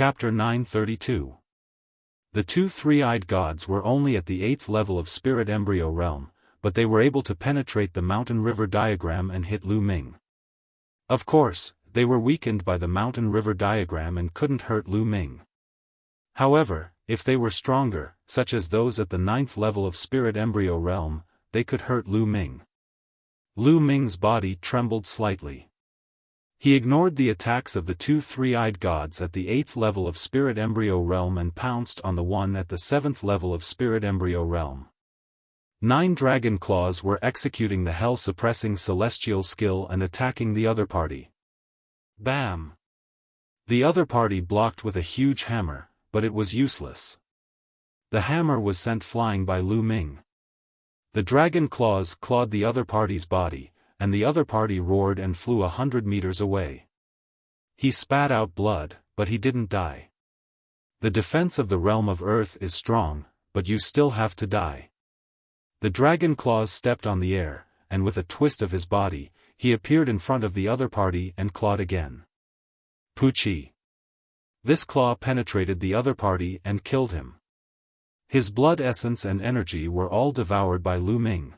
Chapter 932. The two three-eyed gods were only at the 8th level of spirit embryo realm, but they were able to penetrate the mountain river diagram and hit Lu Ming. Of course, they were weakened by the mountain river diagram and couldn't hurt Lu Ming. However, if they were stronger, such as those at the 9th level of spirit embryo realm, they could hurt Lu Ming. Lu Ming's body trembled slightly. He ignored the attacks of the two three-eyed gods at the 8th level of spirit embryo realm and pounced on the one at the 7th level of spirit embryo realm. 9 dragon claws were executing the hell-suppressing celestial skill and attacking the other party. Bam! The other party blocked with a huge hammer, but it was useless. The hammer was sent flying by Lu Ming. The dragon claws clawed the other party's body, and the other party roared and flew 100 meters away. He spat out blood, but he didn't die. The defense of the realm of Earth is strong, but you still have to die. The dragon claws stepped on the air, and with a twist of his body, he appeared in front of the other party and clawed again. Poochie! This claw penetrated the other party and killed him. His blood essence and energy were all devoured by Lu Ming.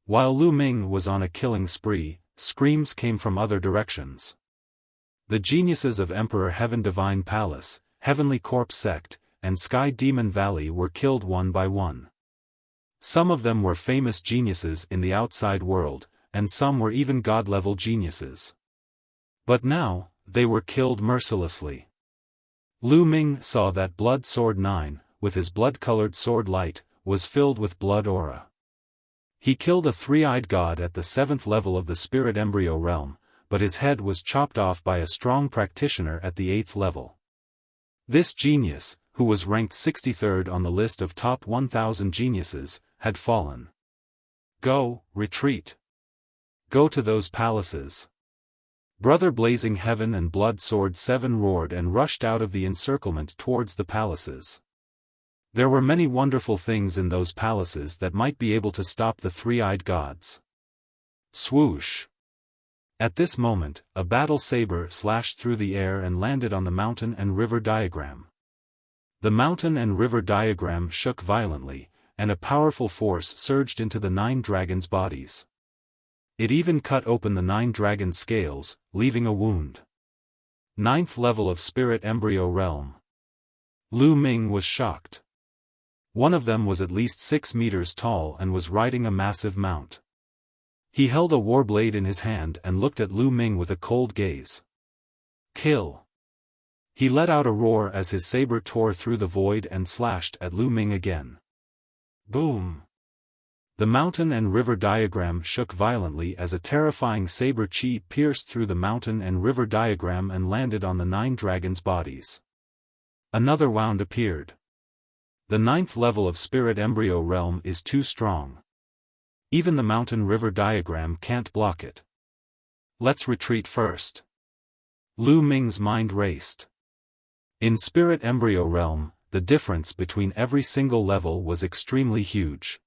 While Lu Ming was on a killing spree, screams came from other directions. The geniuses of Emperor Heaven Divine Palace, Heavenly Corpse Sect, and Sky Demon Valley were killed one by one. Some of them were famous geniuses in the outside world, and some were even god-level geniuses. But now, they were killed mercilessly. Lu Ming saw that Blood Sword 9, with his blood-colored sword light, was filled with blood aura. He killed a three-eyed god at the 7th level of the spirit embryo realm, but his head was chopped off by a strong practitioner at the 8th level. This genius, who was ranked 63rd on the list of top 1,000 geniuses, had fallen. Go, retreat. Go to those palaces. Brother Blazing Heaven and Blood Sword 7 roared and rushed out of the encirclement towards the palaces. There were many wonderful things in those palaces that might be able to stop the three-eyed gods. Swoosh! At this moment, a battle saber slashed through the air and landed on the mountain and river diagram. The mountain and river diagram shook violently, and a powerful force surged into the 9 dragons' bodies. It even cut open the 9 dragons' scales, leaving a wound. 9th level of spirit embryo realm. Lu Ming was shocked. One of them was at least 6 meters tall and was riding a massive mount. He held a war blade in his hand and looked at Lu Ming with a cold gaze. Kill! He let out a roar as his saber tore through the void and slashed at Lu Ming again. Boom! The mountain and river diagram shook violently as a terrifying saber chi pierced through the mountain and river diagram and landed on the 9 dragons' bodies. Another wound appeared. The 9th level of spirit embryo realm is too strong. Even the mountain river diagram can't block it. Let's retreat first. Lu Ming's mind raced. In spirit embryo realm, the difference between every single level was extremely huge.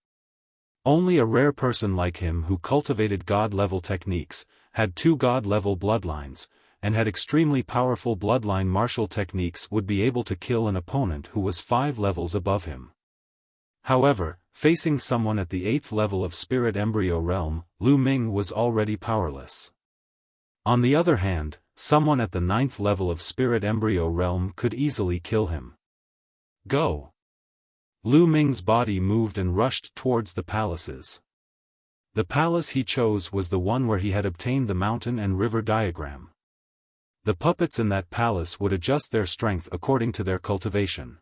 Only a rare person like him who cultivated god-level techniques, had 2 god-level bloodlines, and had extremely powerful bloodline martial techniques would be able to kill an opponent who was 5 levels above him. However, facing someone at the 8th level of spirit embryo realm, Lu Ming was already powerless. On the other hand, someone at the 9th level of spirit embryo realm could easily kill him. Go! Lu Ming's body moved and rushed towards the palaces. The palace he chose was the one where he had obtained the mountain and river diagram. The puppets in that palace would adjust their strength according to their cultivation.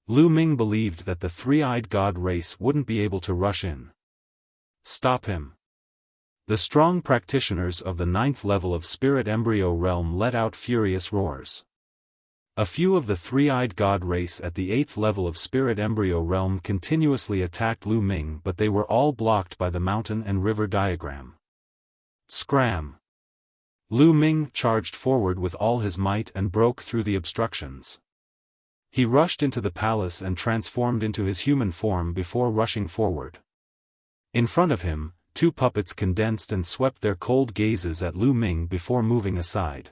Lu Ming believed that the three-eyed god race wouldn't be able to rush in. Stop him! The strong practitioners of the 9th level of spirit embryo realm let out furious roars. A few of the three-eyed god race at the 8th level of spirit embryo realm continuously attacked Lu Ming, but they were all blocked by the mountain and river diagram. Scram! Lu Ming charged forward with all his might and broke through the obstructions. He rushed into the palace and transformed into his human form before rushing forward. In front of him, 2 puppets condensed and swept their cold gazes at Lu Ming before moving aside.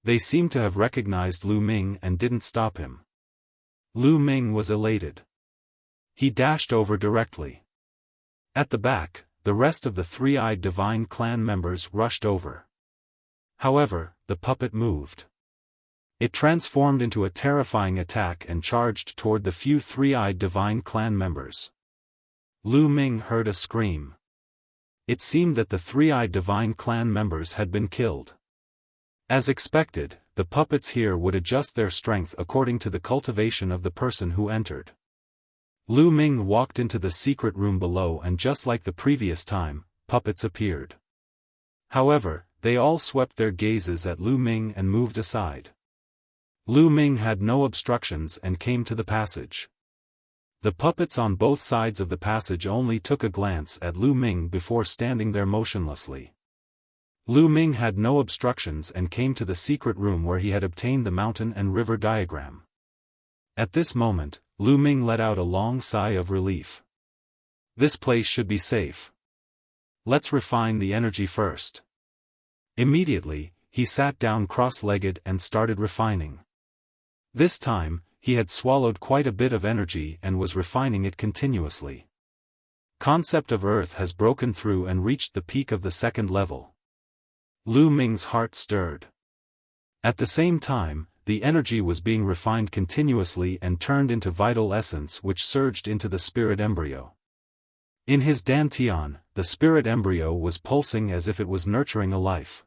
They seemed to have recognized Lu Ming and didn't stop him. Lu Ming was elated. He dashed over directly. At the back, the rest of the three-eyed divine clan members rushed over. However, the puppet moved. It transformed into a terrifying attack and charged toward the few three-eyed divine clan members. Lu Ming heard a scream. It seemed that the three-eyed divine clan members had been killed. As expected, the puppets here would adjust their strength according to the cultivation of the person who entered. Lu Ming walked into the secret room below, and just like the previous time, puppets appeared. However, they all swept their gazes at Lu Ming and moved aside. Lu Ming had no obstructions and came to the passage. The puppets on both sides of the passage only took a glance at Lu Ming before standing there motionlessly. Lu Ming had no obstructions and came to the secret room where he had obtained the mountain and river diagram. At this moment, Lu Ming let out a long sigh of relief. This place should be safe. Let's refine the energy first. Immediately, he sat down cross-legged and started refining. This time, he had swallowed quite a bit of energy and was refining it continuously. Concept of Earth has broken through and reached the peak of the second level. Lu Ming's heart stirred. At the same time, the energy was being refined continuously and turned into vital essence which surged into the spirit embryo. In his dantian, the spirit embryo was pulsing as if it was nurturing a life.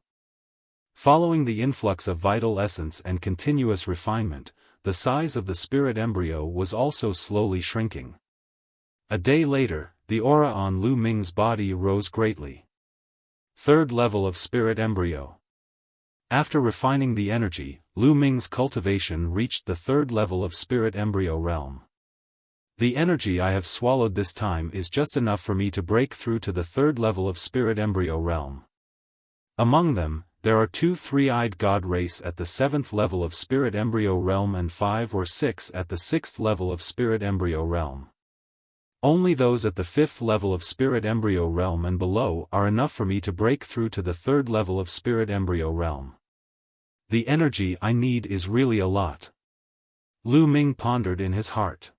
Following the influx of vital essence and continuous refinement, the size of the spirit embryo was also slowly shrinking. A day later, the aura on Lu Ming's body rose greatly. Third level of spirit embryo. After refining the energy, Lu Ming's cultivation reached the third level of spirit embryo realm. The energy I have swallowed this time is just enough for me to break through to the third level of spirit embryo realm. Among them, there are 2 three-eyed god race at the 7th level of spirit embryo realm and 5 or 6 at the 6th level of spirit embryo realm. Only those at the 5th level of spirit embryo realm and below are enough for me to break through to the 3rd level of spirit embryo realm. The energy I need is really a lot. Lu Ming pondered in his heart.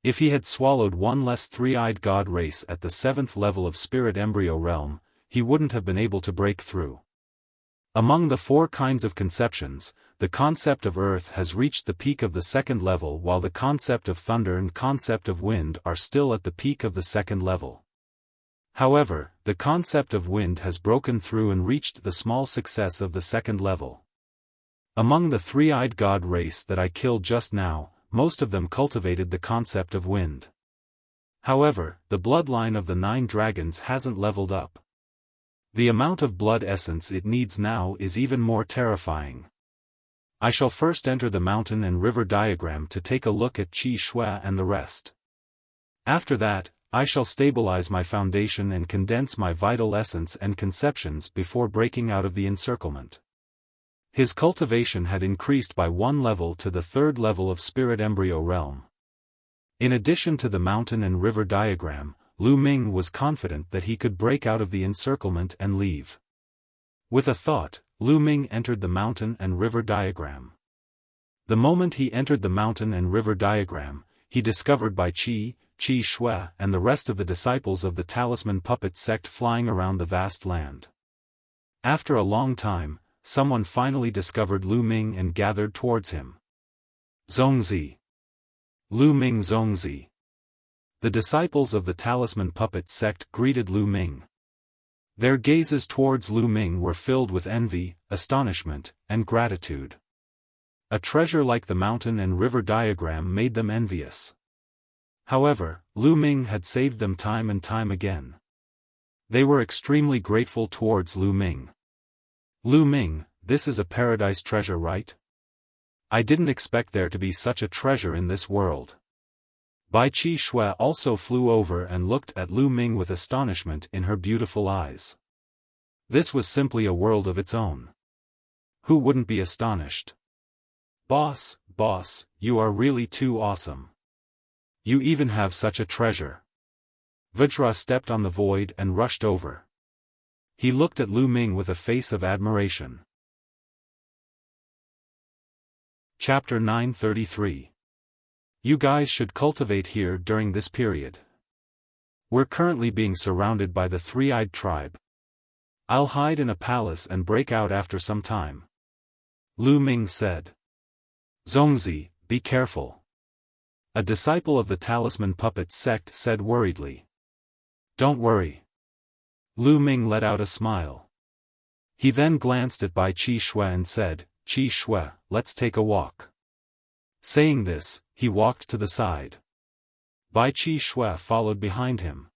If he had swallowed one less three-eyed god race at the 7th level of spirit embryo realm, he wouldn't have been able to break through. Among the 4 kinds of conceptions, the concept of earth has reached the peak of the 2nd level, while the concept of thunder and concept of wind are still at the peak of the 2nd level. However, the concept of wind has broken through and reached the small success of the 2nd level. Among the three-eyed god race that I killed just now, most of them cultivated the concept of wind. However, the bloodline of the 9 dragons hasn't leveled up. The amount of blood essence it needs now is even more terrifying. I shall first enter the mountain and river diagram to take a look at Qi Shui and the rest. After that, I shall stabilize my foundation and condense my vital essence and conceptions before breaking out of the encirclement. His cultivation had increased by 1 level to the 3rd level of spirit embryo realm. In addition to the mountain and river diagram, Lu Ming was confident that he could break out of the encirclement and leave. With a thought, Lu Ming entered the mountain and river diagram. The moment he entered the mountain and river diagram, he discovered Bai Qi, Qi Shui and the rest of the disciples of the talisman puppet sect flying around the vast land. After a long time, someone finally discovered Lu Ming and gathered towards him. Zongzi. Lu Ming Zongzi. The disciples of the talisman puppet sect greeted Lu Ming. Their gazes towards Lu Ming were filled with envy, astonishment, and gratitude. A treasure like the mountain and river diagram made them envious. However, Lu Ming had saved them time and time again. They were extremely grateful towards Lu Ming. Lu Ming, this is a paradise treasure, right? I didn't expect there to be such a treasure in this world. Bai Qi Shui also flew over and looked at Lu Ming with astonishment in her beautiful eyes. This was simply a world of its own. Who wouldn't be astonished? Boss, you are really too awesome. You even have such a treasure. Vajra stepped on the void and rushed over. He looked at Lu Ming with a face of admiration. Chapter 933. You guys should cultivate here during this period. We're currently being surrounded by the three-eyed tribe. I'll hide in a palace and break out after some time. Lu Ming said. Zongzi, be careful. A disciple of the Talisman Puppet sect said worriedly. Don't worry. Lu Ming let out a smile. He then glanced at Bai Qi Shui and said, Qi Shui, let's take a walk. Saying this, he walked to the side. Bai Qi Shui followed behind him.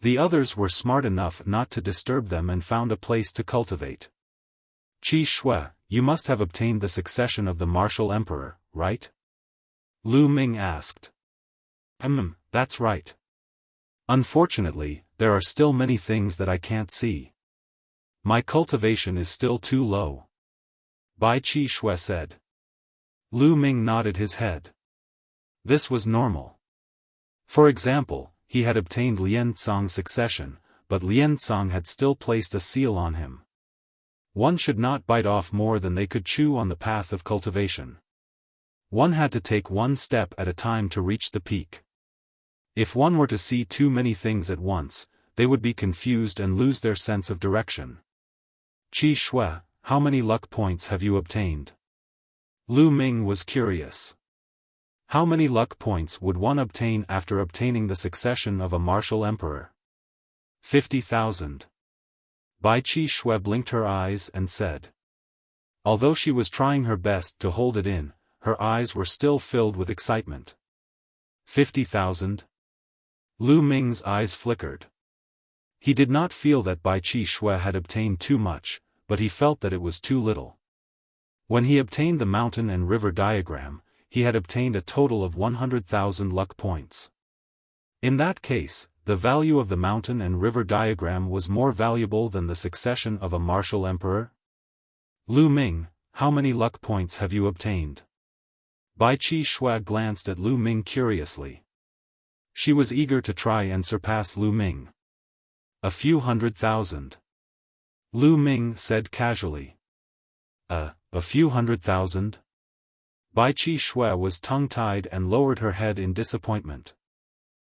The others were smart enough not to disturb them and found a place to cultivate. Qi Shui, you must have obtained the succession of the martial emperor, right? Lu Ming asked. That's right. Unfortunately, there are still many things that I can't see. My cultivation is still too low. Bai Qi Shui said. Lu Ming nodded his head. This was normal. For example, he had obtained Lian Cang's succession, but Lian Cang had still placed a seal on him. One should not bite off more than they could chew on the path of cultivation. One had to take one step at a time to reach the peak. If one were to see too many things at once, they would be confused and lose their sense of direction. Qi Shui, how many luck points have you obtained? Lu Ming was curious. How many luck points would one obtain after obtaining the succession of a martial emperor? 50,000. Bai Qi Shui blinked her eyes and said. Although she was trying her best to hold it in, her eyes were still filled with excitement. 50,000? Lu Ming's eyes flickered. He did not feel that Bai Qi Shui had obtained too much, but he felt that it was too little. When he obtained the mountain and river diagram, he had obtained a total of 100,000 luck points. In that case, the value of the mountain and river diagram was more valuable than the succession of a martial emperor? Lu Ming, how many luck points have you obtained? Bai Qi Shui glanced at Lu Ming curiously. She was eager to try and surpass Lu Ming. A few 100,000. Lu Ming said casually. A few 100,000? Bai Qi Shui was tongue-tied and lowered her head in disappointment.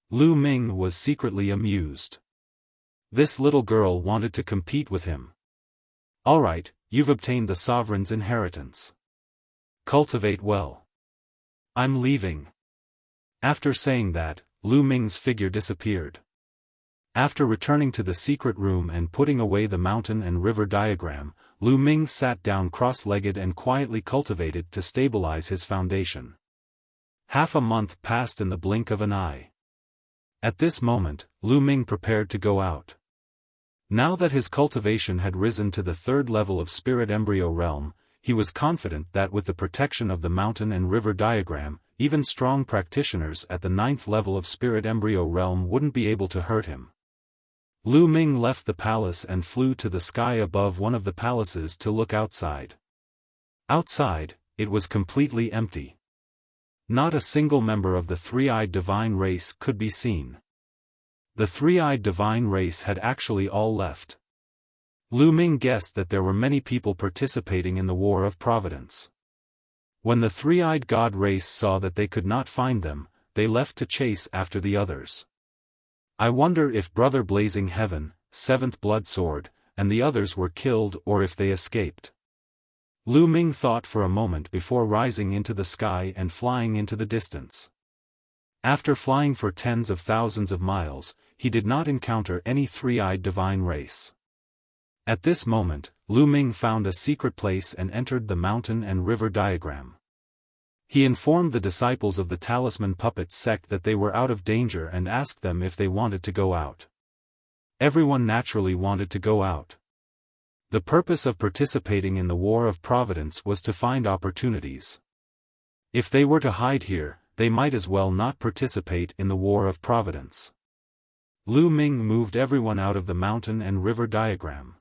Lu Ming was secretly amused. This little girl wanted to compete with him. All right, you've obtained the sovereign's inheritance. Cultivate well. I'm leaving. After saying that, Lu Ming's figure disappeared. After returning to the secret room and putting away the mountain and river diagram, Lu Ming sat down cross-legged and quietly cultivated to stabilize his foundation. Half a month passed in the blink of an eye. At this moment, Lu Ming prepared to go out. Now that his cultivation had risen to the third level of spirit embryo realm, he was confident that with the protection of the mountain and river diagram, even strong practitioners at the 9th level of spirit embryo realm wouldn't be able to hurt him. Lu Ming left the palace and flew to the sky above one of the palaces to look outside. Outside, it was completely empty. Not a single member of the three-eyed divine race could be seen. The three-eyed divine race had actually all left. Lu Ming guessed that there were many people participating in the War of Providence. When the three-eyed god race saw that they could not find them, they left to chase after the others. I wonder if Brother Blazing Heaven, 7th Blood Sword, and the others were killed or if they escaped. Lu Ming thought for a moment before rising into the sky and flying into the distance. After flying for tens of thousands of miles, he did not encounter any three-eyed divine race. At this moment, Lu Ming found a secret place and entered the mountain and river diagram. He informed the disciples of the Talisman Puppet sect that they were out of danger and asked them if they wanted to go out. Everyone naturally wanted to go out. The purpose of participating in the War of Providence was to find opportunities. If they were to hide here, they might as well not participate in the War of Providence. Lu Ming moved everyone out of the mountain and river diagram.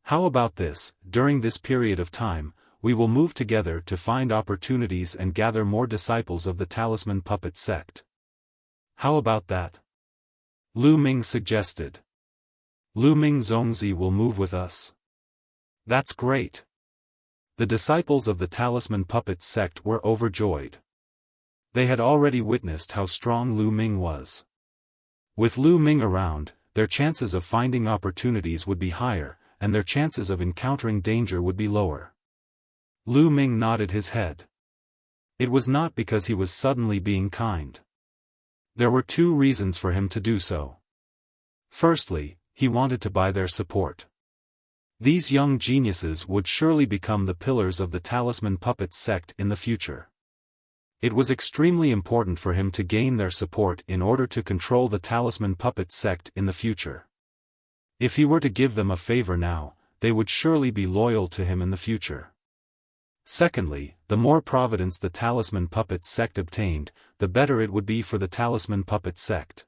How about this? During this period of time, we will move together to find opportunities and gather more disciples of the Talisman Puppet sect. How about that? Lu Ming suggested. Lu Ming Zongzi will move with us. That's great. The disciples of the Talisman Puppet sect were overjoyed. They had already witnessed how strong Lu Ming was. With Lu Ming around, their chances of finding opportunities would be higher, and their chances of encountering danger would be lower. Lu Ming nodded his head. It was not because he was suddenly being kind. There were two reasons for him to do so. Firstly, he wanted to buy their support. These young geniuses would surely become the pillars of the Talisman Puppet sect in the future. It was extremely important for him to gain their support in order to control the Talisman Puppet sect in the future. If he were to give them a favor now, they would surely be loyal to him in the future. Secondly, the more providence the Talisman Puppet sect obtained, the better it would be for the Talisman Puppet sect.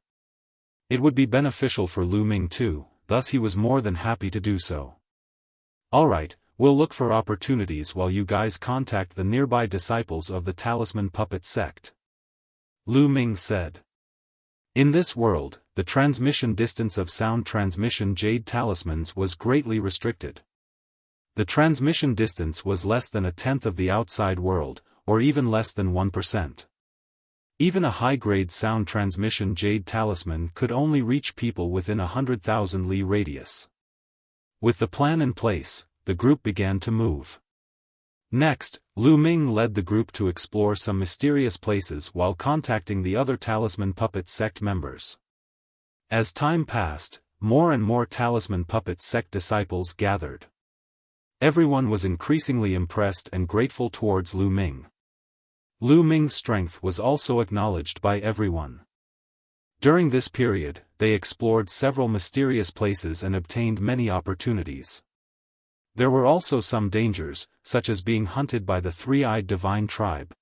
It would be beneficial for Lu Ming too, thus he was more than happy to do so. Alright, we'll look for opportunities while you guys contact the nearby disciples of the Talisman Puppet sect. Lu Ming said. In this world, the transmission distance of sound transmission jade talismans was greatly restricted. The transmission distance was less than a tenth of the outside world, or even less than 1%. Even a high-grade sound transmission jade talisman could only reach people within 100,000 li radius. With the plan in place, the group began to move. Next, Lu Ming led the group to explore some mysterious places while contacting the other Talisman Puppet sect members. As time passed, more and more Talisman Puppet sect disciples gathered. Everyone was increasingly impressed and grateful towards Lu Ming. Lu Ming's strength was also acknowledged by everyone. During this period, they explored several mysterious places and obtained many opportunities. There were also some dangers, such as being hunted by the three-eyed divine tribe.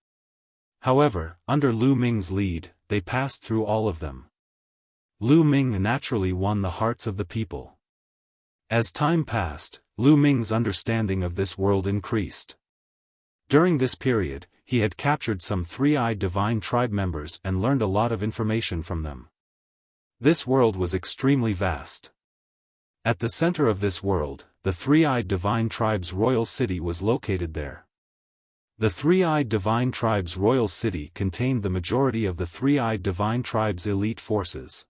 However, under Lu Ming's lead, they passed through all of them. Lu Ming naturally won the hearts of the people. As time passed, Lu Ming's understanding of this world increased. During this period, he had captured some three-eyed divine tribe members and learned a lot of information from them. This world was extremely vast. At the center of this world, the three-eyed divine tribe's royal city was located there. The three-eyed divine tribe's royal city contained the majority of the three-eyed divine tribe's elite forces.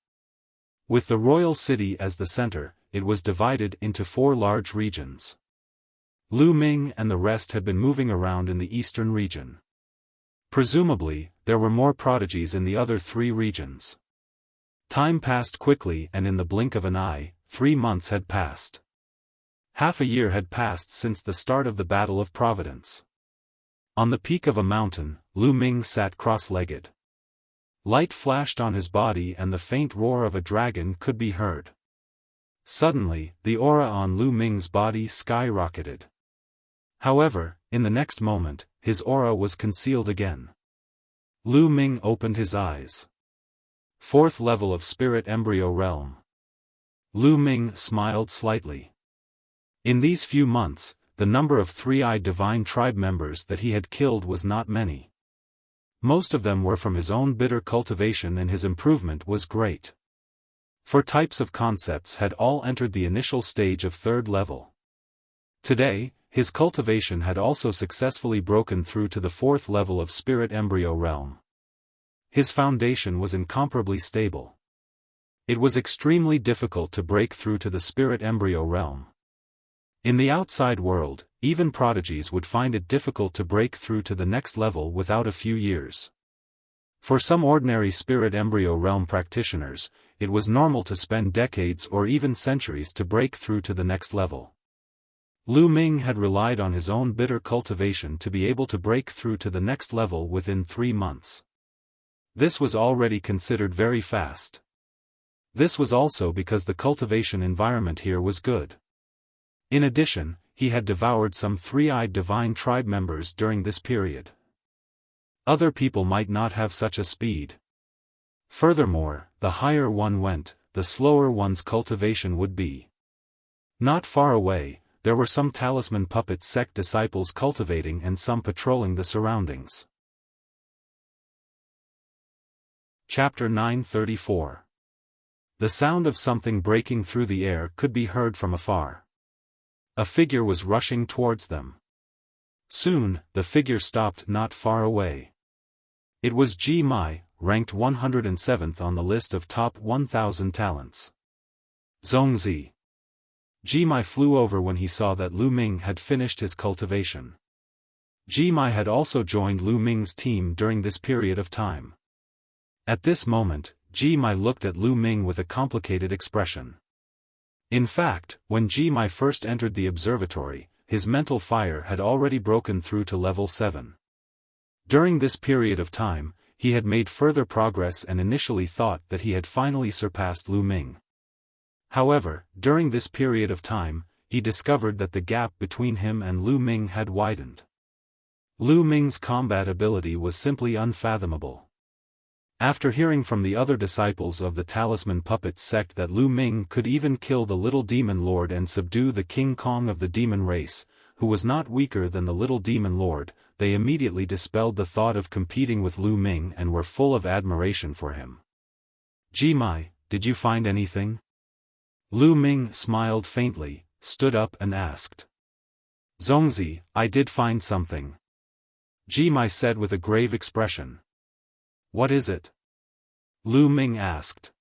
With the royal city as the center, it was divided into 4 large regions. Lu Ming and the rest had been moving around in the eastern region. Presumably, there were more prodigies in the other 3 regions. Time passed quickly, and in the blink of an eye, 3 months had passed. Half a year had passed since the start of the Battle of Providence. On the peak of a mountain, Lu Ming sat cross-legged. Light flashed on his body and the faint roar of a dragon could be heard. Suddenly, the aura on Lu Ming's body skyrocketed. However, in the next moment, his aura was concealed again. Lu Ming opened his eyes. 4th level of Spirit Embryo Realm. Lu Ming smiled slightly. In these few months, the number of three-eyed divine tribe members that he had killed was not many. Most of them were from his own bitter cultivation, and his improvement was great. 4 types of concepts had all entered the initial stage of 3rd level. Today, his cultivation had also successfully broken through to the 4th level of Spirit Embryo Realm. His foundation was incomparably stable. It was extremely difficult to break through to the Spirit Embryo Realm. In the outside world, even prodigies would find it difficult to break through to the next level without a few years. For some ordinary Spirit Embryo Realm practitioners, it was normal to spend decades or even centuries to break through to the next level. Lu Ming had relied on his own bitter cultivation to be able to break through to the next level within 3 months. This was already considered very fast. This was also because the cultivation environment here was good. In addition, he had devoured some three-eyed divine tribe members during this period. Other people might not have such a speed. Furthermore, the higher one went, the slower one's cultivation would be. Not far away, there were some Talisman Puppet sect disciples cultivating and some patrolling the surroundings. Chapter 934. The sound of something breaking through the air could be heard from afar. A figure was rushing towards them. Soon, the figure stopped not far away. It was Ji Mai, ranked 107th on the list of top 1,000 talents. Zongzi. Ji Mai flew over when he saw that Lu Ming had finished his cultivation. Ji Mai had also joined Lu Ming's team during this period of time. At this moment, Ji Mai looked at Lu Ming with a complicated expression. In fact, when Ji Mai first entered the observatory, his mental fire had already broken through to level 7. During this period of time, he had made further progress and initially thought that he had finally surpassed Lu Ming. However, during this period of time, he discovered that the gap between him and Lu Ming had widened. Lu Ming's combat ability was simply unfathomable. After hearing from the other disciples of the Talisman Puppet sect that Lu Ming could even kill the little demon lord and subdue the King Kong of the demon race, who was not weaker than the little demon lord, they immediately dispelled the thought of competing with Lu Ming and were full of admiration for him. Ji Mai, did you find anything? Lu Ming smiled faintly, stood up and asked. Zongzi, I did find something. Ji Mai said with a grave expression. What is it? Lu Ming asked.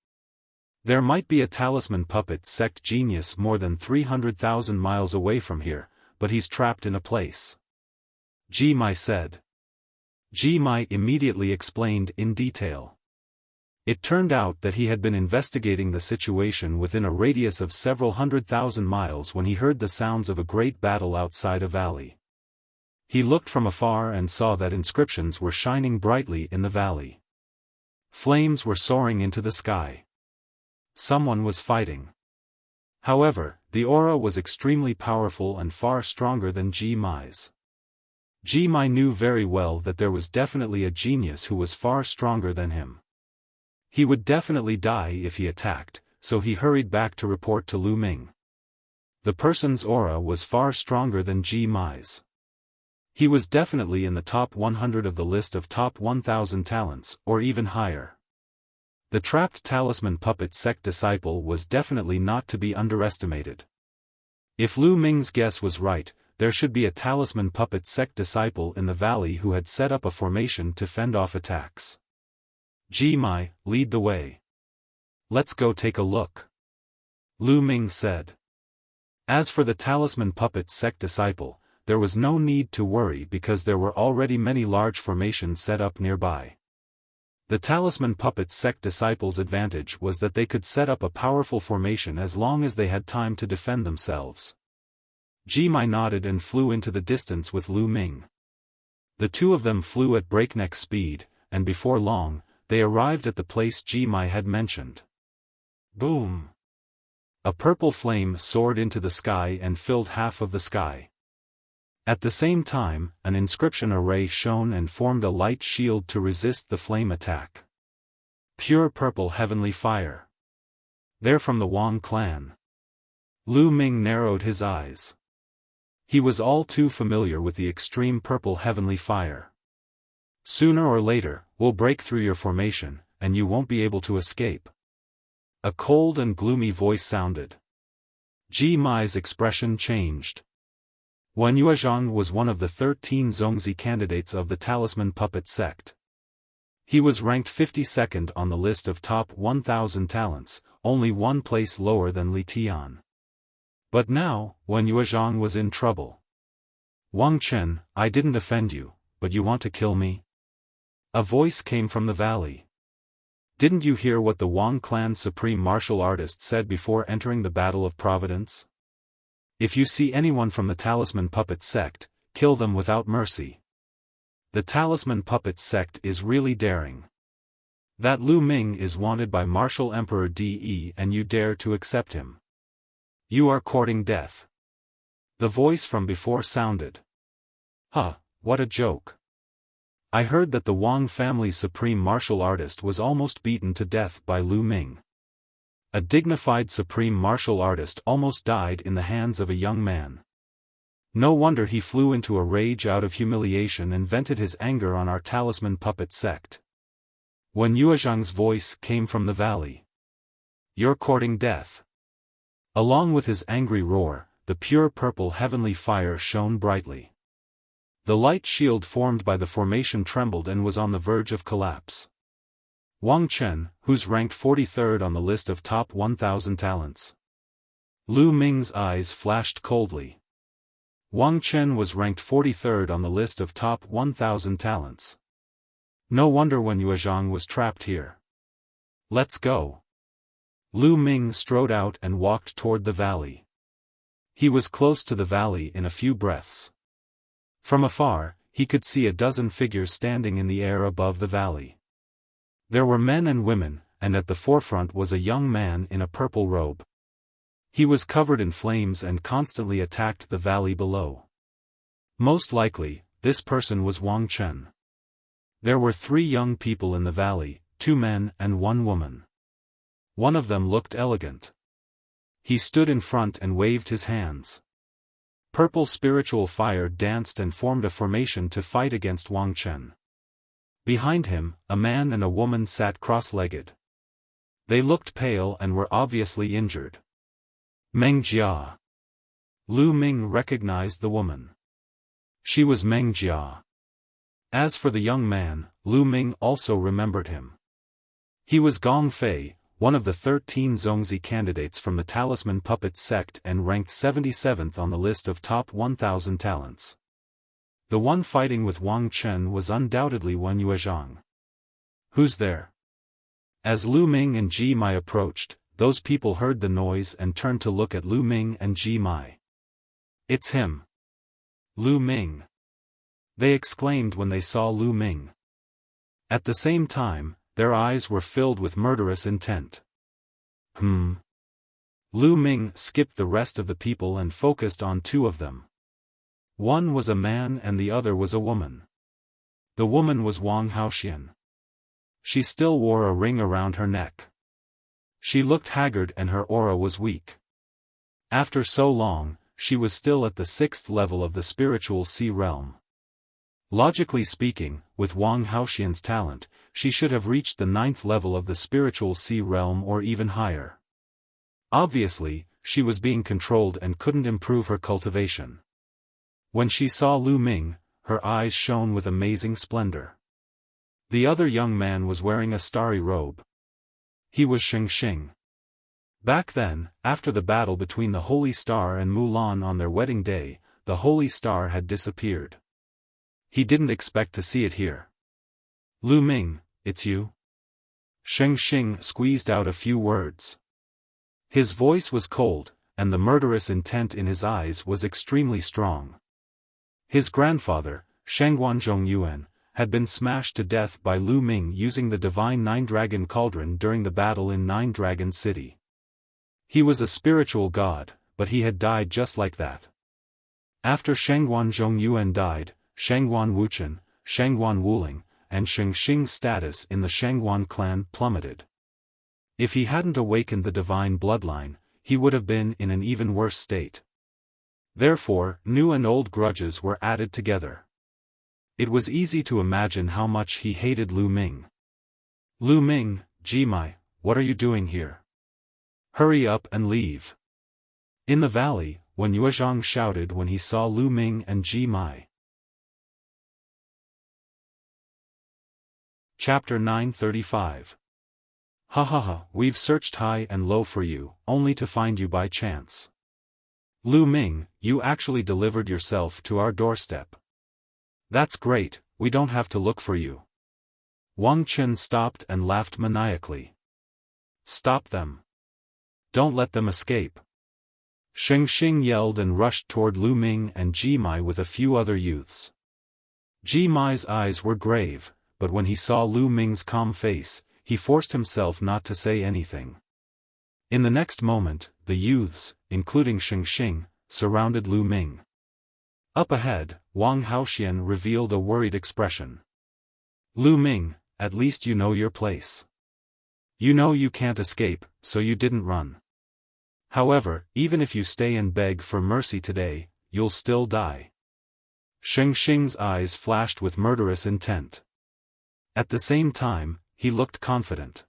There might be a Talisman Puppet sect genius more than 300,000 miles away from here, but he's trapped in a place. Ji Mai said. Ji Mai immediately explained in detail. It turned out that he had been investigating the situation within a radius of several 100,000 miles when he heard the sounds of a great battle outside a valley. He looked from afar and saw that inscriptions were shining brightly in the valley. Flames were soaring into the sky. Someone was fighting. However, the aura was extremely powerful and far stronger than Ji Mai's. Ji Mai knew very well that there was definitely a genius who was far stronger than him. He would definitely die if he attacked, so he hurried back to report to Lu Ming. The person's aura was far stronger than Ji Mai's. He was definitely in the top 100 of the list of top 1,000 talents, or even higher. The trapped Talisman Puppet sect disciple was definitely not to be underestimated. If Lu Ming's guess was right, there should be a Talisman Puppet sect disciple in the valley who had set up a formation to fend off attacks. Ji Mai, lead the way. Let's go take a look. Lu Ming said. As for the Talisman Puppet sect disciple, there was no need to worry because there were already many large formations set up nearby. The Talisman Puppet sect disciples' advantage was that they could set up a powerful formation as long as they had time to defend themselves. Ji Mai nodded and flew into the distance with Lu Ming. The two of them flew at breakneck speed, and before long, they arrived at the place Ji Mai had mentioned. Boom! A purple flame soared into the sky and filled half of the sky. At the same time, an inscription array shone and formed a light shield to resist the flame attack. Pure purple heavenly fire. They're from the Wang clan. Lu Ming narrowed his eyes. He was all too familiar with the extreme purple heavenly fire. Sooner or later, we'll break through your formation, and you won't be able to escape. A cold and gloomy voice sounded. Ji Mai's expression changed. Wen Yuezhang was one of the 13 Zongzi candidates of the Talisman Puppet sect. He was ranked 52nd on the list of top 1,000 talents, only one place lower than Li Tian. But now, Wen Yuezhang was in trouble. Wang Chen, I didn't offend you, but you want to kill me? A voice came from the valley. Didn't you hear what the Wang clan's supreme martial artist said before entering the Battle of Providence? If you see anyone from the Talisman Puppet sect, kill them without mercy. The Talisman Puppet sect is really daring. That Lu Ming is wanted by Martial Emperor De and you dare to accept him. You are courting death. The voice from before sounded. Huh, what a joke. I heard that the Wang family's supreme martial artist was almost beaten to death by Lu Ming. A dignified supreme martial artist almost died in the hands of a young man. No wonder he flew into a rage out of humiliation and vented his anger on our Talisman Puppet sect. Wen Yuezhang's voice came from the valley. You're courting death. Along with his angry roar, the pure purple heavenly fire shone brightly. The light shield formed by the formation trembled and was on the verge of collapse. Wang Chen, who's ranked 43rd on the list of top 1,000 talents. Lu Ming's eyes flashed coldly. Wang Chen was ranked 43rd on the list of top 1,000 talents. No wonder Wen Yuezhang was trapped here. Let's go. Lu Ming strode out and walked toward the valley. He was close to the valley in a few breaths. From afar, he could see a dozen figures standing in the air above the valley. There were men and women, and at the forefront was a young man in a purple robe. He was covered in flames and constantly attacked the valley below. Most likely, this person was Wang Chen. There were 3 young people in the valley, 2 men and 1 woman. One of them looked elegant. He stood in front and waved his hands. Purple spiritual fire danced and formed a formation to fight against Wang Chen. Behind him, a man and a woman sat cross-legged. They looked pale and were obviously injured. Meng Jia. Lu Ming recognized the woman. She was Meng Jia. As for the young man, Lu Ming also remembered him. He was Gong Fei, one of the 13 Zongzi candidates from the Talisman Puppet sect and ranked 77th on the list of top 1,000 talents. The one fighting with Wang Chen was undoubtedly Wen Yuezhang. Who's there? As Lu Ming and Ji Mai approached, those people heard the noise and turned to look at Lu Ming and Ji Mai. It's him. Lu Ming. They exclaimed when they saw Lu Ming. At the same time, their eyes were filled with murderous intent. Lu Ming skipped the rest of the people and focused on 2 of them. One was a man and the other was a woman. The woman was Wang Haoxian. She still wore a ring around her neck. She looked haggard and her aura was weak. After so long, she was still at the 6th level of the spiritual sea realm. Logically speaking, with Wang Haoxian's talent, she should have reached the 9th level of the spiritual sea realm or even higher. Obviously, she was being controlled and couldn't improve her cultivation. When she saw Lu Ming, her eyes shone with amazing splendor. The other young man was wearing a starry robe. He was Xing. Back then, after the battle between the Holy Star and Mulan on their wedding day, the Holy Star had disappeared. He didn't expect to see it here. Lu Ming, it's you? Xing squeezed out a few words. His voice was cold, and the murderous intent in his eyes was extremely strong. His grandfather, Shengguan Zhongyuan, had been smashed to death by Lu Ming using the divine Nine-Dragon Cauldron during the battle in Nine-Dragon City. He was a spiritual god, but he had died just like that. After Shengguan Zhongyuan died, Shengguan Wuchen, Shengguan Wuling, and Xing's status in the Shengguan clan plummeted. If he hadn't awakened the divine bloodline, he would have been in an even worse state. Therefore, new and old grudges were added together. It was easy to imagine how much he hated Lu Ming. Lu Ming, Ji Mai, what are you doing here? Hurry up and leave. In the valley, Wen Yuezhang shouted when he saw Lu Ming and Ji Mai. Chapter 935. Ha, we've searched high and low for you, only to find you by chance. Lu Ming, you actually delivered yourself to our doorstep. That's great, we don't have to look for you. Wang Chen stopped and laughed maniacally. Stop them. Don't let them escape. Xing yelled and rushed toward Lu Ming and Ji Mai with a few other youths. Ji Mai's eyes were grave, but when he saw Lu Ming's calm face, he forced himself not to say anything. In the next moment, the youths, including Xing, surrounded Lu Ming. Up ahead, Wang Haoxian revealed a worried expression. Lu Ming, at least you know your place. You know you can't escape, so you didn't run. However, even if you stay and beg for mercy today, you'll still die. Xing's eyes flashed with murderous intent. At the same time, he looked confident.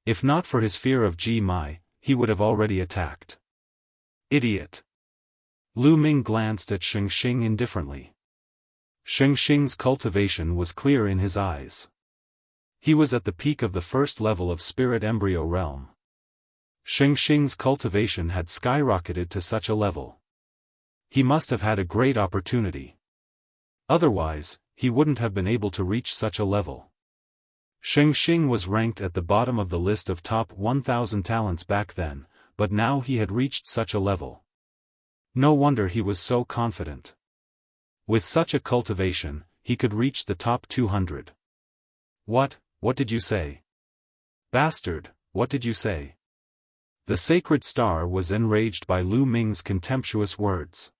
If not for his fear of Ji Mai, he would have already attacked. Idiot. Lu Ming glanced at Xing indifferently. Xing's cultivation was clear in his eyes. He was at the peak of the first level of spirit embryo realm. Xing's cultivation had skyrocketed to such a level. He must have had a great opportunity. Otherwise, he wouldn't have been able to reach such a level. Xing was ranked at the bottom of the list of top 1,000 talents back then, but now he had reached such a level. No wonder he was so confident. With such a cultivation, he could reach the top 200. What did you say? Bastard, what did you say? The sacred star was enraged by Lu Ming's contemptuous words.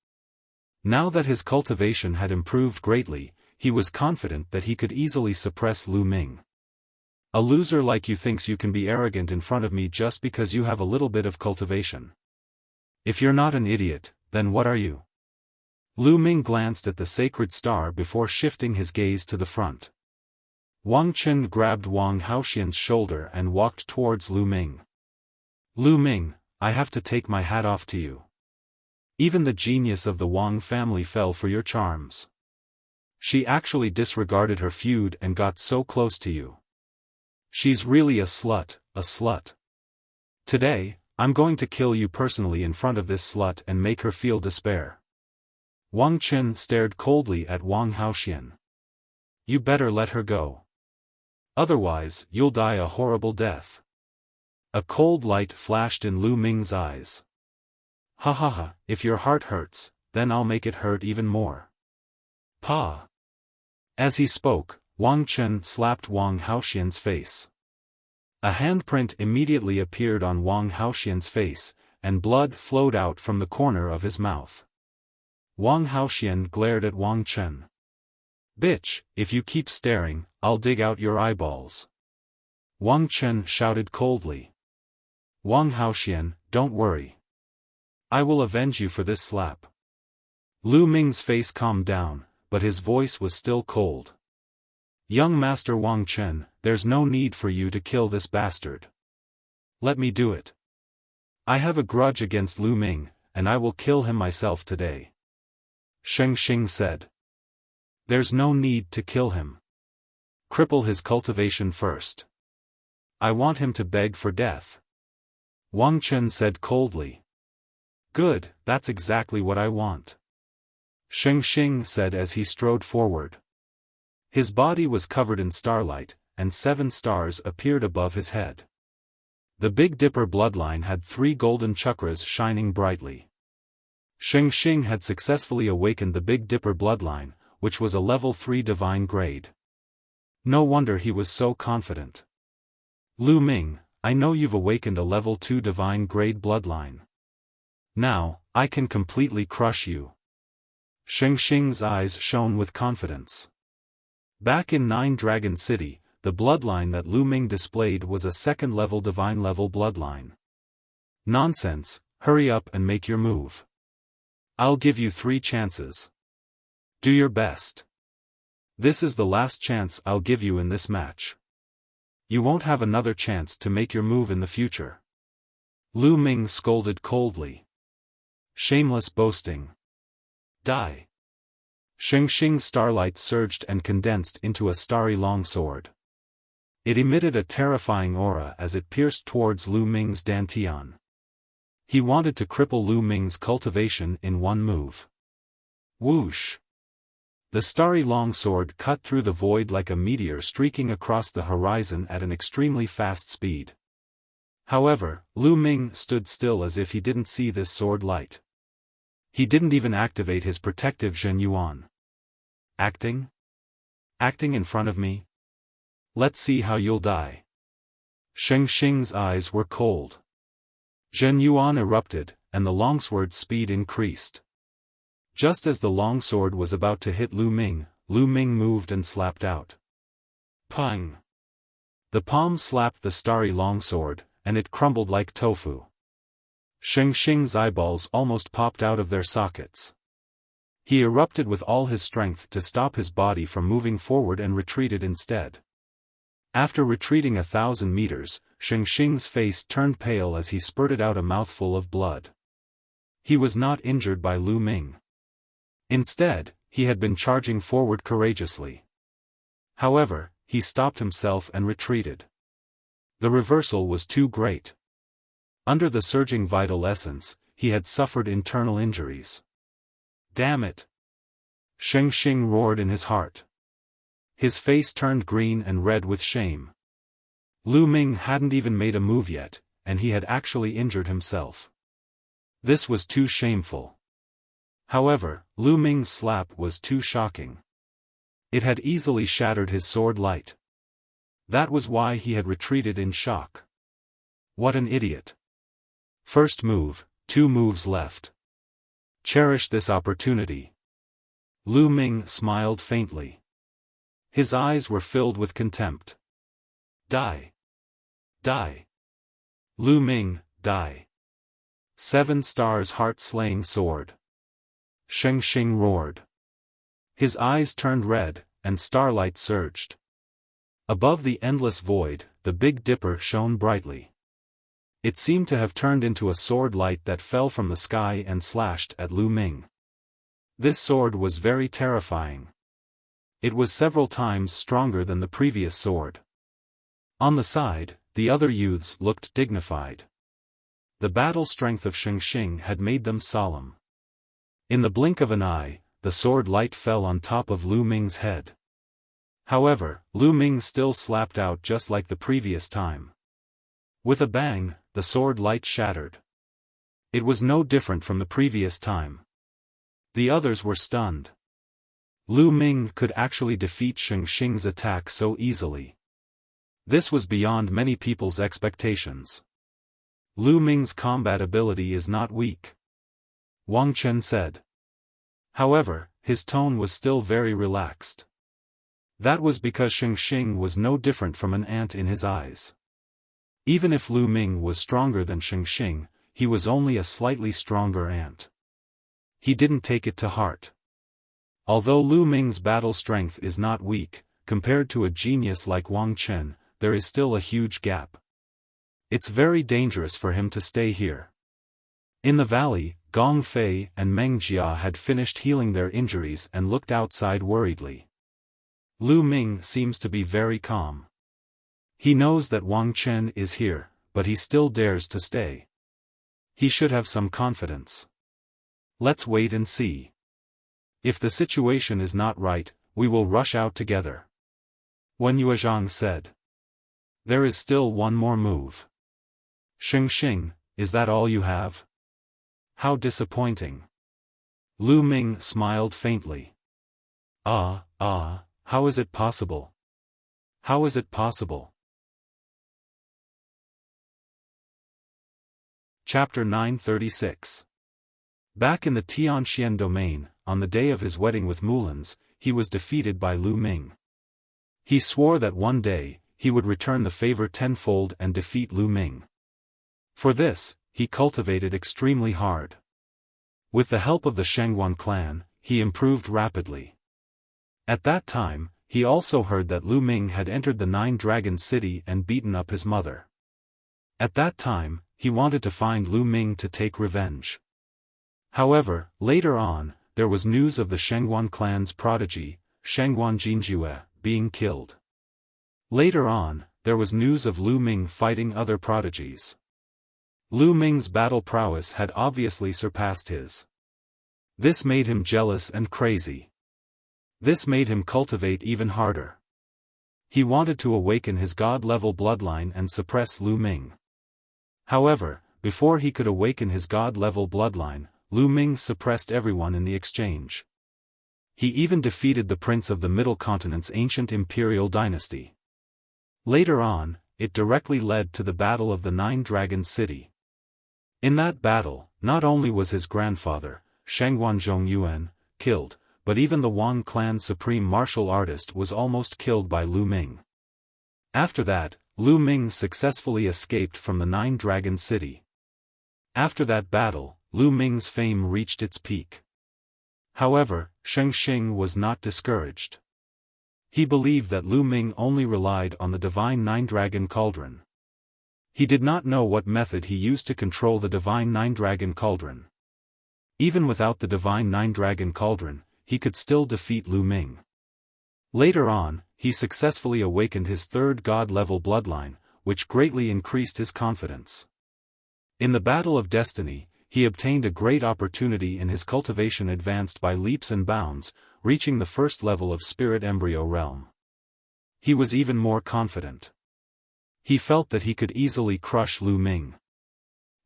Now that his cultivation had improved greatly, he was confident that he could easily suppress Lu Ming. A loser like you thinks you can be arrogant in front of me just because you have a little bit of cultivation. If you're not an idiot, then what are you? Lu Ming glanced at the sacred star before shifting his gaze to the front. Wang Chen grabbed Wang Haoxian's shoulder and walked towards Lu Ming. Lu Ming, I have to take my hat off to you. Even the genius of the Wang family fell for your charms. She actually disregarded her feud and got so close to you. She's really a slut, a slut. Today, I'm going to kill you personally in front of this slut and make her feel despair. Wang Chen stared coldly at Wang Haoxian. You better let her go. Otherwise, you'll die a horrible death. A cold light flashed in Lu Ming's eyes. Ha ha ha, if your heart hurts, then I'll make it hurt even more. Pa! As he spoke, Wang Chen slapped Wang Haoxian's face. A handprint immediately appeared on Wang Haoxian's face, and blood flowed out from the corner of his mouth. Wang Haoxian glared at Wang Chen. Bitch, if you keep staring, I'll dig out your eyeballs. Wang Chen shouted coldly. Wang Haoxian, don't worry. I will avenge you for this slap. Lu Ming's face calmed down, but his voice was still cold. Young Master Wang Chen, there's no need for you to kill this bastard. Let me do it. I have a grudge against Lu Ming, and I will kill him myself today. Xing said. There's no need to kill him. Cripple his cultivation first. I want him to beg for death. Wang Chen said coldly. Good, that's exactly what I want. Xing said as he strode forward. His body was covered in starlight, and 7 stars appeared above his head. The Big Dipper bloodline had 3 golden chakras shining brightly. Xing had successfully awakened the Big Dipper bloodline, which was a level 3 divine grade. No wonder he was so confident. Lu Ming, I know you've awakened a level 2 divine grade bloodline. Now, I can completely crush you. Xing's eyes shone with confidence. Back in 9 Dragon City, the bloodline that Lu Ming displayed was a 2nd level divine level bloodline. Nonsense, hurry up and make your move. I'll give you 3 chances. Do your best. This is the last chance I'll give you in this match. You won't have another chance to make your move in the future. Lu Ming scolded coldly. Shameless boasting. Die. Xing's starlight surged and condensed into a starry longsword. It emitted a terrifying aura as it pierced towards Lu Ming's dantian. He wanted to cripple Lu Ming's cultivation in one move. Whoosh! The starry longsword cut through the void like a meteor streaking across the horizon at an extremely fast speed. However, Lu Ming stood still as if he didn't see this sword light. He didn't even activate his protective Zhen Yuan. Acting? Acting in front of me? Let's see how you'll die. Xing's eyes were cold. Zhen Yuan erupted, and the longsword's speed increased. Just as the longsword was about to hit Lu Ming moved and slapped out. Pang! The palm slapped the starry longsword, and it crumbled like tofu. Xing's eyeballs almost popped out of their sockets. He erupted with all his strength to stop his body from moving forward and retreated instead. After retreating 1,000 meters, Xing's face turned pale as he spurted out a mouthful of blood. He was not injured by Lu Ming. Instead, he had been charging forward courageously. However, he stopped himself and retreated. The reversal was too great. Under the surging vital essence, he had suffered internal injuries. Damn it! Sheng Xing roared in his heart. His face turned green and red with shame. Lu Ming hadn't even made a move yet, and he had actually injured himself. This was too shameful. However, Lu Ming's slap was too shocking. It had easily shattered his sword light. That was why he had retreated in shock. What an idiot. First move, 2 moves left. Cherish this opportunity. Lu Ming smiled faintly. His eyes were filled with contempt. Die. Die. Lu Ming, die. 7 stars heart-slaying sword. Sheng Xing roared. His eyes turned red, and starlight surged. Above the endless void, the Big Dipper shone brightly. It seemed to have turned into a sword light that fell from the sky and slashed at Lu Ming. This sword was very terrifying. It was several times stronger than the previous sword. On the side, the other youths looked dignified. The battle strength of Sheng Xing had made them solemn. In the blink of an eye, the sword light fell on top of Lu Ming's head. However, Lu Ming still slapped out just like the previous time. With a bang, the sword light shattered. It was no different from the previous time. The others were stunned. Lu Ming could actually defeat Sheng Xing's attack so easily. This was beyond many people's expectations. Lu Ming's combat ability is not weak, Wang Chen said. However, his tone was still very relaxed. That was because Sheng Xing was no different from an ant in his eyes. Even if Lu Ming was stronger than Sheng Xing, he was only a slightly stronger ant. He didn't take it to heart. Although Lu Ming's battle strength is not weak, compared to a genius like Wang Chen, there is still a huge gap. It's very dangerous for him to stay here. In the valley, Gong Fei and Meng Jia had finished healing their injuries and looked outside worriedly. Lu Ming seems to be very calm. He knows that Wang Chen is here, but he still dares to stay. He should have some confidence. Let's wait and see. If the situation is not right, we will rush out together. Wen Yuezhang said. There is still one more move. Sheng Xing, is that all you have? How disappointing. Lu Ming smiled faintly. How is it possible? How is it possible? Chapter 936. Back in the Tianxian domain, on the day of his wedding with Mulan's, he was defeated by Lu Ming. He swore that one day, he would return the favor tenfold and defeat Lu Ming. For this, he cultivated extremely hard. With the help of the Shangguan clan, he improved rapidly. At that time, he also heard that Lu Ming had entered the 9-Dragon City and beaten up his mother. At that time, he wanted to find Lu Ming to take revenge. However, later on, there was news of the Shangguan clan's prodigy, Shangguan Jinjue, being killed. Later on, there was news of Lu Ming fighting other prodigies. Lu Ming's battle prowess had obviously surpassed his. This made him jealous and crazy. This made him cultivate even harder. He wanted to awaken his god-level bloodline and suppress Lu Ming. However, before he could awaken his god-level bloodline, Lu Ming suppressed everyone in the exchange. He even defeated the prince of the Middle Continent's ancient imperial dynasty. Later on, it directly led to the Battle of the 9-Dragon City. In that battle, not only was his grandfather, Shangguan Zhongyuan, killed, but even the Wang clan's supreme martial artist was almost killed by Lu Ming. After that, Lu Ming successfully escaped from the 9-Dragon City. After that battle, Lu Ming's fame reached its peak. However, Sheng Xing was not discouraged. He believed that Lu Ming only relied on the divine 9-Dragon Cauldron. He did not know what method he used to control the divine 9-Dragon Cauldron. Even without the divine 9-Dragon Cauldron, he could still defeat Lu Ming. Later on, he successfully awakened his third god-level bloodline, which greatly increased his confidence. In the Battle of Destiny, he obtained a great opportunity and his cultivation advanced by leaps and bounds, reaching the first level of spirit embryo realm. He was even more confident. He felt that he could easily crush Lu Ming.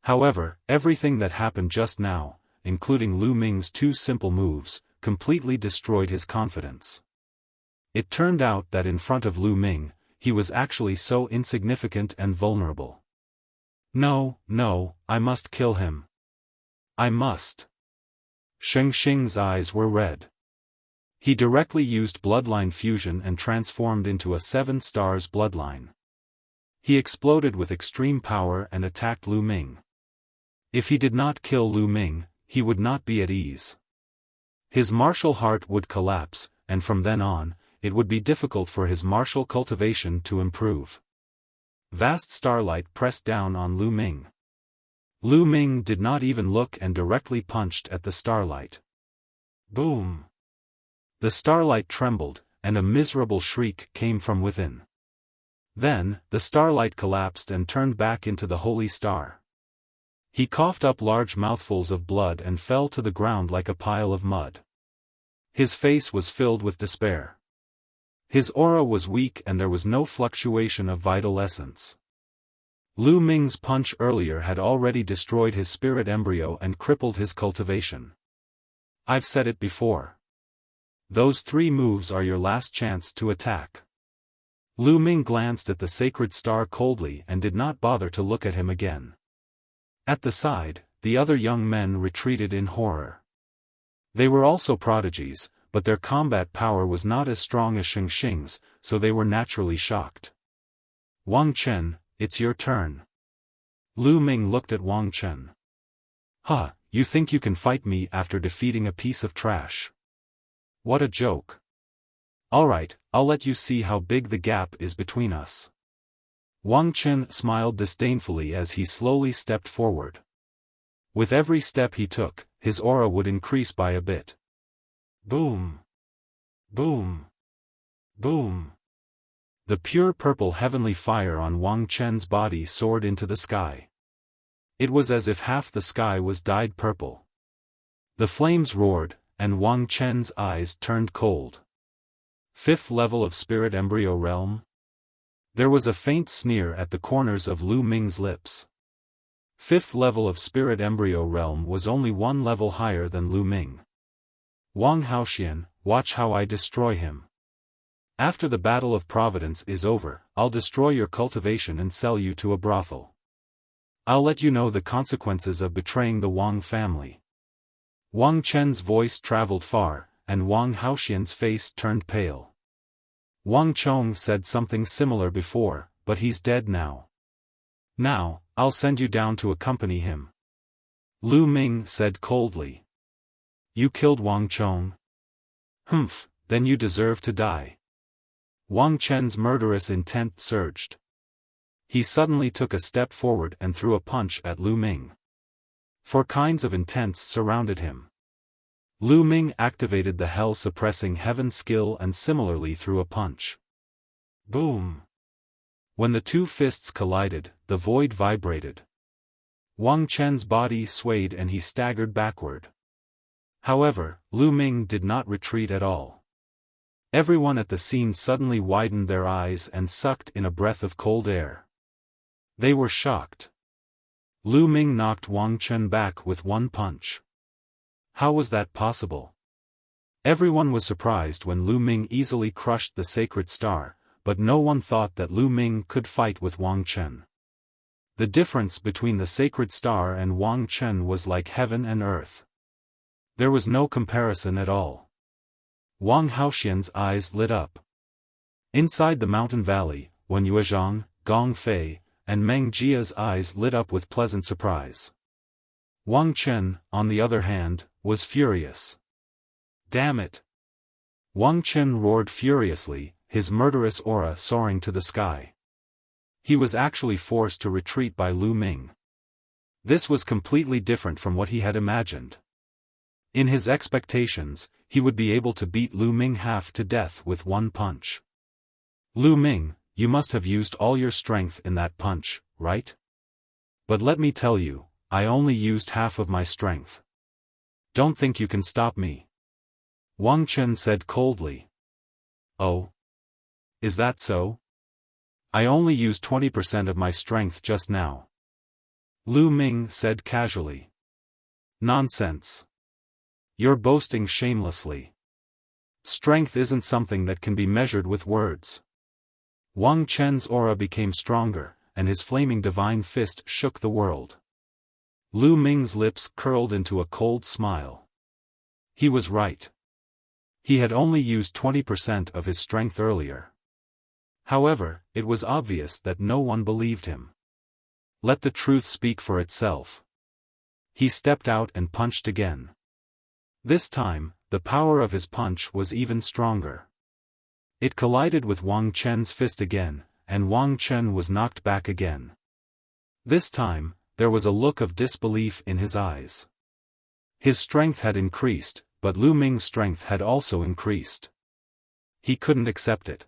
However, everything that happened just now, including Lu Ming's two simple moves, completely destroyed his confidence. It turned out that in front of Lu Ming, he was actually so insignificant and vulnerable. No, I must kill him. I must. Sheng Xing's eyes were red. He directly used bloodline fusion and transformed into a 7 stars bloodline. He exploded with extreme power and attacked Lu Ming. If he did not kill Lu Ming, he would not be at ease. His martial heart would collapse, and from then on, it would be difficult for his martial cultivation to improve. Vast starlight pressed down on Lu Ming. Lu Ming did not even look and directly punched at the starlight. Boom! The starlight trembled, and a miserable shriek came from within. Then, the starlight collapsed and turned back into the holy star. He coughed up large mouthfuls of blood and fell to the ground like a pile of mud. His face was filled with despair. His aura was weak and there was no fluctuation of vital essence. Lu Ming's punch earlier had already destroyed his spirit embryo and crippled his cultivation. I've said it before. Those 3 moves are your last chance to attack. Lu Ming glanced at the sacred star coldly and did not bother to look at him again. At the side, the other young men retreated in horror. They were also prodigies, but their combat power was not as strong as Sheng Xing's, so they were naturally shocked. Wang Chen, it's your turn. Lu Ming looked at Wang Chen. Huh, you think you can fight me after defeating a piece of trash? What a joke. Alright, I'll let you see how big the gap is between us. Wang Chen smiled disdainfully as he slowly stepped forward. With every step he took, his aura would increase by a bit. Boom! Boom! Boom! The pure purple heavenly fire on Wang Chen's body soared into the sky. It was as if half the sky was dyed purple. The flames roared, and Wang Chen's eyes turned cold. 5th level of spirit embryo realm? There was a faint sneer at the corners of Lu Ming's lips. 5th level of spirit embryo realm was only 1 level higher than Lu Ming. Wang Haoxian, watch how I destroy him. After the Battle of Providence is over, I'll destroy your cultivation and sell you to a brothel. I'll let you know the consequences of betraying the Wang family. Wang Chen's voice traveled far, and Wang Haoxian's face turned pale. Wang Chong said something similar before, but he's dead now. Now, I'll send you down to accompany him. Lu Ming said coldly. You killed Wang Chong? Humph, then you deserve to die. Wang Chen's murderous intent surged. He suddenly took a step forward and threw a punch at Lu Ming. 4 kinds of intents surrounded him. Lu Ming activated the hell-suppressing heaven skill and similarly threw a punch. Boom! When the 2 fists collided, the void vibrated. Wang Chen's body swayed and he staggered backward. However, Lu Ming did not retreat at all. Everyone at the scene suddenly widened their eyes and sucked in a breath of cold air. They were shocked. Lu Ming knocked Wang Chen back with 1 punch. How was that possible? Everyone was surprised when Lu Ming easily crushed the sacred star, but no one thought that Lu Ming could fight with Wang Chen. The difference between the sacred star and Wang Chen was like heaven and earth. There was no comparison at all. Wang Haoxian's eyes lit up. Inside the mountain valley, Wen Yuezhang, Gong Fei, and Meng Jia's eyes lit up with pleasant surprise. Wang Chen, on the other hand, was furious. Damn it! Wang Chen roared furiously, his murderous aura soaring to the sky. He was actually forced to retreat by Lu Ming. This was completely different from what he had imagined. In his expectations, he would be able to beat Lu Ming half to death with one punch. Lu Ming, you must have used all your strength in that punch, right? But let me tell you, I only used half of my strength. Don't think you can stop me. Wang Chen said coldly. Oh? Is that so? I only used 20% of my strength just now. Lu Ming said casually. Nonsense. You're boasting shamelessly. Strength isn't something that can be measured with words. Wang Chen's aura became stronger, and his flaming divine fist shook the world. Lu Ming's lips curled into a cold smile. He was right. He had only used 20% of his strength earlier. However, it was obvious that no one believed him. Let the truth speak for itself. He stepped out and punched again. This time, the power of his punch was even stronger. It collided with Wang Chen's fist again, and Wang Chen was knocked back again. This time, there was a look of disbelief in his eyes. His strength had increased, but Lu Ming's strength had also increased. He couldn't accept it.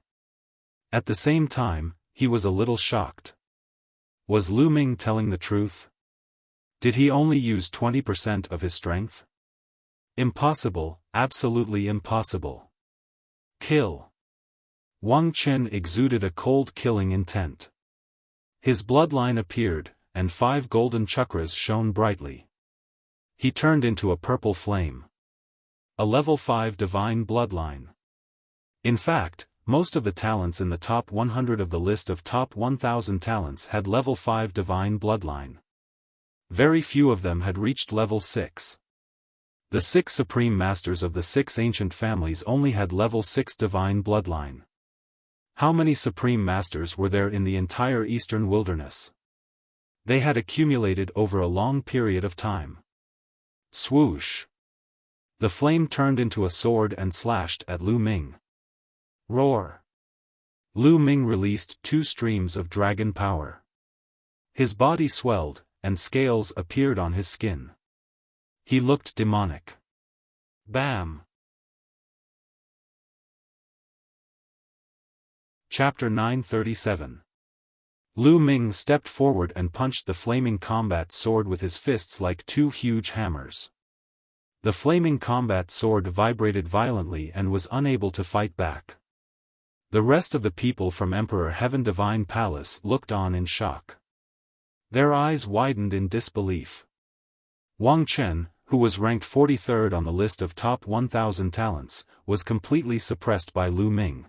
At the same time, he was a little shocked. Was Lu Ming telling the truth? Did he only use 20% of his strength? Impossible, absolutely impossible. Kill. Wang Chen exuded a cold killing intent. His bloodline appeared, and 5 golden chakras shone brightly. He turned into a purple flame. A level 5 divine bloodline. In fact, most of the talents in the top 100 of the list of top 1000 talents had level 5 divine bloodline. Very few of them had reached level 6. The 6 supreme masters of the 6 ancient families only had level 6 divine bloodline. How many supreme masters were there in the entire eastern wilderness? They had accumulated over a long period of time. Swoosh! The flame turned into a sword and slashed at Lu Ming. Roar! Lu Ming released 2 streams of dragon power. His body swelled, and scales appeared on his skin. He looked demonic. Bam! Chapter 937. Lu Ming stepped forward and punched the flaming combat sword with his fists like 2 huge hammers. The flaming combat sword vibrated violently and was unable to fight back. The rest of the people from Emperor Heaven Divine Palace looked on in shock. Their eyes widened in disbelief. Wang Chen, who was ranked 43rd on the list of top 1000 talents, was completely suppressed by Lu Ming.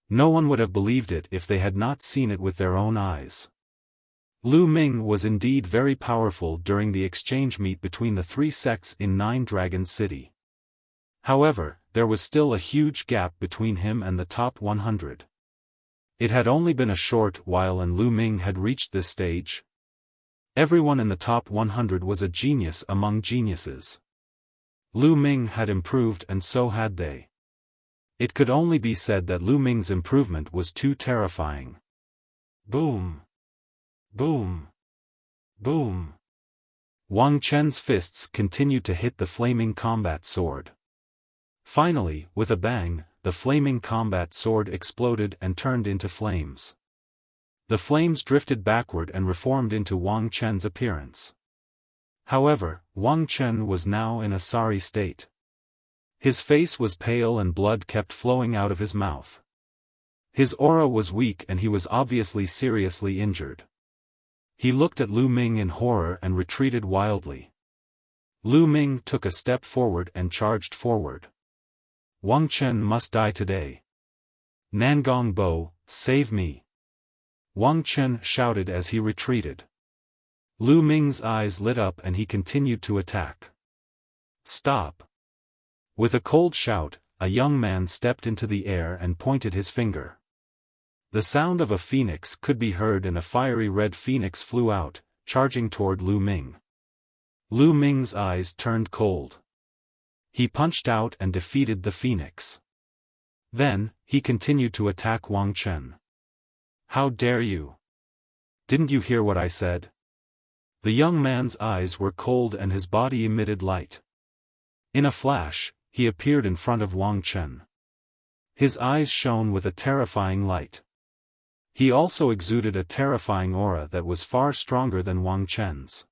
No one would have believed it if they had not seen it with their own eyes. Lu Ming was indeed very powerful during the exchange meet between the 3 sects in Nine Dragons City. However, there was still a huge gap between him and the top 100. It had only been a short while and Lu Ming had reached this stage. Everyone in the top 100 was a genius among geniuses. Lu Ming had improved and so had they. It could only be said that Lu Ming's improvement was too terrifying. Boom! Boom! Boom! Wang Chen's fists continued to hit the flaming combat sword. Finally, with a bang, the flaming combat sword exploded and turned into flames. The flames drifted backward and reformed into Wang Chen's appearance. However, Wang Chen was now in a sorry state. His face was pale and blood kept flowing out of his mouth. His aura was weak and he was obviously seriously injured. He looked at Lu Ming in horror and retreated wildly. Lu Ming took a step forward and charged forward. Wang Chen must die today. Nangong Bo, save me! Wang Chen shouted as he retreated. Lu Ming's eyes lit up and he continued to attack. Stop! With a cold shout, a young man stepped into the air and pointed his finger. The sound of a phoenix could be heard and a fiery red phoenix flew out, charging toward Lu Ming. Lu Ming's eyes turned cold. He punched out and defeated the phoenix. Then, he continued to attack Wang Chen. How dare you? Didn't you hear what I said? The young man's eyes were cold and his body emitted light. In a flash, he appeared in front of Wang Chen. His eyes shone with a terrifying light. He also exuded a terrifying aura that was far stronger than Wang Chen's.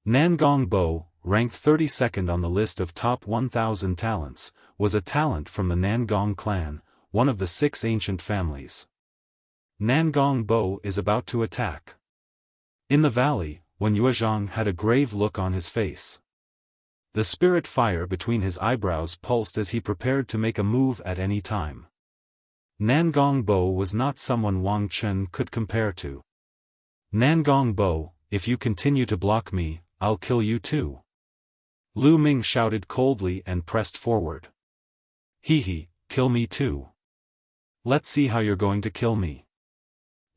Nangong Bo, ranked 32nd on the list of top 1,000 talents, was a talent from the Nangong clan, one of the 6 ancient families. Nangong Bo is about to attack. In the valley, Wen Yuezhang had a grave look on his face. The spirit fire between his eyebrows pulsed as he prepared to make a move at any time. Nangong Bo was not someone Wang Chen could compare to. Nangong Bo, if you continue to block me, I'll kill you too. Lu Ming shouted coldly and pressed forward. He, kill me too. Let's see how you're going to kill me.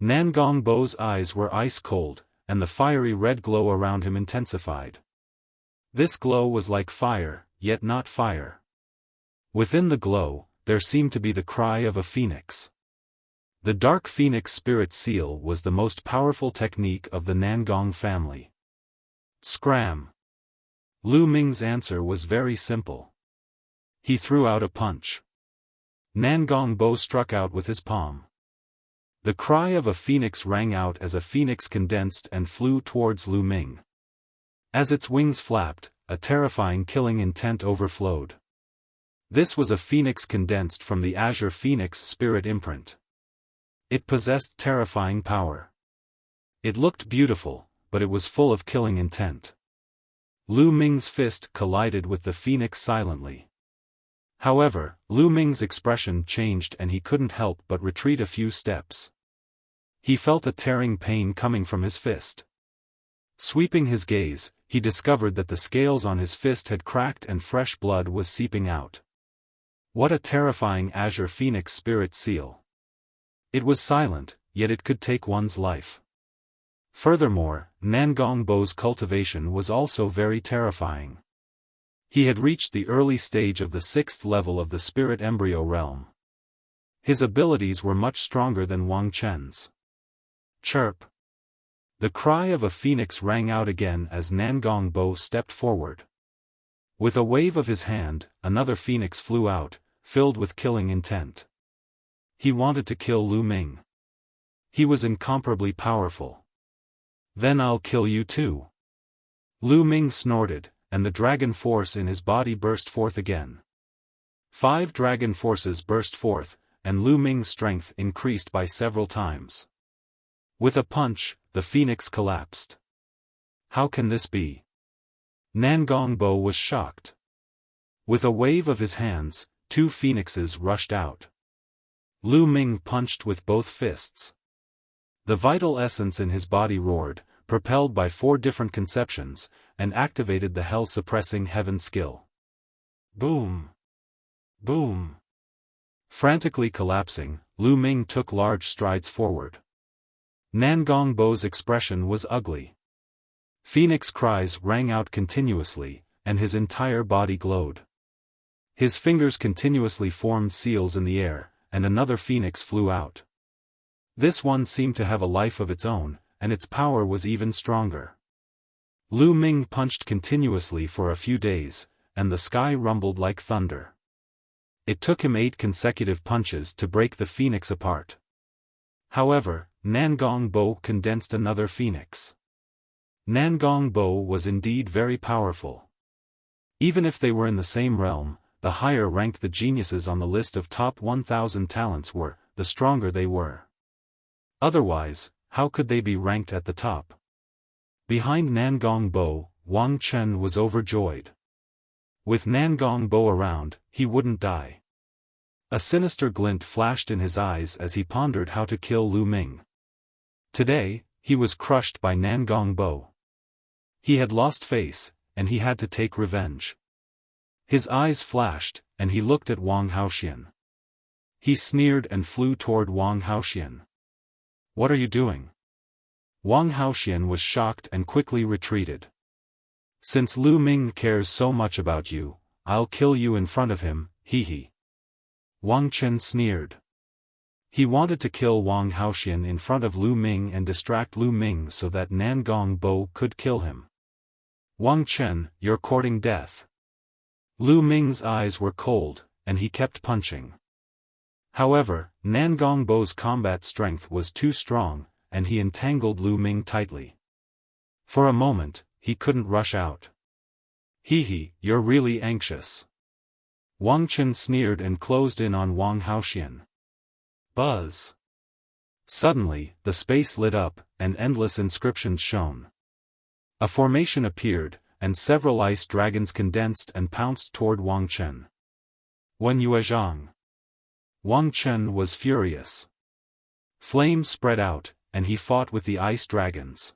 Nangong Bo's eyes were ice cold, and the fiery red glow around him intensified. This glow was like fire, yet not fire. Within the glow, there seemed to be the cry of a phoenix. The dark phoenix spirit seal was the most powerful technique of the Nangong family. Scram! Lu Ming's answer was very simple. He threw out a punch. Nangong Bo struck out with his palm. The cry of a phoenix rang out as a phoenix condensed and flew towards Lu Ming. As its wings flapped, a terrifying killing intent overflowed. This was a phoenix condensed from the Azure Phoenix spirit imprint. It possessed terrifying power. It looked beautiful, but it was full of killing intent. Lu Ming's fist collided with the phoenix silently. However, Lu Ming's expression changed and he couldn't help but retreat a few steps. He felt a tearing pain coming from his fist. Sweeping his gaze, he discovered that the scales on his fist had cracked and fresh blood was seeping out. What a terrifying Azure Phoenix spirit seal. It was silent, yet it could take one's life. Furthermore, Nangong Bo's cultivation was also very terrifying. He had reached the early stage of the 6th level of the spirit embryo realm. His abilities were much stronger than Wang Chen's. Chirp! The cry of a phoenix rang out again as Nangong Bo stepped forward. With a wave of his hand, another phoenix flew out, filled with killing intent. He wanted to kill Lu Ming. He was incomparably powerful. Then I'll kill you too. Lu Ming snorted, and the dragon force in his body burst forth again. 5 dragon forces burst forth, and Lu Ming's strength increased by several times. With a punch, the phoenix collapsed. How can this be? Nangong Bo was shocked. With a wave of his hands, 2 phoenixes rushed out. Lu Ming punched with both fists. The vital essence in his body roared, propelled by 4 different conceptions, and activated the hell-suppressing heaven skill. Boom! Boom! Frantically collapsing, Lu Ming took large strides forward. Nangong Bo's expression was ugly. Phoenix cries rang out continuously, and his entire body glowed. His fingers continuously formed seals in the air, and another phoenix flew out. This one seemed to have a life of its own, and its power was even stronger. Lu Ming punched continuously for a few days, and the sky rumbled like thunder. It took him 8 consecutive punches to break the phoenix apart. However, Nangong Bo condensed another phoenix. Nangong Bo was indeed very powerful. Even if they were in the same realm, the higher ranked the geniuses on the list of top 1,000 talents were, the stronger they were. Otherwise, how could they be ranked at the top? Behind Nangong Bo, Wang Chen was overjoyed. With Nangong Bo around, he wouldn't die. A sinister glint flashed in his eyes as he pondered how to kill Lu Ming. Today, he was crushed by Nangong Bo. He had lost face, and he had to take revenge. His eyes flashed, and he looked at Wang Haoxian. He sneered and flew toward Wang Haoxian. What are you doing? Wang Haoxian was shocked and quickly retreated. Since Lu Ming cares so much about you, I'll kill you in front of him, he. Wang Chen sneered. He wanted to kill Wang Haoxian in front of Lu Ming and distract Lu Ming so that Nangong Bo could kill him. Wang Chen, you're courting death. Lu Ming's eyes were cold, and he kept punching. However, Nan Gongbo's combat strength was too strong, and he entangled Lu Ming tightly. For a moment, he couldn't rush out. Hee, you're really anxious. Wang Chen sneered and closed in on Wang Haoxian. Buzz. Suddenly, the space lit up, and endless inscriptions shone. A formation appeared, and several ice dragons condensed and pounced toward Wang Chen. Wen Yuezhang. Wang Chen was furious. Flames spread out, and he fought with the ice dragons.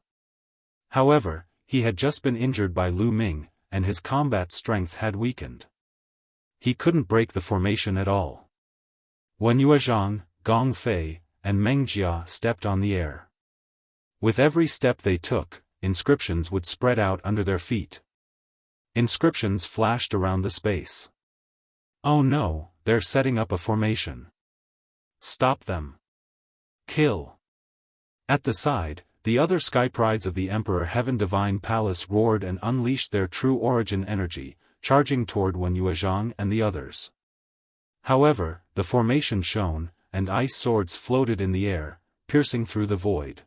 However, he had just been injured by Lu Ming, and his combat strength had weakened. He couldn't break the formation at all. Wen Yuezhang, Gong Fei, and Meng Jia stepped on the air. With every step they took, inscriptions would spread out under their feet. Inscriptions flashed around the space. Oh no, they're setting up a formation. Stop them. Kill. At the side, the other sky prides of the Emperor Heaven Divine Palace roared and unleashed their true origin energy, charging toward Wen Yuezhang and the others. However, the formation shone, and ice swords floated in the air, piercing through the void.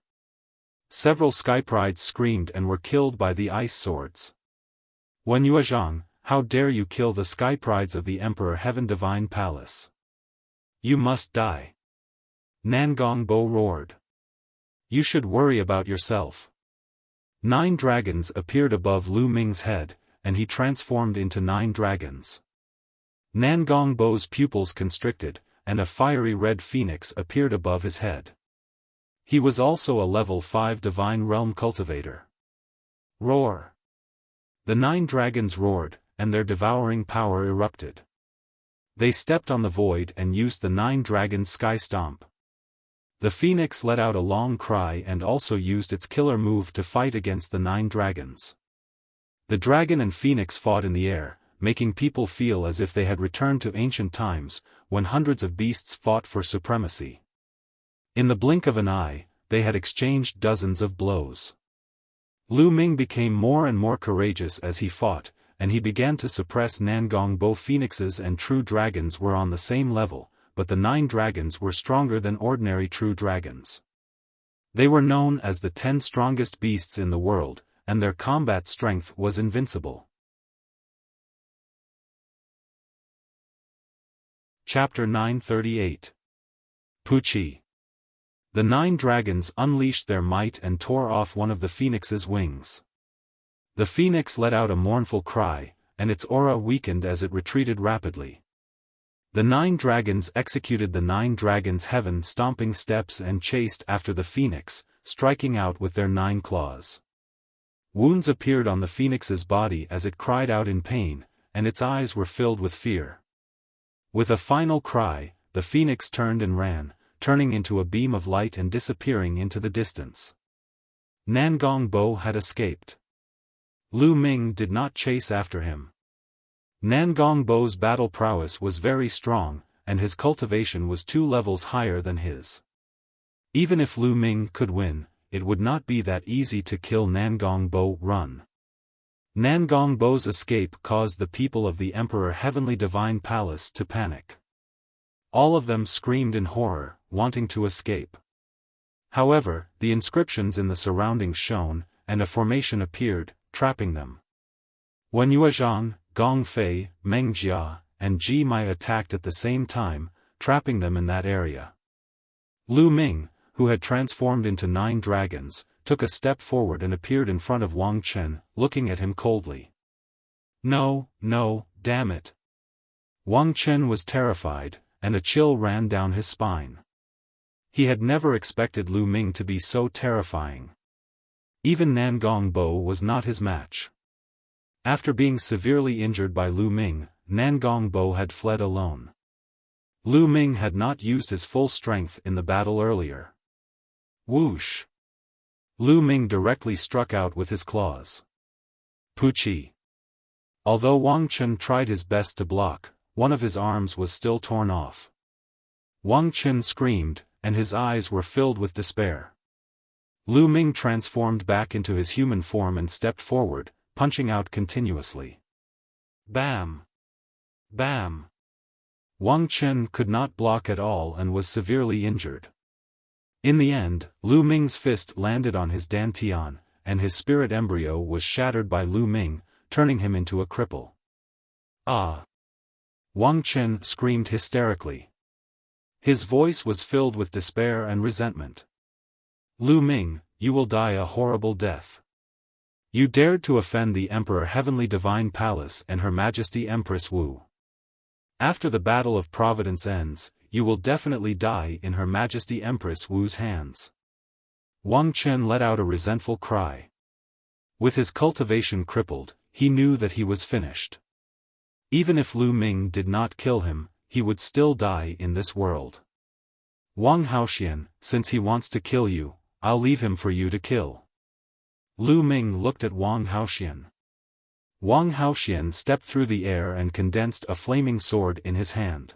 Several sky prides screamed and were killed by the ice swords. Wen Yuezhang, how dare you kill the sky prides of the Emperor Heaven Divine Palace? You must die. Nan Gongbo roared. You should worry about yourself. 9 dragons appeared above Lu Ming's head, and he transformed into 9 dragons. Nan Gongbo's pupils constricted, and a fiery red phoenix appeared above his head. He was also a level 5 Divine Realm cultivator. Roar! The 9 dragons roared, and their devouring power erupted. They stepped on the void and used the 9 dragons' sky stomp. The phoenix let out a long cry and also used its killer move to fight against the 9 dragons. The dragon and phoenix fought in the air, making people feel as if they had returned to ancient times, when hundreds of beasts fought for supremacy. In the blink of an eye, they had exchanged dozens of blows. Lu Ming became more and more courageous as he fought, and he began to suppress Nan Gongbo. Phoenixes and true dragons were on the same level, but the 9 dragons were stronger than ordinary true dragons. They were known as the 10 strongest beasts in the world, and their combat strength was invincible. Chapter 938. Puqi. The 9 dragons unleashed their might and tore off one of the phoenix's wings. The phoenix let out a mournful cry, and its aura weakened as it retreated rapidly. The 9 dragons executed the 9 dragons' heaven-stomping steps and chased after the phoenix, striking out with their 9 claws. Wounds appeared on the phoenix's body as it cried out in pain, and its eyes were filled with fear. With a final cry, the phoenix turned and ran, turning into a beam of light and disappearing into the distance. Nan Gongbo had escaped. Lu Ming did not chase after him. Nan Gongbo's battle prowess was very strong, and his cultivation was 2 levels higher than his. Even if Lu Ming could win, it would not be that easy to kill Nan Gongbo. Run. Nan Gongbo's escape caused the people of the Emperor Heavenly Divine Palace to panic. All of them screamed in horror, wanting to escape. However, the inscriptions in the surroundings shone, and a formation appeared, trapping them. Wen Yuezhang, Gong Fei, Meng Jia, and Ji Mai attacked at the same time, trapping them in that area. Lu Ming, who had transformed into 9 dragons, took a step forward and appeared in front of Wang Chen, looking at him coldly. No, damn it. Wang Chen was terrified, and a chill ran down his spine. He had never expected Lu Ming to be so terrifying. Even Nan Gongbo was not his match. After being severely injured by Lu Ming, Nan Gongbo had fled alone. Lu Ming had not used his full strength in the battle earlier. Whoosh! Lu Ming directly struck out with his claws. Puqi. Although Wang Chen tried his best to block, one of his arms was still torn off. Wang Chen screamed, and his eyes were filled with despair. Lu Ming transformed back into his human form and stepped forward, punching out continuously. Bam! Bam! Wang Chen could not block at all and was severely injured. In the end, Lu Ming's fist landed on his dantian, and his spirit embryo was shattered by Lu Ming, turning him into a cripple. Ah! Wang Chen screamed hysterically. His voice was filled with despair and resentment. Lu Ming, you will die a horrible death. You dared to offend the Emperor Heavenly Divine Palace and Her Majesty Empress Wu. After the Battle of Providence ends, you will definitely die in Her Majesty Empress Wu's hands. Wang Chen let out a resentful cry. With his cultivation crippled, he knew that he was finished. Even if Lu Ming did not kill him, he would still die in this world. Wang Haoxian, since he wants to kill you, I'll leave him for you to kill. Lu Ming looked at Wang Haoxian. Wang Haoxian stepped through the air and condensed a flaming sword in his hand.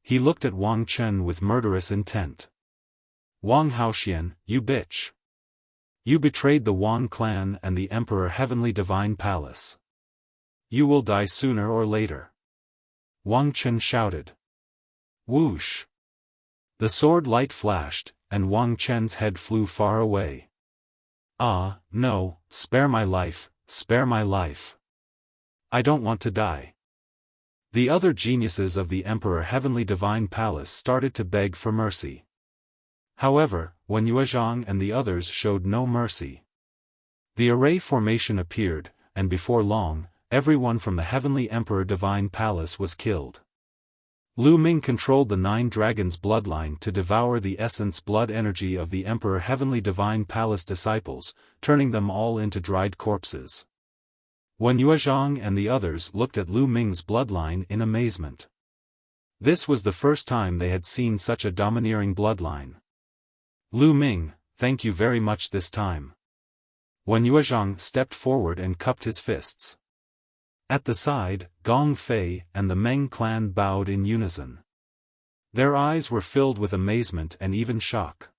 He looked at Wang Chen with murderous intent. Wang Haoxian, you bitch! You betrayed the Wang clan and the Emperor Heavenly Divine Palace. You will die sooner or later. Wang Chen shouted. Whoosh! The sword light flashed, and Wang Chen's head flew far away. Ah, no, spare my life, spare my life. I don't want to die. The other geniuses of the Emperor Heavenly Divine Palace started to beg for mercy. However, Wen Yuezhang and the others showed no mercy. The array formation appeared, and before long, everyone from the Heavenly Emperor Divine Palace was killed. Lu Ming controlled the 9 dragons' bloodline to devour the essence blood energy of the Emperor Heavenly Divine Palace disciples, turning them all into dried corpses. Wen Yuezhang and the others looked at Lu Ming's bloodline in amazement. This was the first time they had seen such a domineering bloodline. Lu Ming, thank you very much this time. Wen Yuezhang stepped forward and cupped his fists. At the side, Gong Fei and the Meng clan bowed in unison. Their eyes were filled with amazement and even shock.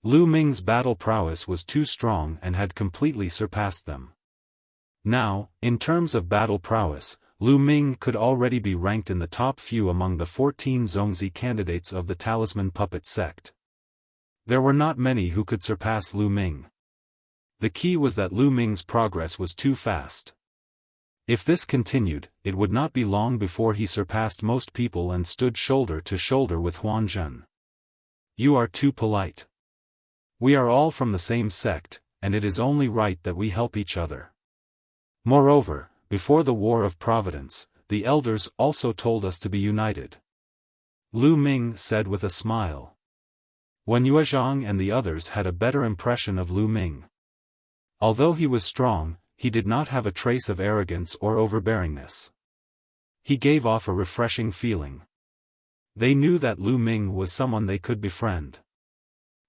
Lu Ming's battle prowess was too strong and had completely surpassed them. Now, in terms of battle prowess, Lu Ming could already be ranked in the top few among the 14 Zongzi candidates of the Talisman Puppet sect. There were not many who could surpass Lu Ming. The key was that Lu Ming's progress was too fast. If this continued, it would not be long before he surpassed most people and stood shoulder to shoulder with Huan Zhen. You are too polite. We are all from the same sect, and it is only right that we help each other. Moreover, before the War of Providence, the elders also told us to be united. Lu Ming said with a smile. Wen Yuezhang and the others had a better impression of Lu Ming. Although he was strong, he did not have a trace of arrogance or overbearingness. He gave off a refreshing feeling. They knew that Lu Ming was someone they could befriend.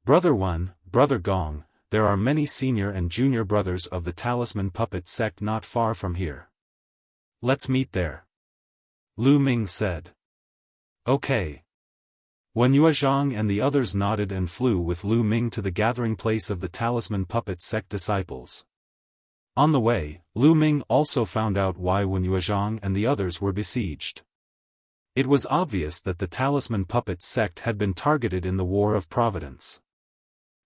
Brother Wen, Brother Gong, there are many senior and junior brothers of the Talisman Puppet sect not far from here. Let's meet there. Lu Ming said. Okay. Wen Yuezhang and the others nodded and flew with Lu Ming to the gathering place of the Talisman Puppet sect disciples. On the way, Lu Ming also found out why Wen Yuezhang and the others were besieged. It was obvious that the Talisman Puppet sect had been targeted in the War of Providence.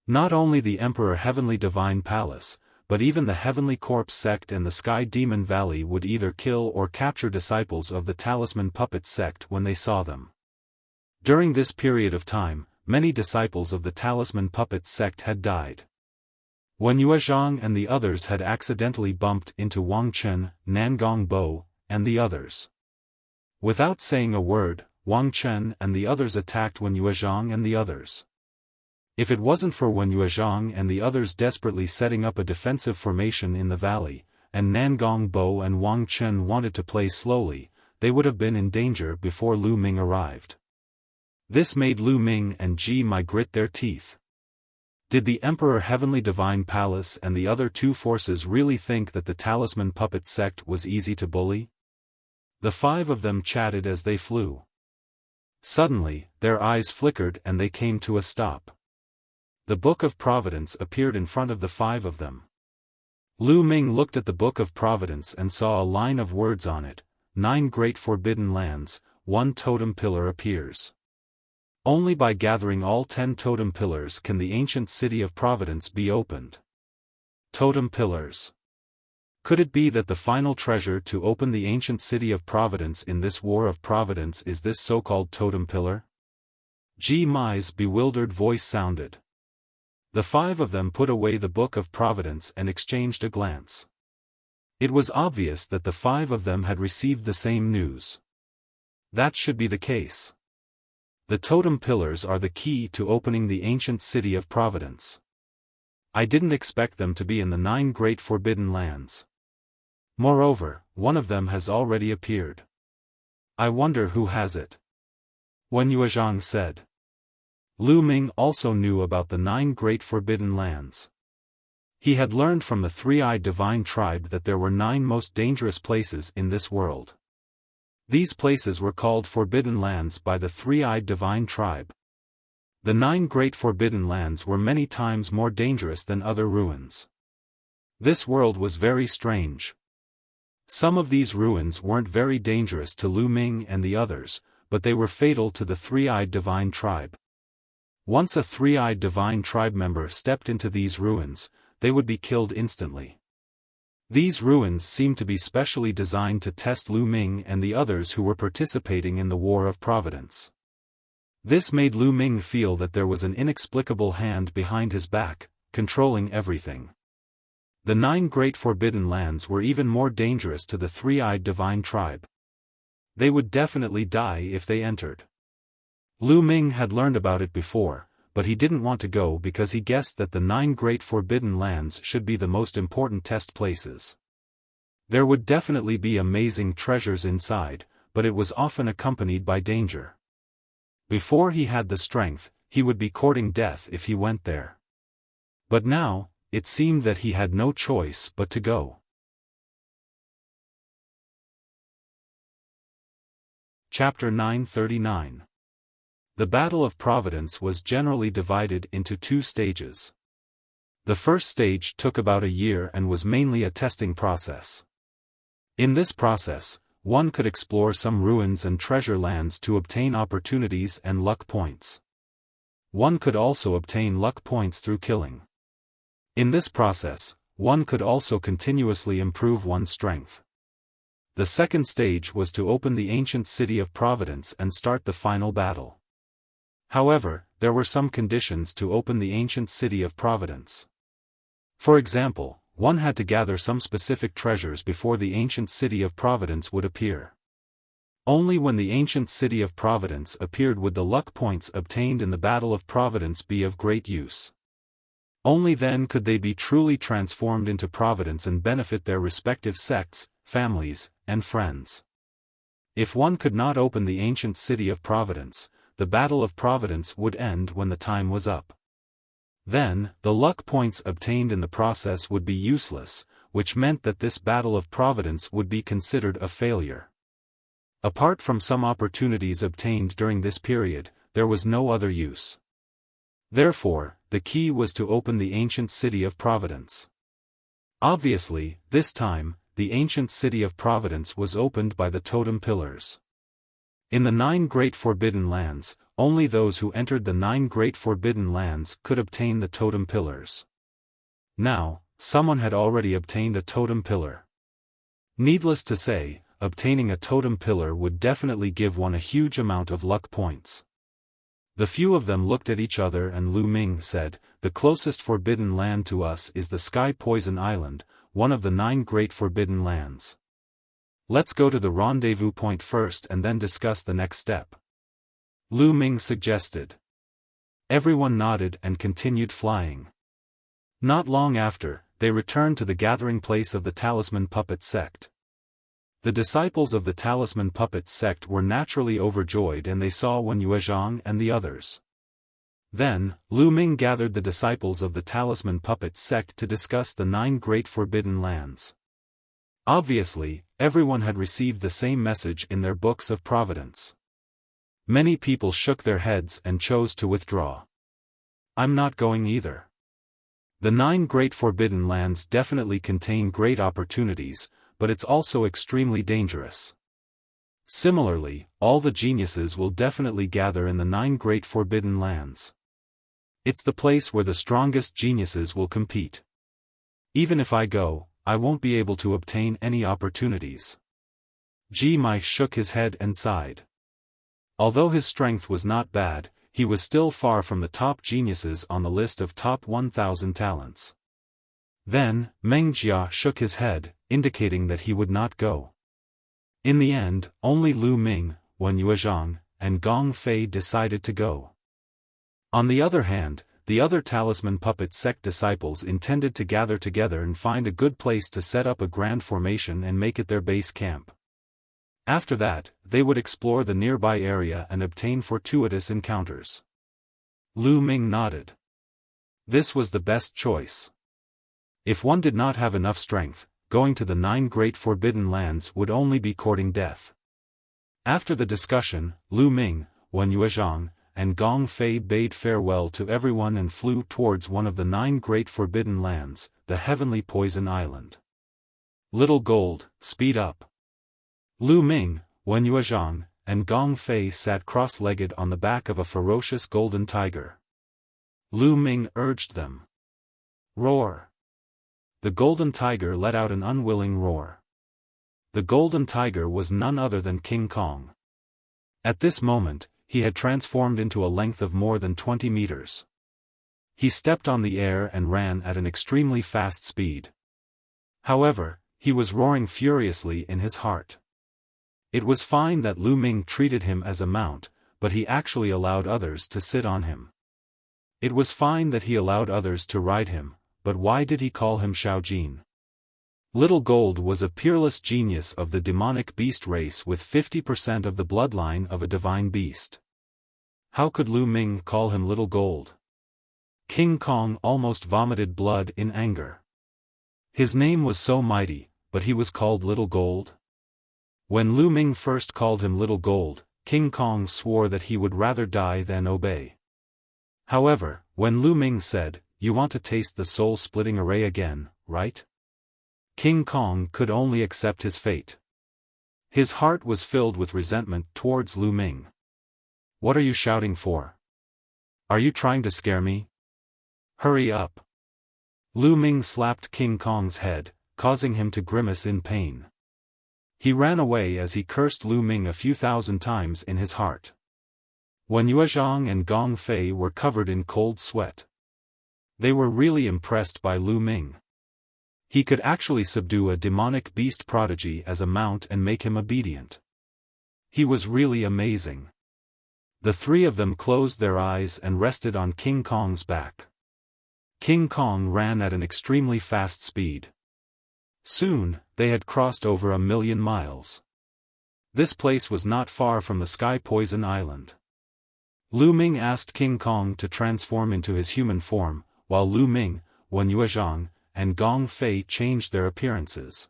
Not only the Emperor Heavenly Divine Palace, but even the Heavenly Corpse sect and the Sky Demon Valley would either kill or capture disciples of the Talisman Puppet sect when they saw them. During this period of time, many disciples of the Talisman Puppet sect had died. Wen Yuezhang and the others had accidentally bumped into Wang Chen, Nangong Bo, and the others. Without saying a word, Wang Chen and the others attacked Wen Yuezhang and the others. If it wasn't for Wen Yuezhang and the others desperately setting up a defensive formation in the valley, and Nangong Bo and Wang Chen wanted to play slowly, they would have been in danger before Lu Ming arrived. This made Lu Ming and Ji Mai grit their teeth. Did the Emperor Heavenly Divine Palace and the other 2 forces really think that the Talisman Puppet sect was easy to bully? The 5 of them chatted as they flew. Suddenly, their eyes flickered and they came to a stop. The Book of Providence appeared in front of the 5 of them. Lu Ming looked at the Book of Providence and saw a line of words on it, 9 Great Forbidden Lands, one totem pillar appears. Only by gathering all 10 totem pillars can the ancient city of Providence be opened. Totem pillars. Could it be that the final treasure to open the ancient city of Providence in this War of Providence is this so-called totem pillar? Ji Mai's bewildered voice sounded. The 5 of them put away the Book of Providence and exchanged a glance. It was obvious that the 5 of them had received the same news. That should be the case. The totem pillars are the key to opening the ancient city of Providence. I didn't expect them to be in the 9 Great Forbidden Lands. Moreover, one of them has already appeared. I wonder who has it. Wen Yuezhang said. Lu Ming also knew about the 9 Great Forbidden Lands. He had learned from the three-eyed divine tribe that there were 9 most dangerous places in this world. These places were called Forbidden Lands by the three-eyed divine tribe. The 9 Great Forbidden Lands were many times more dangerous than other ruins. This world was very strange. Some of these ruins weren't very dangerous to Lu Ming and the others, but they were fatal to the three-eyed divine tribe. Once a three-eyed divine tribe member stepped into these ruins, they would be killed instantly. These ruins seemed to be specially designed to test Lu Ming and the others who were participating in the War of Providence. This made Lu Ming feel that there was an inexplicable hand behind his back, controlling everything. The 9 Great Forbidden Lands were even more dangerous to the three-eyed divine tribe. They would definitely die if they entered. Lu Ming had learned about it before, but he didn't want to go because he guessed that the 9 Great Forbidden Lands should be the most important test places. There would definitely be amazing treasures inside, but it was often accompanied by danger. Before he had the strength, he would be courting death if he went there. But now, it seemed that he had no choice but to go. Chapter 939. The Battle of Providence was generally divided into 2 stages. The first stage took about a year and was mainly a testing process. In this process, one could explore some ruins and treasure lands to obtain opportunities and luck points. One could also obtain luck points through killing. In this process, one could also continuously improve one's strength. The second stage was to open the ancient city of Providence and start the final battle. However, there were some conditions to open the ancient city of Providence. For example, one had to gather some specific treasures before the ancient city of Providence would appear. Only when the ancient city of Providence appeared would the luck points obtained in the Battle of Providence be of great use. Only then could they be truly transformed into Providence and benefit their respective sects, families, and friends. If one could not open the ancient city of Providence, the Battle of Providence would end when the time was up. Then, the luck points obtained in the process would be useless, which meant that this Battle of Providence would be considered a failure. Apart from some opportunities obtained during this period, there was no other use. Therefore, the key was to open the ancient city of Providence. Obviously, this time, the ancient city of Providence was opened by the totem pillars. In the 9 Great Forbidden Lands, only those who entered the 9 Great Forbidden Lands could obtain the totem pillars. Now, someone had already obtained a totem pillar. Needless to say, obtaining a totem pillar would definitely give one a huge amount of luck points. The few of them looked at each other and Lu Ming said, "The closest forbidden land to us is the Sky Poison Island, one of the 9 Great Forbidden Lands. Let's go to the rendezvous point first and then discuss the next step," Lu Ming suggested. Everyone nodded and continued flying. Not long after, they returned to the gathering place of the Talisman Puppet sect. The disciples of the Talisman Puppet sect were naturally overjoyed and they saw Wen Yuezhang and the others. Then, Lu Ming gathered the disciples of the Talisman Puppet sect to discuss the 9 Great Forbidden Lands. Obviously, everyone had received the same message in their books of Providence. Many people shook their heads and chose to withdraw. I'm not going either. The 9 Great Forbidden Lands definitely contain great opportunities, but it's also extremely dangerous. Similarly, all the geniuses will definitely gather in the 9 great forbidden lands. It's the place where the strongest geniuses will compete. Even if I go, I won't be able to obtain any opportunities. Ji Mai shook his head and sighed. Although his strength was not bad, he was still far from the top geniuses on the list of top 1,000 talents. Then, Meng Jia shook his head, indicating that he would not go. In the end, only Lu Ming, Wen Yuezhang, and Gong Fei decided to go. On the other hand, the other talisman puppet sect disciples intended to gather together and find a good place to set up a grand formation and make it their base camp. After that, they would explore the nearby area and obtain fortuitous encounters. Lu Ming nodded. This was the best choice. If one did not have enough strength, going to the 9 great forbidden lands would only be courting death. After the discussion, Lu Ming, Wen Yuezhang, and Gong Fei bade farewell to everyone and flew towards one of the 9 great forbidden lands, the Heavenly Poison Island. Little Gold, speed up. Lu Ming, Wen Yuezhang, and Gong Fei sat cross-legged on the back of a ferocious golden tiger. Lu Ming urged them. Roar. The golden tiger let out an unwilling roar. The golden tiger was none other than King Kong. At this moment, he had transformed into a length of more than 20 meters. He stepped on the air and ran at an extremely fast speed. However, he was roaring furiously in his heart. It was fine that Lu Ming treated him as a mount, but he actually allowed others to sit on him. It was fine that he allowed others to ride him, but why did he call him Xiaojin? Little Gold was a peerless genius of the demonic beast race with 50% of the bloodline of a divine beast. How could Lu Ming call him Little Gold? King Kong almost vomited blood in anger. His name was so mighty, but he was called Little Gold? When Lu Ming first called him Little Gold, King Kong swore that he would rather die than obey. However, when Lu Ming said, "You want to taste the soul-splitting array again, right?" King Kong could only accept his fate. His heart was filled with resentment towards Lu Ming. What are you shouting for? Are you trying to scare me? Hurry up. Lu Ming slapped King Kong's head, causing him to grimace in pain. He ran away as he cursed Lu Ming a few thousand times in his heart. Wen Yuezhang and Gong Fei were covered in cold sweat. They were really impressed by Lu Ming. He could actually subdue a demonic beast prodigy as a mount and make him obedient. He was really amazing. The 3 of them closed their eyes and rested on King Kong's back. King Kong ran at an extremely fast speed. Soon, they had crossed over 1,000,000 miles. This place was not far from the Sky Poison Island. Lu Ming asked King Kong to transform into his human form, while Lu Ming, Wen Yuezhang, and Gong Fei changed their appearances.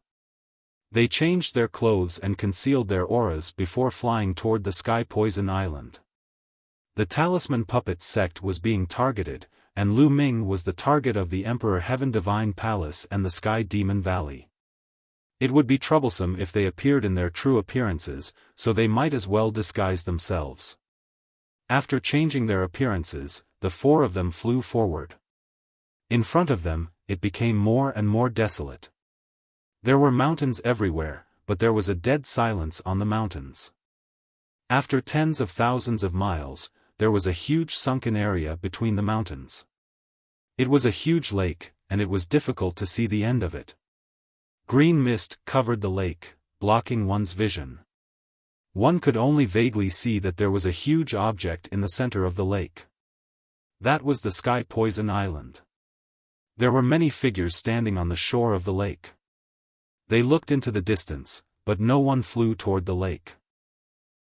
They changed their clothes and concealed their auras before flying toward the Sky Poison Island. The Talisman Puppet sect was being targeted, and Lu Ming was the target of the Emperor Heaven Divine Palace and the Sky Demon Valley. It would be troublesome if they appeared in their true appearances, so they might as well disguise themselves. After changing their appearances, the 4 of them flew forward. In front of them, it became more and more desolate. There were mountains everywhere, but there was a dead silence on the mountains. After tens of thousands of miles, there was a huge sunken area between the mountains. It was a huge lake, and it was difficult to see the end of it. Green mist covered the lake, blocking one's vision. One could only vaguely see that there was a huge object in the center of the lake. That was the Sky Poison Island. There were many figures standing on the shore of the lake. They looked into the distance, but no one flew toward the lake.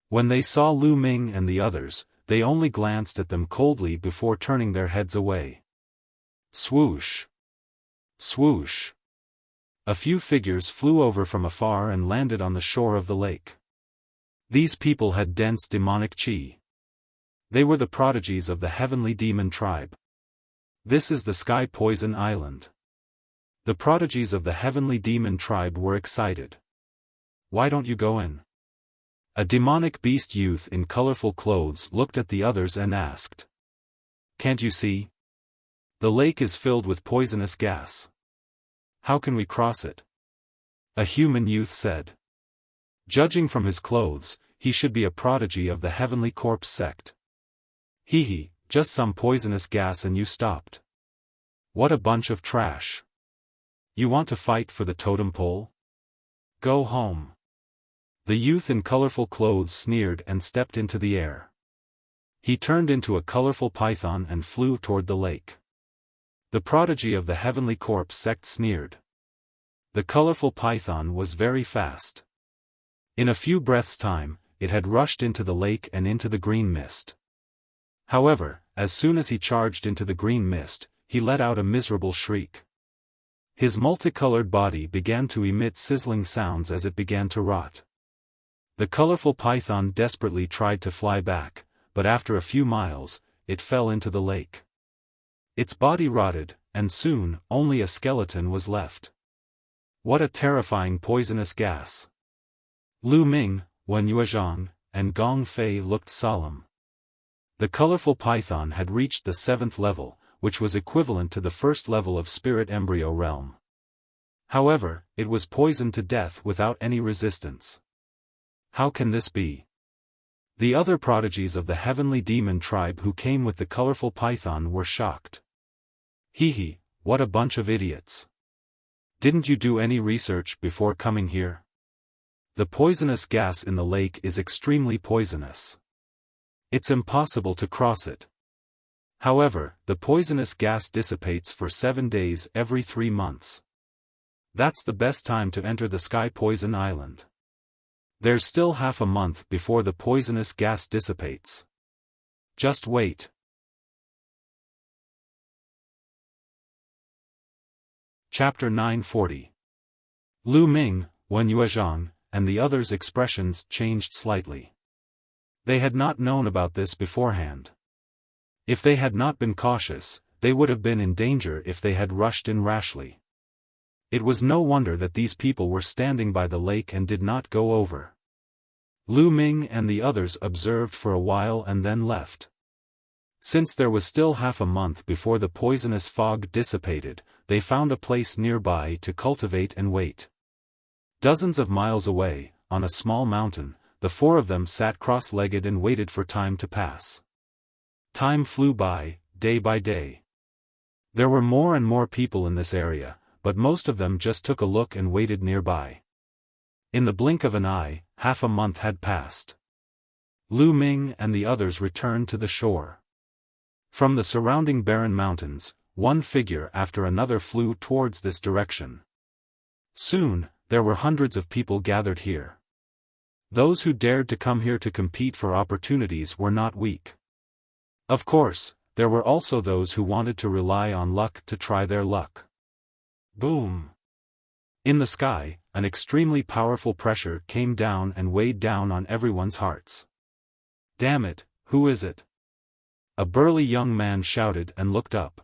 When they saw Lu Ming and the others, they only glanced at them coldly before turning their heads away. Swoosh! Swoosh! A few figures flew over from afar and landed on the shore of the lake. These people had dense demonic chi. They were the prodigies of the heavenly demon tribe. This is the Sky Poison Island. The prodigies of the heavenly demon tribe were excited. Why don't you go in? A demonic beast youth in colorful clothes looked at the others and asked. "Can't you see? The lake is filled with poisonous gas. How can we cross it?" A human youth said. Judging from his clothes, he should be a prodigy of the Heavenly Corpse sect. Hee, just some poisonous gas and you stopped. What a bunch of trash. You want to fight for the totem pole? Go home. The youth in colorful clothes sneered and stepped into the air. He turned into a colorful python and flew toward the lake. The prodigy of the Heavenly Corpse sect sneered. The colorful python was very fast. In a few breaths' time, it had rushed into the lake and into the green mist. However, as soon as he charged into the green mist, he let out a miserable shriek. His multicolored body began to emit sizzling sounds as it began to rot. The colorful python desperately tried to fly back, but after a few miles, it fell into the lake. Its body rotted, and soon, only a skeleton was left. What a terrifying poisonous gas! Lu Ming, Wen Yuezhang, and Gong Fei looked solemn. The colorful python had reached the 7th level, which was equivalent to the 1st level of spirit embryo realm. However, it was poisoned to death without any resistance. How can this be? The other prodigies of the heavenly demon tribe who came with the colorful python were shocked. Hee, what a bunch of idiots. Didn't you do any research before coming here? The poisonous gas in the lake is extremely poisonous. It's impossible to cross it. However, the poisonous gas dissipates for 7 days every 3 months. That's the best time to enter the Sky Poison Island. There's still half a month before the poisonous gas dissipates. Just wait. Chapter 940. Lu Ming, Wen Yuezhang, and the others' expressions changed slightly. They had not known about this beforehand. If they had not been cautious, they would have been in danger if they had rushed in rashly. It was no wonder that these people were standing by the lake and did not go over. Lu Ming and the others observed for a while and then left. Since there was still half a month before the poisonous fog dissipated, they found a place nearby to cultivate and wait. Dozens of miles away, on a small mountain, the 4 of them sat cross-legged and waited for time to pass. Time flew by, day by day. There were more and more people in this area, but most of them just took a look and waited nearby. In the blink of an eye, half a month had passed. Lu Ming and the others returned to the shore. From the surrounding barren mountains, one figure after another flew towards this direction. Soon, there were hundreds of people gathered here. Those who dared to come here to compete for opportunities were not weak. Of course, there were also those who wanted to rely on luck to try their luck. Boom! In the sky, an extremely powerful pressure came down and weighed down on everyone's hearts. Damn it, who is it? A burly young man shouted and looked up.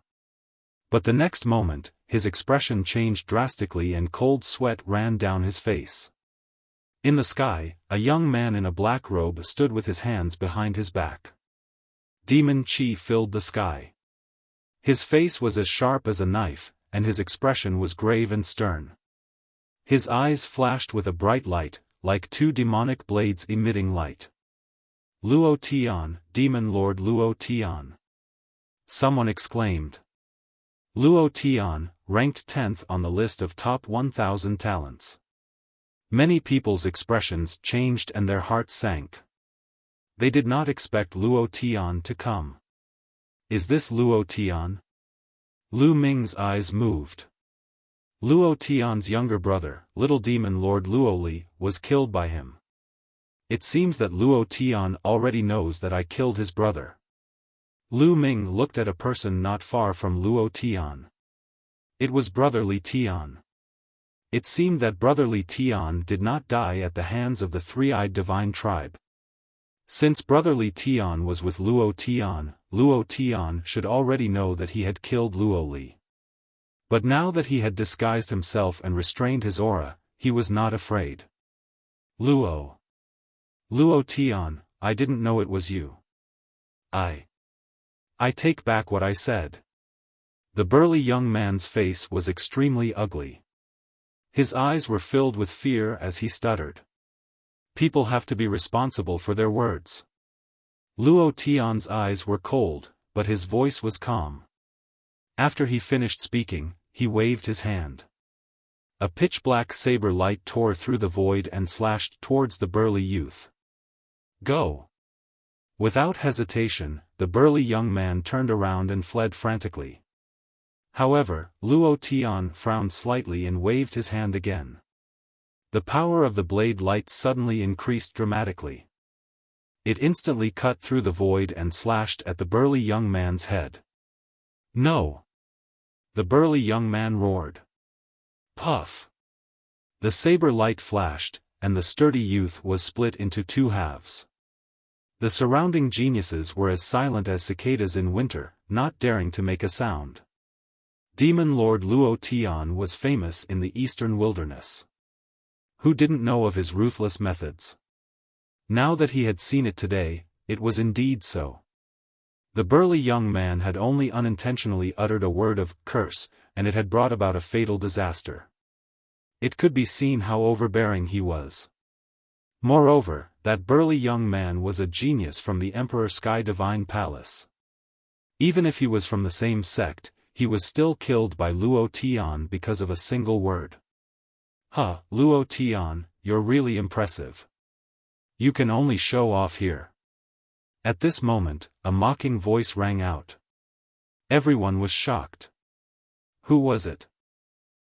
But the next moment, his expression changed drastically and cold sweat ran down his face. In the sky, a young man in a black robe stood with his hands behind his back. Demon chi filled the sky. His face was as sharp as a knife, and his expression was grave and stern. His eyes flashed with a bright light, like 2 demonic blades emitting light. Luo Tian, Demon Lord Luo Tian. Someone exclaimed. Luo Tian, ranked 10th on the list of top 1,000 talents. Many people's expressions changed and their hearts sank. They did not expect Luo Tian to come. Is this Luo Tian? Lu Ming's eyes moved. Luo Tian's younger brother, Little Demon Lord Luo Li, was killed by him. It seems that Luo Tian already knows that I killed his brother. Lu Ming looked at a person not far from Luo Tian. It was Brotherly Tian. It seemed that Brotherly Tian did not die at the hands of the 3-eyed divine tribe. Since Brotherly Tian was with Luo Tian should already know that he had killed Luo Li. But now that he had disguised himself and restrained his aura, he was not afraid. Luo. Luo Tian, I didn't know it was you. I take back what I said. The burly young man's face was extremely ugly. His eyes were filled with fear as he stuttered. People have to be responsible for their words. Luo Tian's eyes were cold, but his voice was calm. After he finished speaking, he waved his hand. A pitch-black saber light tore through the void and slashed towards the burly youth. Go! Without hesitation, the burly young man turned around and fled frantically. However, Luo Tian frowned slightly and waved his hand again. The power of the blade light suddenly increased dramatically. It instantly cut through the void and slashed at the burly young man's head. No! The burly young man roared. Puff! The saber light flashed, and the sturdy youth was split into two halves. The surrounding geniuses were as silent as cicadas in winter, not daring to make a sound. Demon Lord Luo Tian was famous in the eastern wilderness. Who didn't know of his ruthless methods? Now that he had seen it today, it was indeed so. The burly young man had only unintentionally uttered a word of curse, and it had brought about a fatal disaster. It could be seen how overbearing he was. Moreover, that burly young man was a genius from the Emperor Sky Divine Palace. Even if he was from the same sect, he was still killed by Luo Tian because of a single word. Huh, Luo Tian, you're really impressive. You can only show off here. At this moment, a mocking voice rang out. Everyone was shocked. Who was it?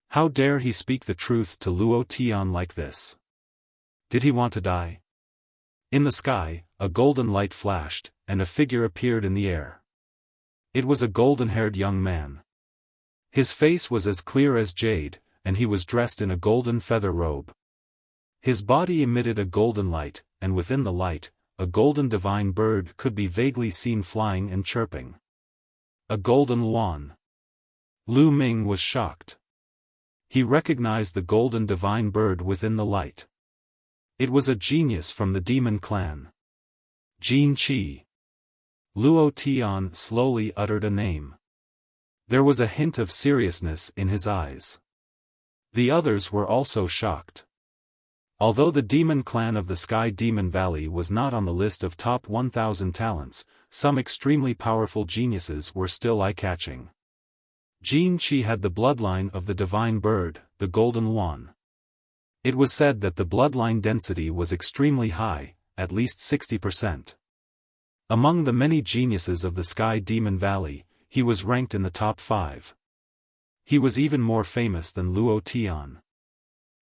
How dare he speak the truth to Luo Tian like this? Did he want to die? In the sky, a golden light flashed, and a figure appeared in the air. It was a golden-haired young man. His face was as clear as jade, and he was dressed in a golden feather robe. His body emitted a golden light, and within the light, a golden divine bird could be vaguely seen flying and chirping. A golden swan. Lu Ming was shocked. He recognized the golden divine bird within the light. It was a genius from the demon clan. Jin Qi. Luo Tian slowly uttered a name. There was a hint of seriousness in his eyes. The others were also shocked. Although the demon clan of the Sky Demon Valley was not on the list of top 1,000 talents, some extremely powerful geniuses were still eye-catching. Jin Qi had the bloodline of the divine bird, the golden swan. It was said that the bloodline density was extremely high, at least 60%. Among the many geniuses of the Sky Demon Valley, he was ranked in the top 5. He was even more famous than Luo Tian.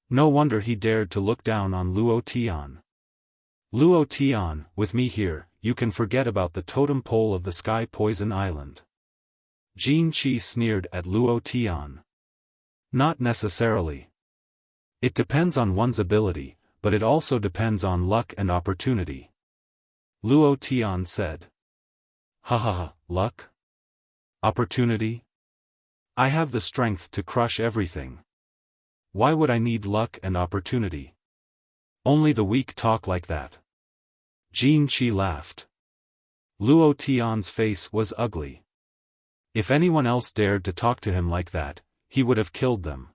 No wonder he dared to look down on Luo Tian. Luo Tian, with me here, you can forget about the totem pole of the Sky Poison Island. Jin Qi sneered at Luo Tian. Not necessarily. It depends on one's ability, but it also depends on luck and opportunity. Luo Tian said. Ha ha ha, luck? Opportunity? I have the strength to crush everything. Why would I need luck and opportunity? Only the weak talk like that. Jin Qi laughed. Luo Tian's face was ugly. If anyone else dared to talk to him like that, he would have killed them.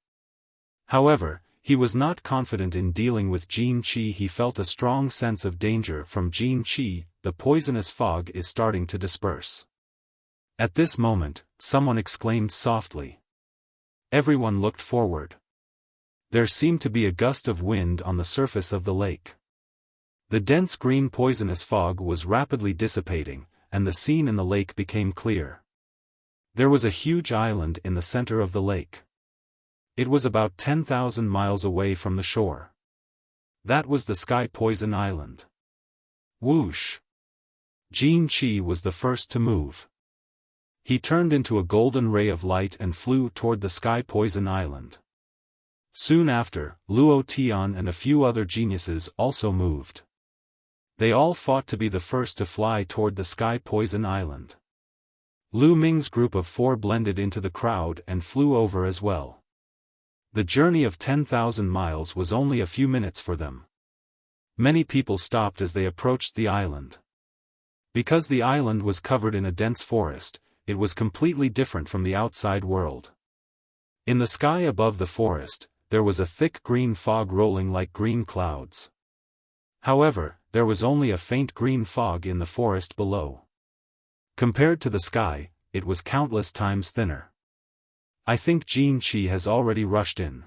However, he was not confident in dealing with Jin Qi. He felt a strong sense of danger from Jin Qi. The poisonous fog is starting to disperse. At this moment, someone exclaimed softly. Everyone looked forward. There seemed to be a gust of wind on the surface of the lake. The dense green poisonous fog was rapidly dissipating, and the scene in the lake became clear. There was a huge island in the center of the lake. It was about 10,000 miles away from the shore. That was the Sky Poison Island. Whoosh! Jin Qi was the first to move. He turned into a golden ray of light and flew toward the Sky Poison Island. Soon after, Luo Tian and a few other geniuses also moved. They all fought to be the first to fly toward the Sky Poison Island. Lu Ming's group of 4 blended into the crowd and flew over as well. The journey of 10,000 miles was only a few minutes for them. Many people stopped as they approached the island. Because the island was covered in a dense forest, it was completely different from the outside world. In the sky above the forest, there was a thick green fog rolling like green clouds. However, there was only a faint green fog in the forest below. Compared to the sky, it was countless times thinner. I think Jin Qi has already rushed in.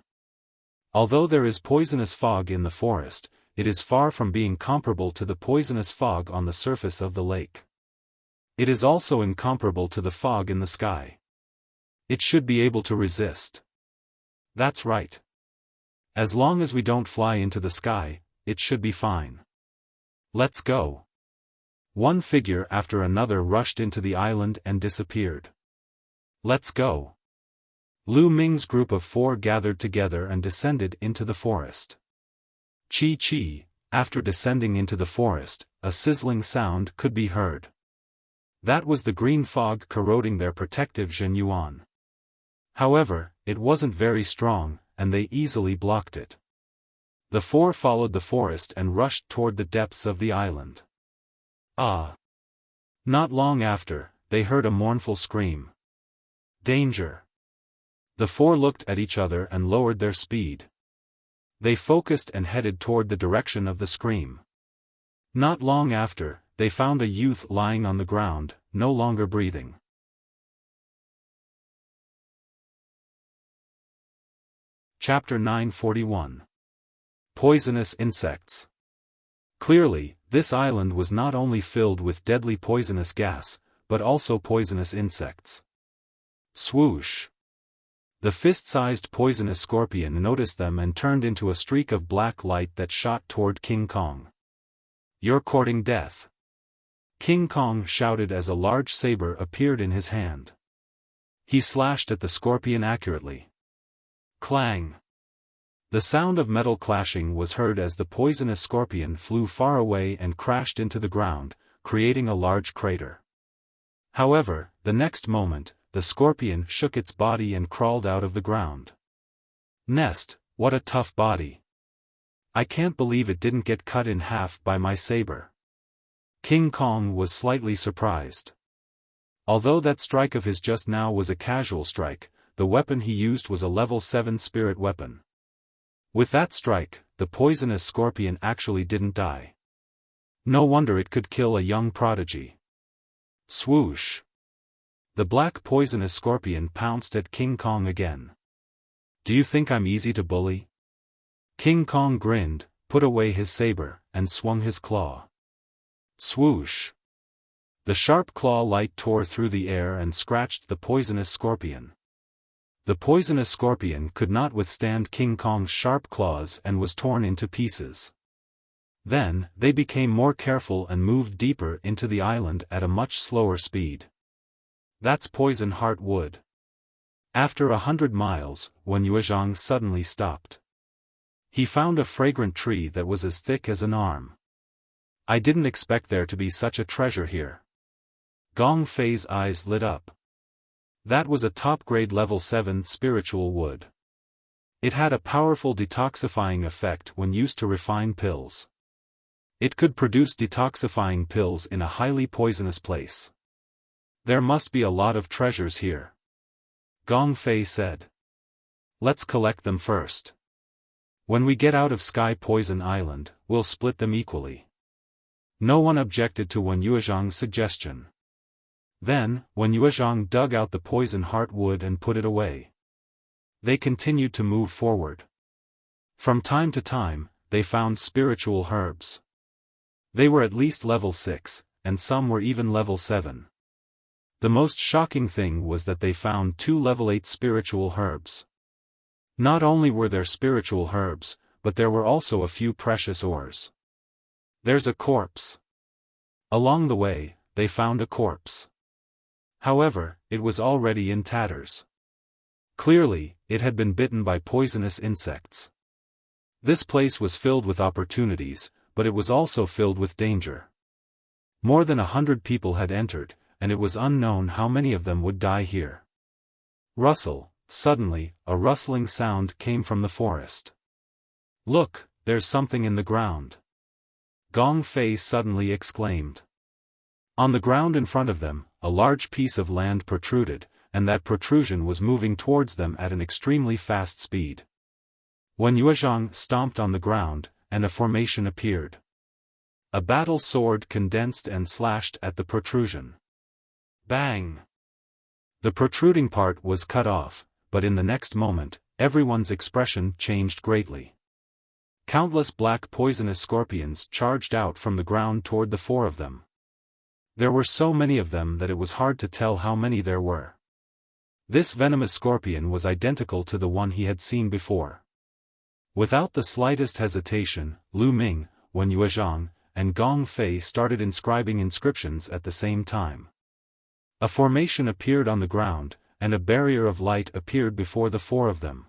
Although there is poisonous fog in the forest, it is far from being comparable to the poisonous fog on the surface of the lake. It is also incomparable to the fog in the sky. It should be able to resist. That's right. As long as we don't fly into the sky, it should be fine. Let's go. One figure after another rushed into the island and disappeared. Let's go. Lu Ming's group of 4 gathered together and descended into the forest. Chi, after descending into the forest, a sizzling sound could be heard. That was the green fog corroding their protective Zhenyuan. However, it wasn't very strong, and they easily blocked it. The 4 followed the forest and rushed toward the depths of the island. Ah! Not long after, they heard a mournful scream. Danger! The 4 looked at each other and lowered their speed. They focused and headed toward the direction of the scream. Not long after, they found a youth lying on the ground, no longer breathing. Chapter 941. Poisonous Insects. Clearly, this island was not only filled with deadly poisonous gas, but also poisonous insects. Swoosh! The fist-sized poisonous scorpion noticed them and turned into a streak of black light that shot toward King Kong. You're courting death. King Kong shouted as a large saber appeared in his hand. He slashed at the scorpion accurately. Clang! The sound of metal clashing was heard as the poisonous scorpion flew far away and crashed into the ground, creating a large crater. However, the next moment, the scorpion shook its body and crawled out of the ground. Nest, what a tough body. I can't believe it didn't get cut in half by my saber. King Kong was slightly surprised. Although that strike of his just now was a casual strike, the weapon he used was a level 7 spirit weapon. With that strike, the poisonous scorpion actually didn't die. No wonder it could kill a young prodigy. Swoosh! The black poisonous scorpion pounced at King Kong again. Do you think I'm easy to bully? King Kong grinned, put away his saber, and swung his claw. Swoosh! The sharp claw light tore through the air and scratched the poisonous scorpion. The poisonous scorpion could not withstand King Kong's sharp claws and was torn into pieces. Then, they became more careful and moved deeper into the island at a much slower speed. That's poison heart wood. After 100 miles, Wen Yuezhang suddenly stopped. He found a fragrant tree that was as thick as an arm. I didn't expect there to be such a treasure here. Gong Fei's eyes lit up. That was a top-grade level 7 spiritual wood. It had a powerful detoxifying effect when used to refine pills. It could produce detoxifying pills in a highly poisonous place. There must be a lot of treasures here. Gong Fei said. Let's collect them first. When we get out of Sky Poison Island, we'll split them equally. No one objected to Wen Yuezhang's suggestion. Then, Wen Yuezhang dug out the poison heart wood and put it away. They continued to move forward. From time to time, they found spiritual herbs. They were at least level 6, and some were even level 7. The most shocking thing was that they found 2 level 8 spiritual herbs. Not only were there spiritual herbs, but there were also a few precious ores. There's a corpse. Along the way, they found a corpse. However, it was already in tatters. Clearly, it had been bitten by poisonous insects. This place was filled with opportunities, but it was also filled with danger. More than 100 people had entered, and it was unknown how many of them would die here. Rustle, suddenly, a rustling sound came from the forest. Look, there's something in the ground. Gong Fei suddenly exclaimed. On the ground in front of them, a large piece of land protruded, and that protrusion was moving towards them at an extremely fast speed. Wen Yuezhang stomped on the ground, and a formation appeared. A battle sword condensed and slashed at the protrusion. Bang! The protruding part was cut off, but in the next moment, everyone's expression changed greatly. Countless black poisonous scorpions charged out from the ground toward the four of them. There were so many of them that it was hard to tell how many there were. This venomous scorpion was identical to the one he had seen before. Without the slightest hesitation, Lu Ming, Wen Yuezhang, and Gong Fei started inscribing inscriptions at the same time. A formation appeared on the ground, and a barrier of light appeared before the four of them.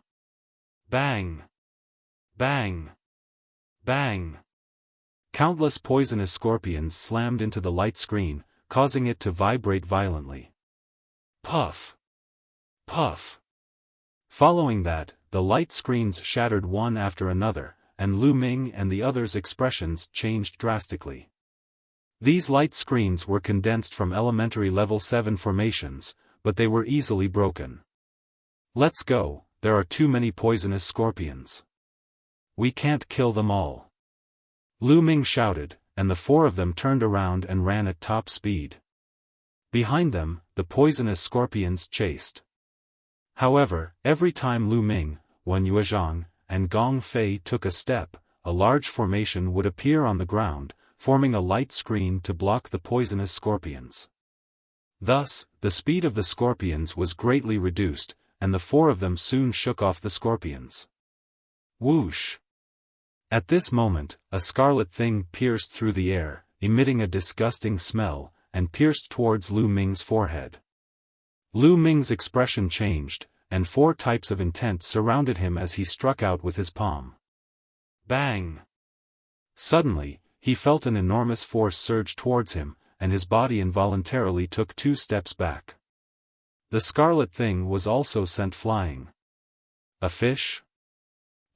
Bang! Bang! Bang! Countless poisonous scorpions slammed into the light screen, causing it to vibrate violently. Puff! Puff! Following that, the light screens shattered one after another, and Lu Ming and the others' expressions changed drastically. These light screens were condensed from elementary level 7 formations, but they were easily broken. Let's go, there are too many poisonous scorpions. We can't kill them all. Lu Ming shouted, and the four of them turned around and ran at top speed. Behind them, the poisonous scorpions chased. However, every time Lu Ming, Wen Yuezhang, and Gong Fei took a step, a large formation would appear on the ground, forming a light screen to block the poisonous scorpions. Thus, the speed of the scorpions was greatly reduced, and the four of them soon shook off the scorpions. Whoosh! At this moment, a scarlet thing pierced through the air, emitting a disgusting smell, and pierced towards Lu Ming's forehead. Lu Ming's expression changed, and 4 types of intent surrounded him as he struck out with his palm. Bang! Suddenly, he felt an enormous force surge towards him, and his body involuntarily took 2 steps back. The scarlet thing was also sent flying. A fish?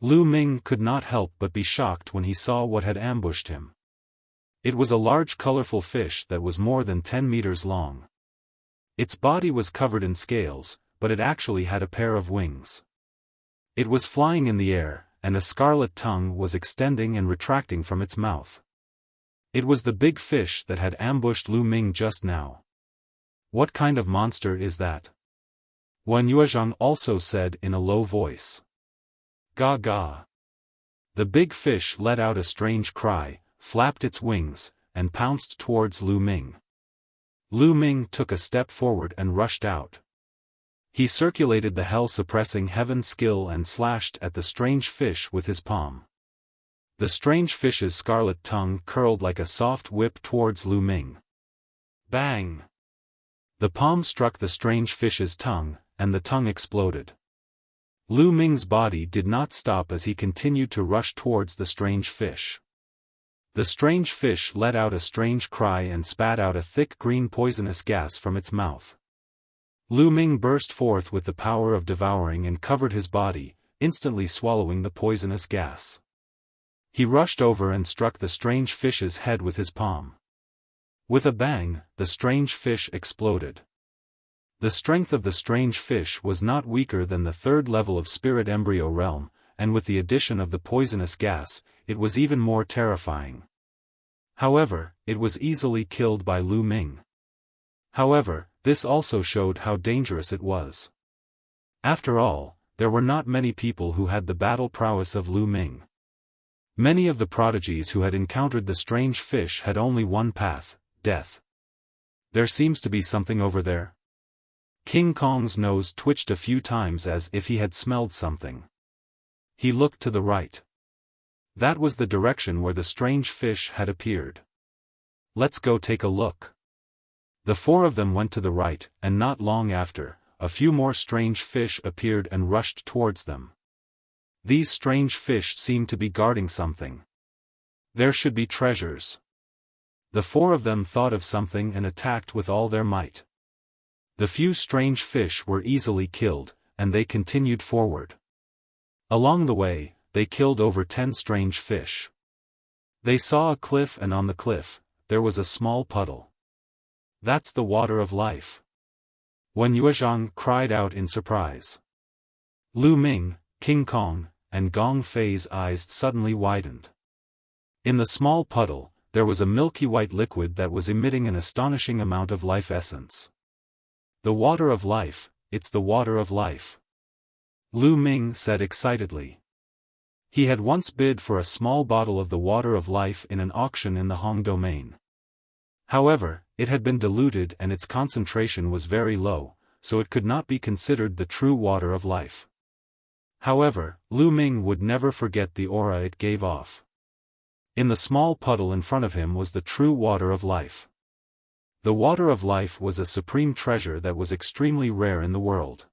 Lu Ming could not help but be shocked when he saw what had ambushed him. It was a large colorful fish that was more than 10 meters long. Its body was covered in scales, but it actually had a pair of wings. It was flying in the air, and a scarlet tongue was extending and retracting from its mouth. It was the big fish that had ambushed Lu Ming just now. What kind of monster is that? Wen Yuezhang also said in a low voice. Ga ga. The big fish let out a strange cry, flapped its wings, and pounced towards Lu Ming. Lu Ming took a step forward and rushed out. He circulated the hell-suppressing heaven skill and slashed at the strange fish with his palm. The strange fish's scarlet tongue curled like a soft whip towards Lu Ming. Bang! The palm struck the strange fish's tongue, and the tongue exploded. Lu Ming's body did not stop as he continued to rush towards the strange fish. The strange fish let out a strange cry and spat out a thick green poisonous gas from its mouth. Lu Ming burst forth with the power of devouring and covered his body, instantly swallowing the poisonous gas. He rushed over and struck the strange fish's head with his palm. With a bang, the strange fish exploded. The strength of the strange fish was not weaker than the 3rd level of spirit embryo realm, and with the addition of the poisonous gas, it was even more terrifying. However, it was easily killed by Lu Ming. However, this also showed how dangerous it was. After all, there were not many people who had the battle prowess of Lu Ming. Many of the prodigies who had encountered the strange fish had only one path, death. There seems to be something over there. King Kong's nose twitched a few times as if he had smelled something. He looked to the right. That was the direction where the strange fish had appeared. Let's go take a look. The 4 of them went to the right, and not long after, a few more strange fish appeared and rushed towards them. These strange fish seemed to be guarding something. There should be treasures. The 4 of them thought of something and attacked with all their might. The few strange fish were easily killed, and they continued forward. Along the way, they killed over 10 strange fish. They saw a cliff, and on the cliff, there was a small puddle. "That's the water of life." Wen Yuezhang cried out in surprise. Lu Ming, King Kong, and Gong Fei's eyes suddenly widened. In the small puddle, there was a milky white liquid that was emitting an astonishing amount of life essence. "The water of life, it's the water of life," Lu Ming said excitedly. He had once bid for a small bottle of the water of life in an auction in the Hong domain. However, it had been diluted and its concentration was very low, so it could not be considered the true water of life. However, Lu Ming would never forget the aura it gave off. In the small puddle in front of him was the true water of life. The water of life was a supreme treasure that was extremely rare in the world.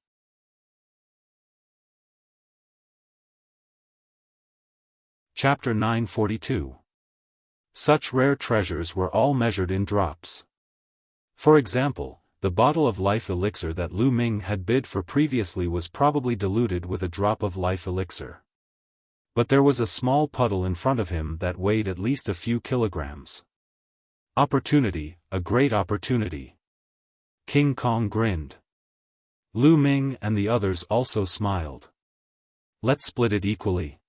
Chapter 942. Such rare treasures were all measured in drops. For example, the bottle of life elixir that Lu Ming had bid for previously was probably diluted with a drop of life elixir. But there was a small puddle in front of him that weighed at least a few kilograms. Opportunity, a great opportunity. King Kong grinned. Lu Ming and the others also smiled. "Let's split it equally,"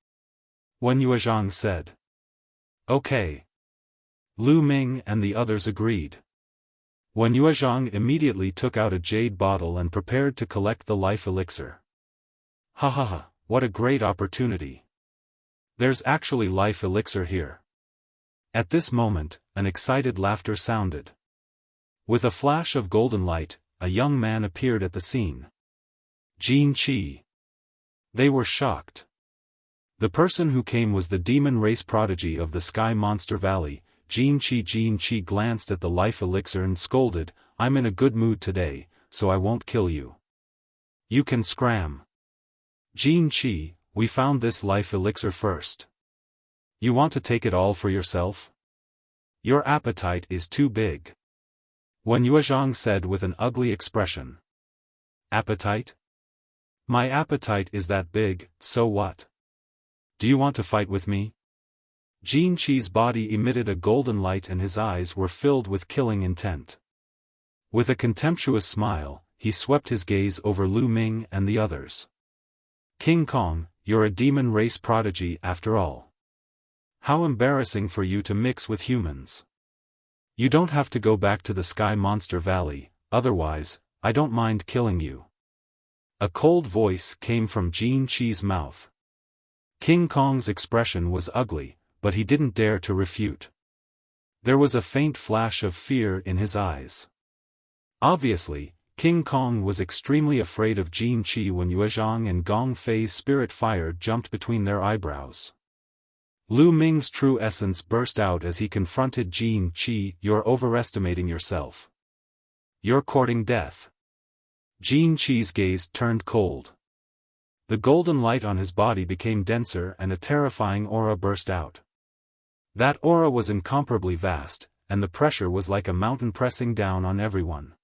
Wen Yuezhang said. "Okay." Lu Ming and the others agreed. Wen Yuezhang immediately took out a jade bottle and prepared to collect the life elixir. "Ha ha ha, what a great opportunity. There's actually life elixir here." At this moment, an excited laughter sounded. With a flash of golden light, a young man appeared at the scene. Jin Qi. They were shocked. The person who came was the demon race prodigy of the Sky Monster Valley. Jin Qi glanced at the life elixir and scolded, "I'm in a good mood today, so I won't kill you. You can scram." "Jin Qi, we found this life elixir first. You want to take it all for yourself? Your appetite is too big," Wen Yuezhang said with an ugly expression. "Appetite? My appetite is that big, so what? Do you want to fight with me?" Jin Qi's body emitted a golden light and his eyes were filled with killing intent. With a contemptuous smile, he swept his gaze over Lu Ming and the others. "King Kong, you're a demon race prodigy after all. How embarrassing for you to mix with humans. You don't have to go back to the Sky Monster Valley, otherwise, I don't mind killing you." A cold voice came from Jin Qi's mouth. King Kong's expression was ugly, but he didn't dare to refute. There was a faint flash of fear in his eyes. Obviously, King Kong was extremely afraid of Jin Qi when Yuezhang and Gong Fei's spirit fire jumped between their eyebrows. Lu Ming's true essence burst out as he confronted Jin Qi. "You're overestimating yourself. You're courting death." Jin Qi's gaze turned cold. The golden light on his body became denser and a terrifying aura burst out. That aura was incomparably vast, and the pressure was like a mountain pressing down on everyone.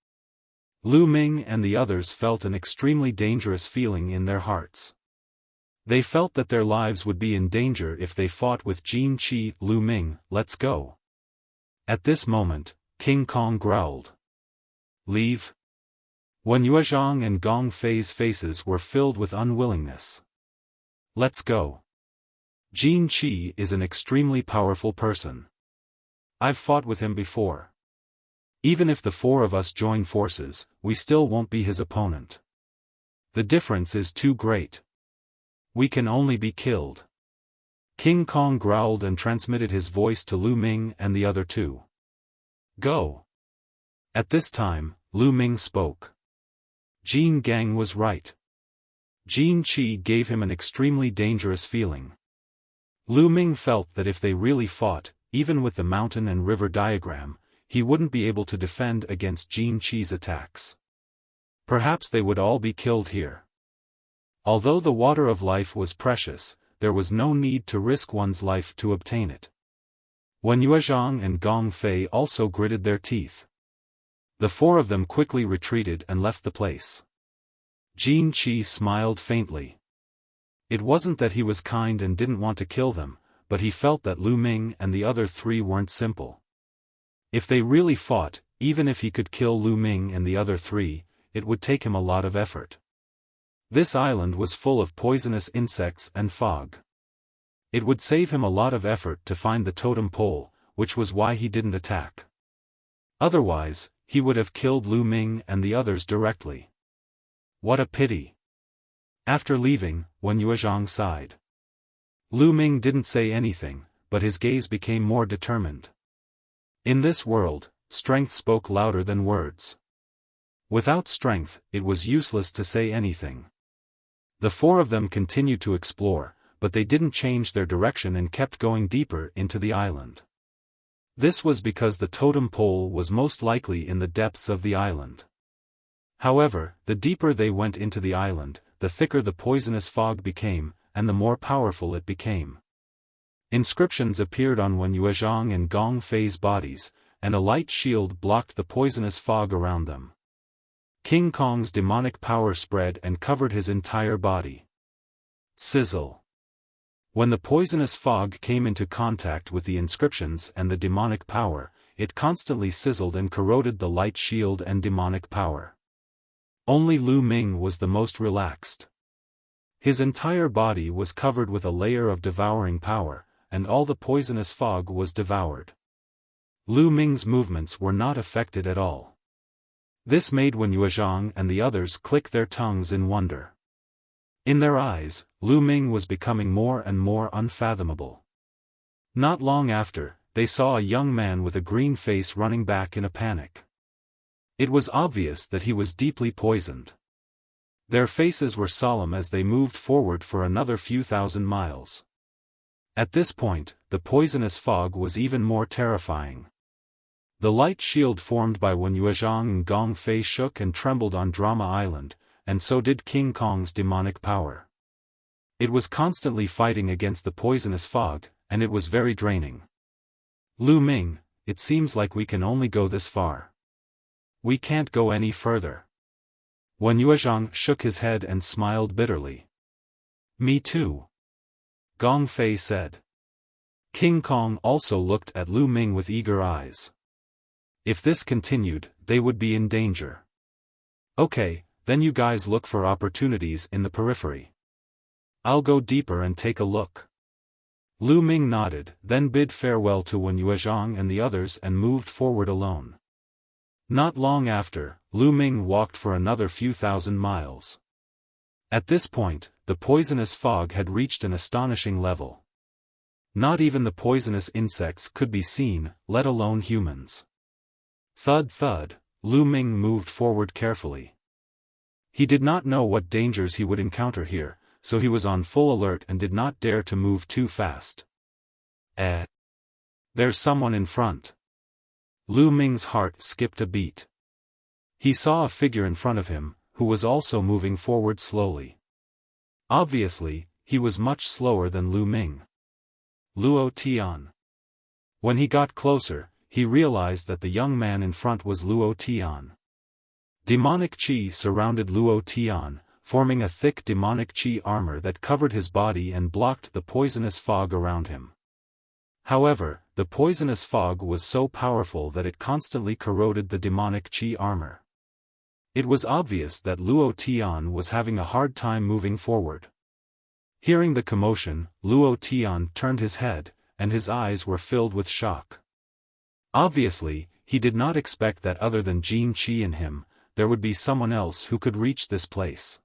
Lu Ming and the others felt an extremely dangerous feeling in their hearts. They felt that their lives would be in danger if they fought with Jin Qi. "Lu Ming, let's go." At this moment, King Kong growled. "Leave?" Wen Yuezhang and Gong Fei's faces were filled with unwillingness. "Let's go. Jin Qi is an extremely powerful person. I've fought with him before. Even if the four of us join forces, we still won't be his opponent. The difference is too great. We can only be killed." King Kong growled and transmitted his voice to Lu Ming and the other two. "Go." At this time, Lu Ming spoke. Jin Gang was right. Jin Qi gave him an extremely dangerous feeling. Lu Ming felt that if they really fought, even with the mountain and river diagram, he wouldn't be able to defend against Jin Qi's attacks. Perhaps they would all be killed here. Although the water of life was precious, there was no need to risk one's life to obtain it. Wen Yuezhang and Gong Fei also gritted their teeth. The four of them quickly retreated and left the place. Jin Qi smiled faintly. It wasn't that he was kind and didn't want to kill them, but he felt that Lu Ming and the other three weren't simple. If they really fought, even if he could kill Lu Ming and the other three, it would take him a lot of effort. This island was full of poisonous insects and fog. It would save him a lot of effort to find the totem pole, which was why he didn't attack. Otherwise, he would have killed Lu Ming and the others directly. What a pity. After leaving, Wen Yuezhang sighed. Lu Ming didn't say anything, but his gaze became more determined. In this world, strength spoke louder than words. Without strength, it was useless to say anything. The four of them continued to explore, but they didn't change their direction and kept going deeper into the island. This was because the totem pole was most likely in the depths of the island. However, the deeper they went into the island, the thicker the poisonous fog became, and the more powerful it became. Inscriptions appeared on Wen Yuezhang and Gong Fei's bodies, and a light shield blocked the poisonous fog around them. King Kong's demonic power spread and covered his entire body. Sizzle. When the poisonous fog came into contact with the inscriptions and the demonic power, it constantly sizzled and corroded the light shield and demonic power. Only Lu Ming was the most relaxed. His entire body was covered with a layer of devouring power, and all the poisonous fog was devoured. Lu Ming's movements were not affected at all. This made Wen Yuezhang and the others click their tongues in wonder. In their eyes, Lu Ming was becoming more and more unfathomable. Not long after, they saw a young man with a green face running back in a panic. It was obvious that he was deeply poisoned. Their faces were solemn as they moved forward for another few thousand miles. At this point, the poisonous fog was even more terrifying. The light shield formed by Wen Yuezhang and Gong Fei shook and trembled on Drama Island, and so did King Kong's demonic power. It was constantly fighting against the poisonous fog, and it was very draining. Lu Ming, it seems like we can only go this far. We can't go any further. Wen Yuezhang shook his head and smiled bitterly. Me too. Gong Fei said. King Kong also looked at Lu Ming with eager eyes. If this continued, they would be in danger. Okay, then you guys look for opportunities in the periphery. I'll go deeper and take a look. Lu Ming nodded, then bid farewell to Wen Yuezhang and the others and moved forward alone. Not long after, Lu Ming walked for another few thousand miles. At this point, the poisonous fog had reached an astonishing level. Not even the poisonous insects could be seen, let alone humans. Thud thud, Lu Ming moved forward carefully. He did not know what dangers he would encounter here, so he was on full alert and did not dare to move too fast. There's someone in front. Lu Ming's heart skipped a beat. He saw a figure in front of him, who was also moving forward slowly. Obviously, he was much slower than Lu Ming. Luo Tian. When he got closer, he realized that the young man in front was Luo Tian. Demonic qi surrounded Luo Tian, forming a thick demonic qi armor that covered his body and blocked the poisonous fog around him. However, the poisonous fog was so powerful that it constantly corroded the demonic qi armor. It was obvious that Luo Tian was having a hard time moving forward. Hearing the commotion, Luo Tian turned his head, and his eyes were filled with shock. Obviously, he did not expect that other than Jin Qi in him, there would be someone else who could reach this place.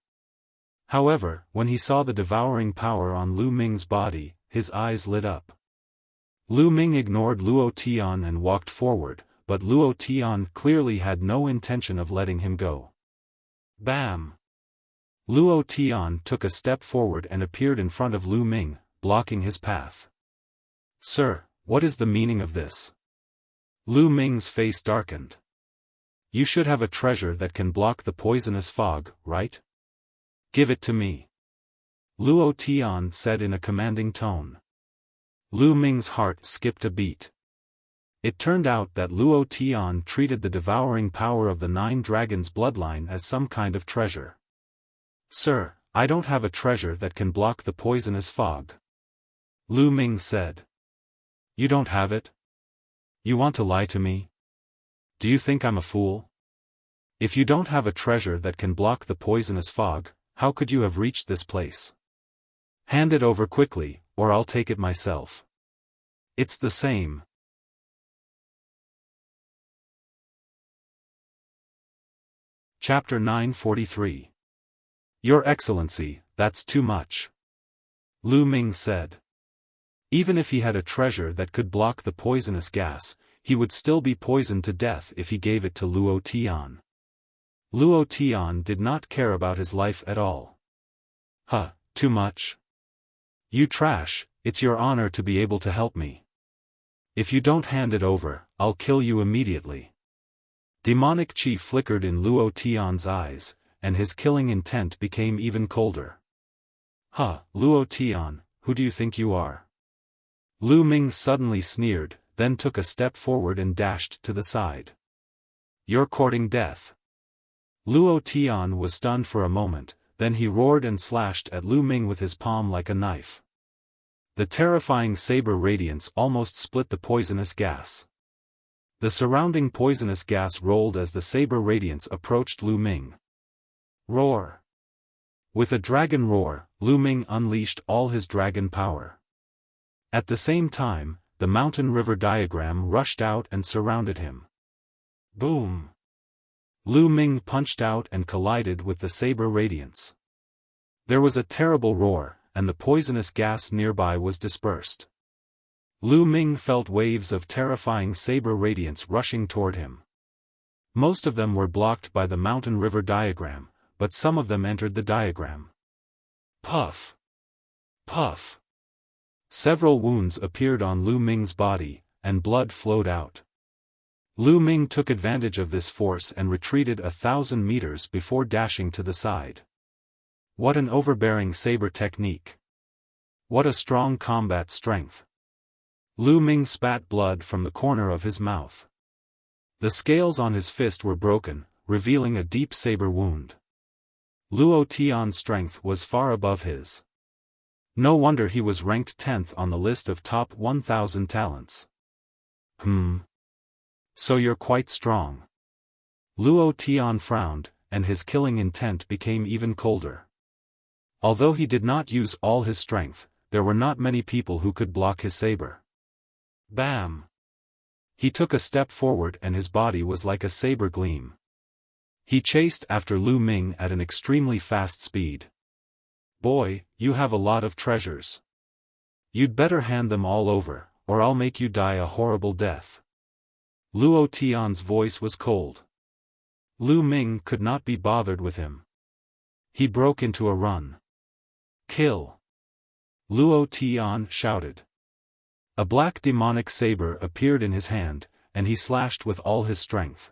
However, when he saw the devouring power on Lu Ming's body, his eyes lit up. Lu Ming ignored Luo Tian and walked forward, but Luo Tian clearly had no intention of letting him go. Bam! Luo Tian took a step forward and appeared in front of Lu Ming, blocking his path. Sir, what is the meaning of this? Lu Ming's face darkened. You should have a treasure that can block the poisonous fog, right? Give it to me. Luo Tian said in a commanding tone. Lu Ming's heart skipped a beat. It turned out that Luo Tian treated the devouring power of the 9 dragons bloodline as some kind of treasure. Sir, I don't have a treasure that can block the poisonous fog. Lu Ming said. You don't have it? You want to lie to me? Do you think I'm a fool? If you don't have a treasure that can block the poisonous fog, how could you have reached this place? Hand it over quickly, or I'll take it myself. It's the same. Chapter 943. Your Excellency, that's too much. Lu Ming said. Even if he had a treasure that could block the poisonous gas, he would still be poisoned to death if he gave it to Luo Tian. Luo Tian did not care about his life at all. Huh, too much? You trash, it's your honor to be able to help me. If you don't hand it over, I'll kill you immediately. Demonic chi flickered in Luo Tian's eyes, and his killing intent became even colder. Huh, Luo Tian, who do you think you are? Lu Ming suddenly sneered, then took a step forward and dashed to the side. You're courting death. Luo Tian was stunned for a moment, then he roared and slashed at Lu Ming with his palm like a knife. The terrifying saber radiance almost split the poisonous gas. The surrounding poisonous gas rolled as the saber radiance approached Lu Ming. Roar! With a dragon roar, Lu Ming unleashed all his dragon power. At the same time, the mountain river diagram rushed out and surrounded him. Boom! Lu Ming punched out and collided with the saber radiance. There was a terrible roar, and the poisonous gas nearby was dispersed. Lu Ming felt waves of terrifying saber radiance rushing toward him. Most of them were blocked by the mountain river diagram, but some of them entered the diagram. Puff! Puff! Several wounds appeared on Lu Ming's body, and blood flowed out. Lu Ming took advantage of this force and retreated 1,000 meters before dashing to the side. What an overbearing saber technique! What a strong combat strength! Lu Ming spat blood from the corner of his mouth. The scales on his fist were broken, revealing a deep saber wound. Luo Tian's strength was far above his. No wonder he was ranked 10th on the list of top 1,000 talents. So you're quite strong. Luo Tian frowned, and his killing intent became even colder. Although he did not use all his strength, there were not many people who could block his saber. Bam! He took a step forward and his body was like a saber gleam. He chased after Lu Ming at an extremely fast speed. Boy, you have a lot of treasures. You'd better hand them all over, or I'll make you die a horrible death. Luo Tian's voice was cold. Lu Ming could not be bothered with him. He broke into a run. Kill! Luo Tian shouted. A black demonic saber appeared in his hand, and he slashed with all his strength.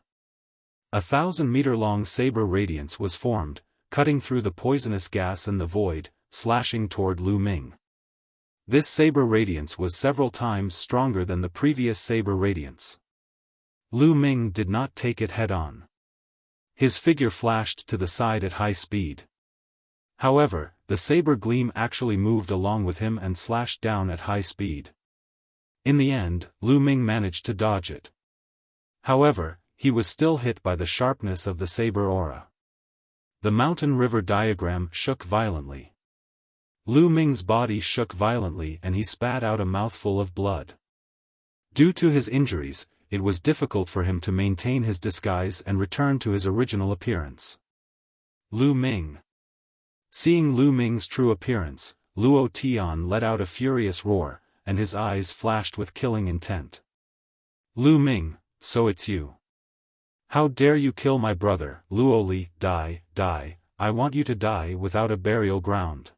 1,000-meter-long saber radiance was formed, cutting through the poisonous gas and the void, slashing toward Lu Ming. This saber radiance was several times stronger than the previous saber radiance. Lu Ming did not take it head-on. His figure flashed to the side at high speed. However, the saber gleam actually moved along with him and slashed down at high speed. In the end, Lu Ming managed to dodge it. However, he was still hit by the sharpness of the saber aura. The mountain river diagram shook violently. Lu Ming's body shook violently and he spat out a mouthful of blood. Due to his injuries, it was difficult for him to maintain his disguise and return to his original appearance. Lu Ming. Seeing Lu Ming's true appearance, Luo Tian let out a furious roar, and his eyes flashed with killing intent. Lu Ming, so it's you. How dare you kill my brother, Luo Li, die, die, I want you to die without a burial ground.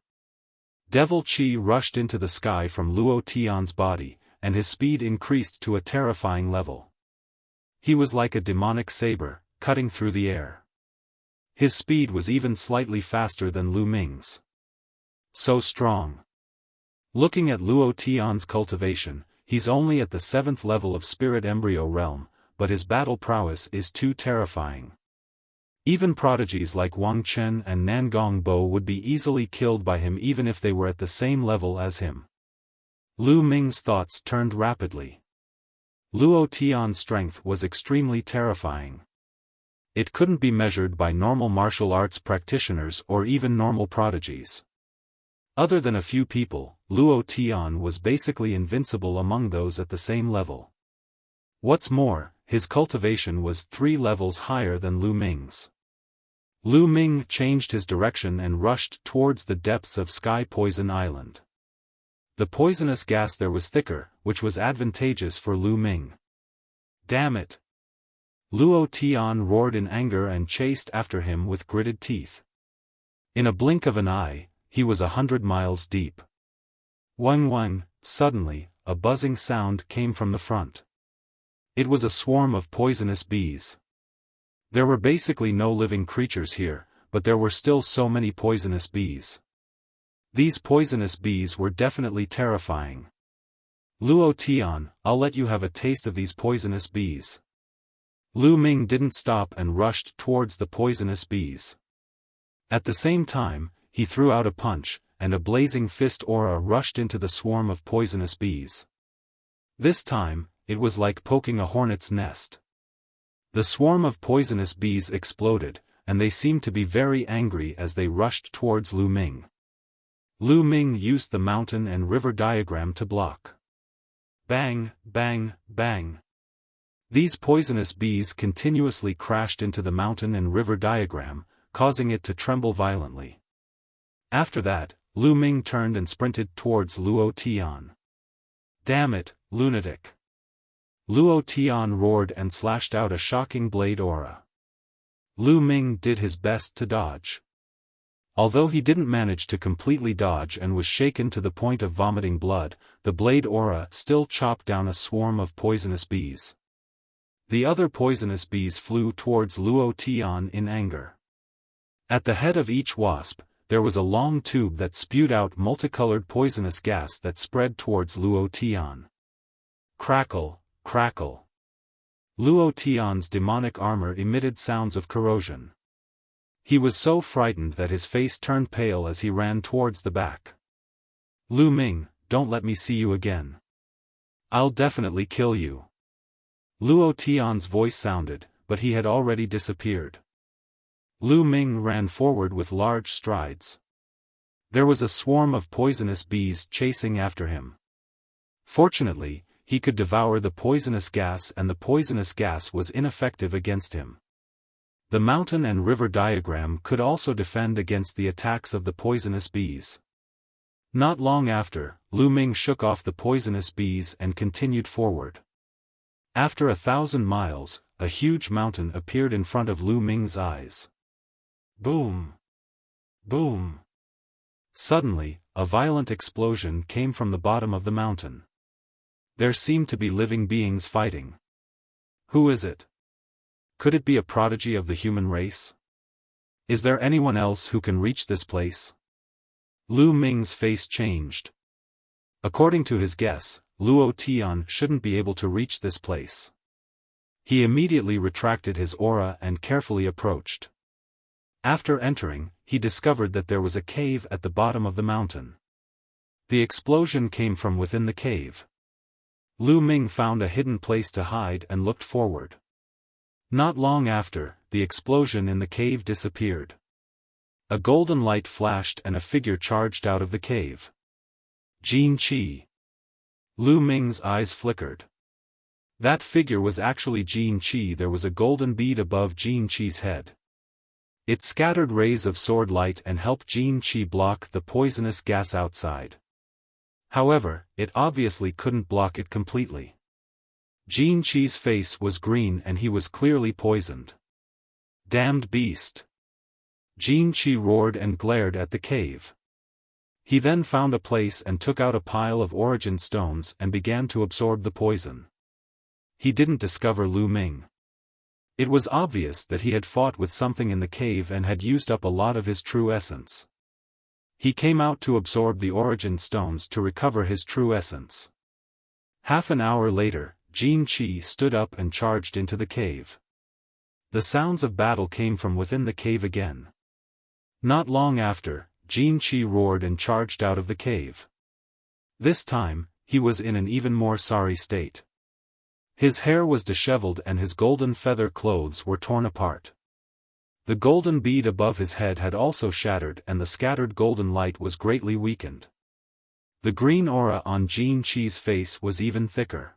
Devil Chi rushed into the sky from Luo Tian's body, and his speed increased to a terrifying level. He was like a demonic saber, cutting through the air. His speed was even slightly faster than Lu Ming's. So strong. Looking at Luo Tian's cultivation, he's only at the 7th level of Spirit Embryo Realm, but his battle prowess is too terrifying. Even prodigies like Wang Chen and Nangong Bo would be easily killed by him even if they were at the same level as him. Lu Ming's thoughts turned rapidly. Luo Tian's strength was extremely terrifying. It couldn't be measured by normal martial arts practitioners or even normal prodigies. Other than a few people, Luo Tian was basically invincible among those at the same level. What's more, his cultivation was 3 levels higher than Lu Ming's. Lu Ming changed his direction and rushed towards the depths of Sky Poison Island. The poisonous gas there was thicker, which was advantageous for Lu Ming. Damn it! Luo Tian roared in anger and chased after him with gritted teeth. In a blink of an eye, he was 100 miles deep. Wang, suddenly, a buzzing sound came from the front. It was a swarm of poisonous bees. There were basically no living creatures here, but there were still so many poisonous bees. These poisonous bees were definitely terrifying. Luo Tian, I'll let you have a taste of these poisonous bees. Lu Ming didn't stop and rushed towards the poisonous bees. At the same time, he threw out a punch, and a blazing fist aura rushed into the swarm of poisonous bees. This time, it was like poking a hornet's nest. The swarm of poisonous bees exploded, and they seemed to be very angry as they rushed towards Lu Ming. Lu Ming used the mountain and river diagram to block. Bang, bang, bang. These poisonous bees continuously crashed into the mountain and river diagram, causing it to tremble violently. After that, Lu Ming turned and sprinted towards Luo Tian. Damn it, lunatic! Luo Tian roared and slashed out a shocking blade aura. Lu Ming did his best to dodge. Although he didn't manage to completely dodge and was shaken to the point of vomiting blood, the blade aura still chopped down a swarm of poisonous bees. The other poisonous bees flew towards Luo Tian in anger. At the head of each wasp, there was a long tube that spewed out multicolored poisonous gas that spread towards Luo Tian. Crackle, crackle. Luo Tian's demonic armor emitted sounds of corrosion. He was so frightened that his face turned pale as he ran towards the back. Lu Ming, don't let me see you again. I'll definitely kill you. Luo Tian's voice sounded, but he had already disappeared. Lu Ming ran forward with large strides. There was a swarm of poisonous bees chasing after him. Fortunately, he could devour the poisonous gas and the poisonous gas was ineffective against him. The mountain and river diagram could also defend against the attacks of the poisonous bees. Not long after, Lu Ming shook off the poisonous bees and continued forward. After 1,000 miles, a huge mountain appeared in front of Lu Ming's eyes. Boom! Boom! Suddenly, a violent explosion came from the bottom of the mountain. There seemed to be living beings fighting. Who is it? Could it be a prodigy of the human race? Is there anyone else who can reach this place? Lu Ming's face changed. According to his guess, Luo Tian shouldn't be able to reach this place. He immediately retracted his aura and carefully approached. After entering, he discovered that there was a cave at the bottom of the mountain. The explosion came from within the cave. Lu Ming found a hidden place to hide and looked forward. Not long after, the explosion in the cave disappeared. A golden light flashed and a figure charged out of the cave. Jin Qi. Lu Ming's eyes flickered. That figure was actually Jin Qi. There was a golden bead above Jin Qi's head. It scattered rays of sword light and helped Jin Qi block the poisonous gas outside. However, it obviously couldn't block it completely. Jin Qi's face was green and he was clearly poisoned. Damned beast! Jin Qi roared and glared at the cave. He then found a place and took out a pile of origin stones and began to absorb the poison. He didn't discover Lu Ming. It was obvious that he had fought with something in the cave and had used up a lot of his true essence. He came out to absorb the origin stones to recover his true essence. Half an hour later, Jin Qi stood up and charged into the cave. The sounds of battle came from within the cave again. Not long after, Jin Qi roared and charged out of the cave. This time, he was in an even more sorry state. His hair was disheveled and his golden feather clothes were torn apart. The golden bead above his head had also shattered and the scattered golden light was greatly weakened. The green aura on Jin Qi's face was even thicker.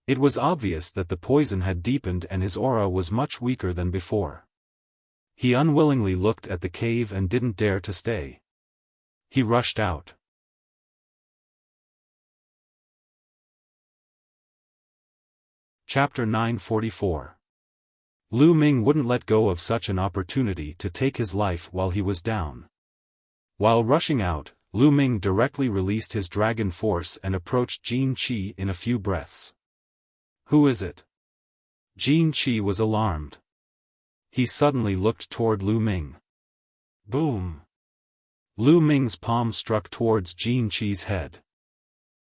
It was obvious that the poison had deepened and his aura was much weaker than before. He unwillingly looked at the cave and didn't dare to stay. He rushed out. Chapter 944. Lu Ming wouldn't let go of such an opportunity to take his life while he was down. While rushing out, Lu Ming directly released his dragon force and approached Jin Qi in a few breaths. "Who is it?" Jin Qi was alarmed. He suddenly looked toward Lu Ming. Boom! Lu Ming's palm struck towards Jin Qi's head.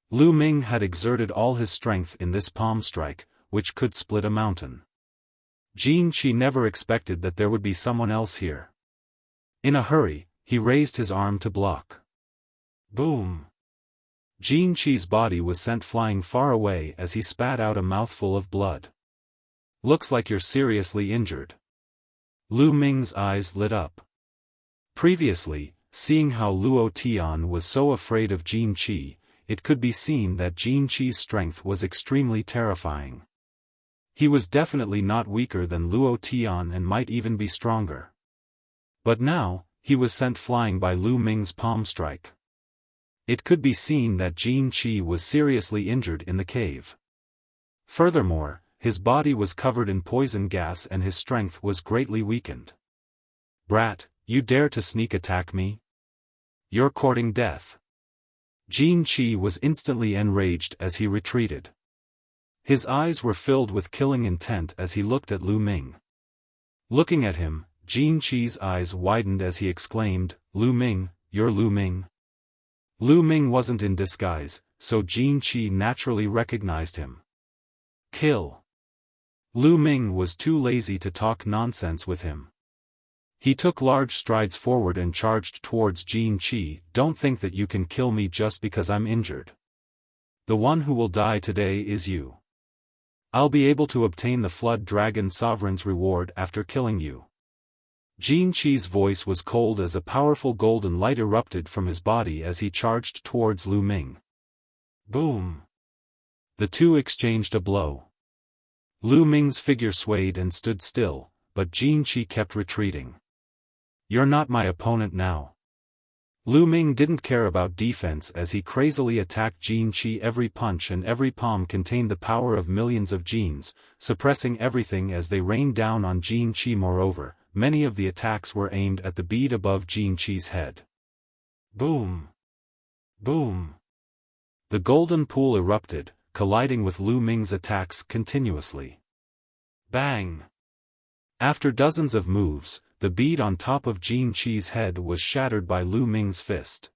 Lu Ming had exerted all his strength in this palm strike, which could split a mountain. Jin Qi never expected that there would be someone else here. In a hurry, he raised his arm to block. Boom! Jin Qi's body was sent flying far away as he spat out a mouthful of blood. "Looks like you're seriously injured." Lu Ming's eyes lit up. Previously, seeing how Luo Tian was so afraid of Jin Qi, it could be seen that Jin Qi's strength was extremely terrifying. He was definitely not weaker than Luo Tian and might even be stronger. But now, he was sent flying by Lu Ming's palm strike. It could be seen that Jin Qi was seriously injured in the cave. Furthermore, his body was covered in poison gas and his strength was greatly weakened. "Brat, you dare to sneak attack me? You're courting death." Jin Qi was instantly enraged as he retreated. His eyes were filled with killing intent as he looked at Lu Ming. Looking at him, Jin Qi's eyes widened as he exclaimed, "Lu Ming, you're Lu Ming." Lu Ming wasn't in disguise, so Jin Qi naturally recognized him. Kill. Lu Ming was too lazy to talk nonsense with him. He took large strides forward and charged towards Jin Qi. "Don't think that you can kill me just because I'm injured. The one who will die today is you. I'll be able to obtain the Flood Dragon Sovereign's reward after killing you." Jin Qi's voice was cold as a powerful golden light erupted from his body as he charged towards Lu Ming. Boom! The two exchanged a blow. Lu Ming's figure swayed and stood still, but Jin Qi kept retreating. "You're not my opponent now." Lu Ming didn't care about defense as he crazily attacked Jin Qi. Every punch and every palm contained the power of millions of Jins, suppressing everything as they rained down on Jin Qi. Moreover, many of the attacks were aimed at the bead above Jin Qi's head. Boom! Boom! The golden pool erupted, colliding with Lu Ming's attacks continuously. Bang! After dozens of moves, the bead on top of Jin Qi's head was shattered by Lu Ming's fist.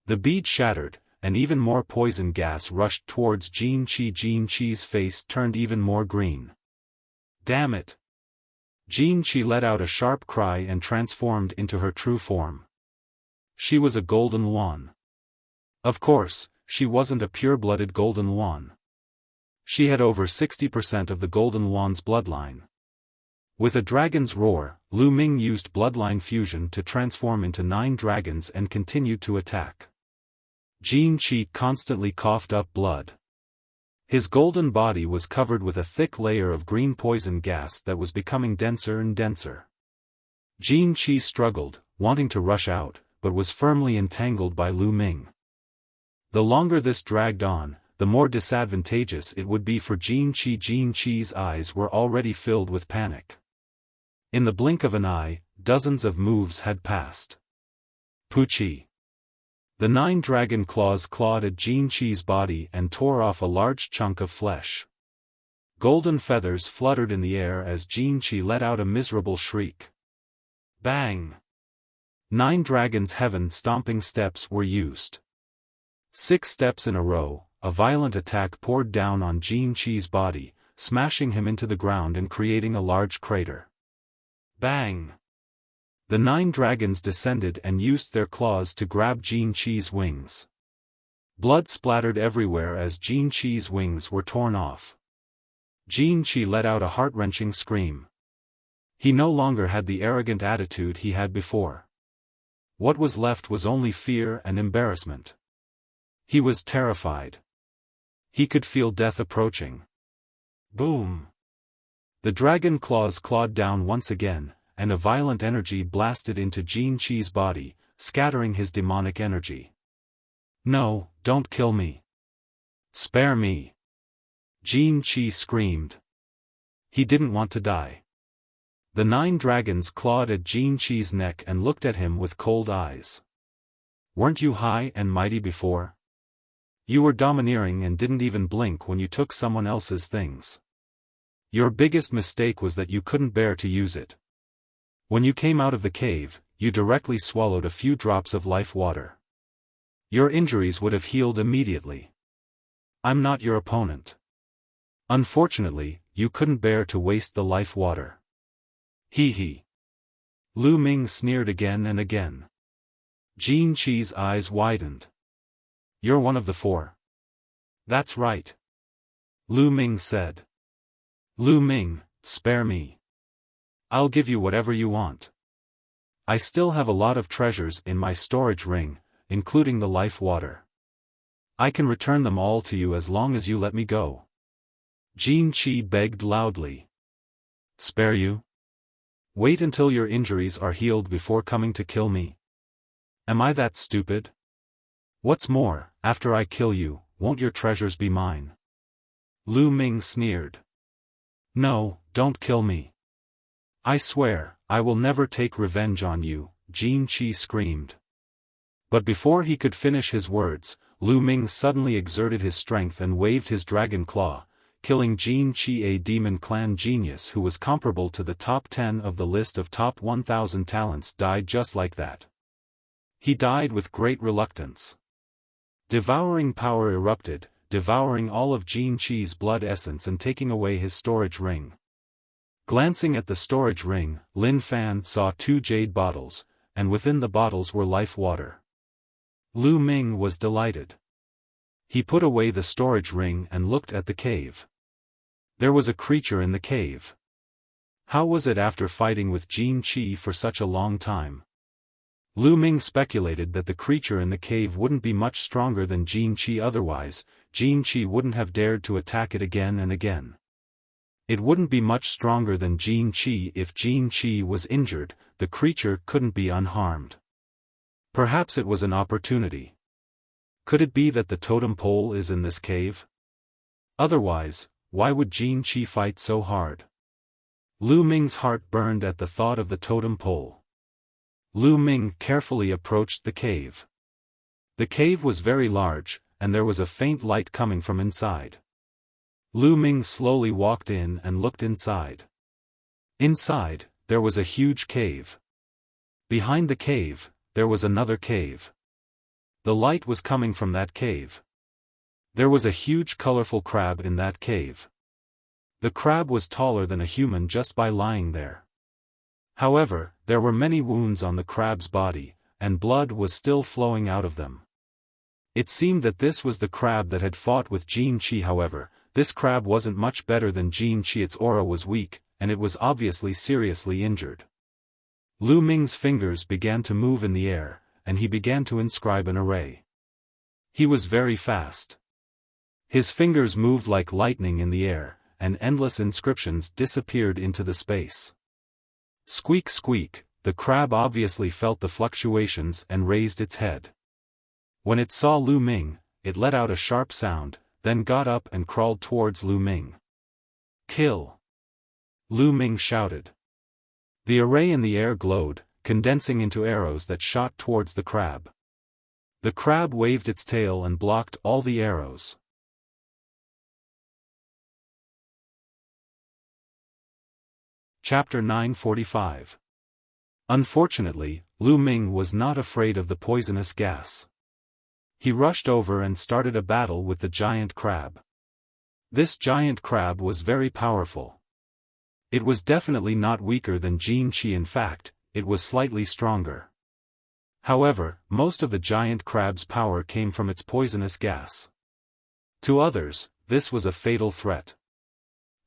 The bead shattered, and even more poison gas rushed towards Jin Qi. Jin Qi's face turned even more green. "Damn it!" Jin Qi let out a sharp cry and transformed into her true form. She was a golden Yuan. Of course, she wasn't a pure-blooded golden Yuan. She had over 60% of the golden Yuan's bloodline. With a dragon's roar, Lu Ming used bloodline fusion to transform into 9 dragons and continued to attack. Jin Qi constantly coughed up blood. His golden body was covered with a thick layer of green poison gas that was becoming denser and denser. Jin Qi struggled, wanting to rush out, but was firmly entangled by Lu Ming. The longer this dragged on, the more disadvantageous it would be for Jin Qi. Jin Qi's eyes were already filled with panic. In the blink of an eye, dozens of moves had passed. Puchi. The 9 dragon claws clawed at Jin Qi's body and tore off a large chunk of flesh. Golden feathers fluttered in the air as Jin Qi let out a miserable shriek. Bang! 9 dragons' heaven-stomping steps were used. 6 steps in a row, a violent attack poured down on Jin Qi's body, smashing him into the ground and creating a large crater. Bang! The 9 dragons descended and used their claws to grab Jin Qi's wings. Blood splattered everywhere as Jin Qi's wings were torn off. Jin Qi let out a heart-wrenching scream. He no longer had the arrogant attitude he had before. What was left was only fear and embarrassment. He was terrified. He could feel death approaching. Boom! The dragon claws clawed down once again, and a violent energy blasted into Jin Qi's body, scattering his demonic energy. No, don't kill me. Spare me. Jin Qi screamed. He didn't want to die. The 9 dragons clawed at Jin Qi's neck and looked at him with cold eyes. Weren't you high and mighty before? You were domineering and didn't even blink when you took someone else's things. Your biggest mistake was that you couldn't bear to use it. When you came out of the cave, you directly swallowed a few drops of life water. Your injuries would have healed immediately. I'm not your opponent. Unfortunately, you couldn't bear to waste the life water. Hee hee. Lu Ming sneered again and again. Jin Qi's eyes widened. You're one of the 4. That's right. Lu Ming said. Lu Ming, spare me. I'll give you whatever you want. I still have a lot of treasures in my storage ring, including the life water. I can return them all to you as long as you let me go. Jin Qi begged loudly. Spare you? Wait until your injuries are healed before coming to kill me. Am I that stupid? What's more, after I kill you, won't your treasures be mine? Lu Ming sneered. No, don't kill me. I swear, I will never take revenge on you, Jin Qi screamed. But before he could finish his words, Lu Ming suddenly exerted his strength and waved his dragon claw, killing Jin Qi, a demon clan genius who was comparable to the top 10 of the list of top 1,000 talents. Died just like that. He died with great reluctance. Devouring power erupted, devouring all of Jin Qi's blood essence and taking away his storage ring. Glancing at the storage ring, Lin Fan saw 2 jade bottles, and within the bottles were life water. Lu Ming was delighted. He put away the storage ring and looked at the cave. There was a creature in the cave. How was it after fighting with Jin Qi for such a long time? Lu Ming speculated that the creature in the cave wouldn't be much stronger than Jin Qi, otherwise, Jin Qi wouldn't have dared to attack it again and again. It wouldn't be much stronger than Jin Qi. If Jin Qi was injured, the creature couldn't be unharmed. Perhaps it was an opportunity. Could it be that the totem pole is in this cave? Otherwise, why would Jin Qi fight so hard? Lu Ming's heart burned at the thought of the totem pole. Lu Ming carefully approached the cave. The cave was very large, and there was a faint light coming from inside. Lu Ming slowly walked in and looked inside. Inside, there was a huge cave. Behind the cave, there was another cave. The light was coming from that cave. There was a huge colorful crab in that cave. The crab was taller than a human just by lying there. However, there were many wounds on the crab's body, and blood was still flowing out of them. It seemed that this was the crab that had fought with Jin Qi. However, this crab wasn't much better than Jin Qi. Its aura was weak, and it was obviously seriously injured. Lu Ming's fingers began to move in the air, and he began to inscribe an array. He was very fast. His fingers moved like lightning in the air, and endless inscriptions disappeared into the space. Squeak squeak, the crab obviously felt the fluctuations and raised its head. When it saw Lu Ming, it let out a sharp sound, then got up and crawled towards Lu Ming. Kill! Lu Ming shouted. The array in the air glowed, condensing into arrows that shot towards the crab. The crab waved its tail and blocked all the arrows. Chapter 945. Unfortunately, Lu Ming was not afraid of the poisonous gas. He rushed over and started a battle with the giant crab. This giant crab was very powerful. It was definitely not weaker than Jin Qi. In fact, it was slightly stronger. However, most of the giant crab's power came from its poisonous gas. To others, this was a fatal threat.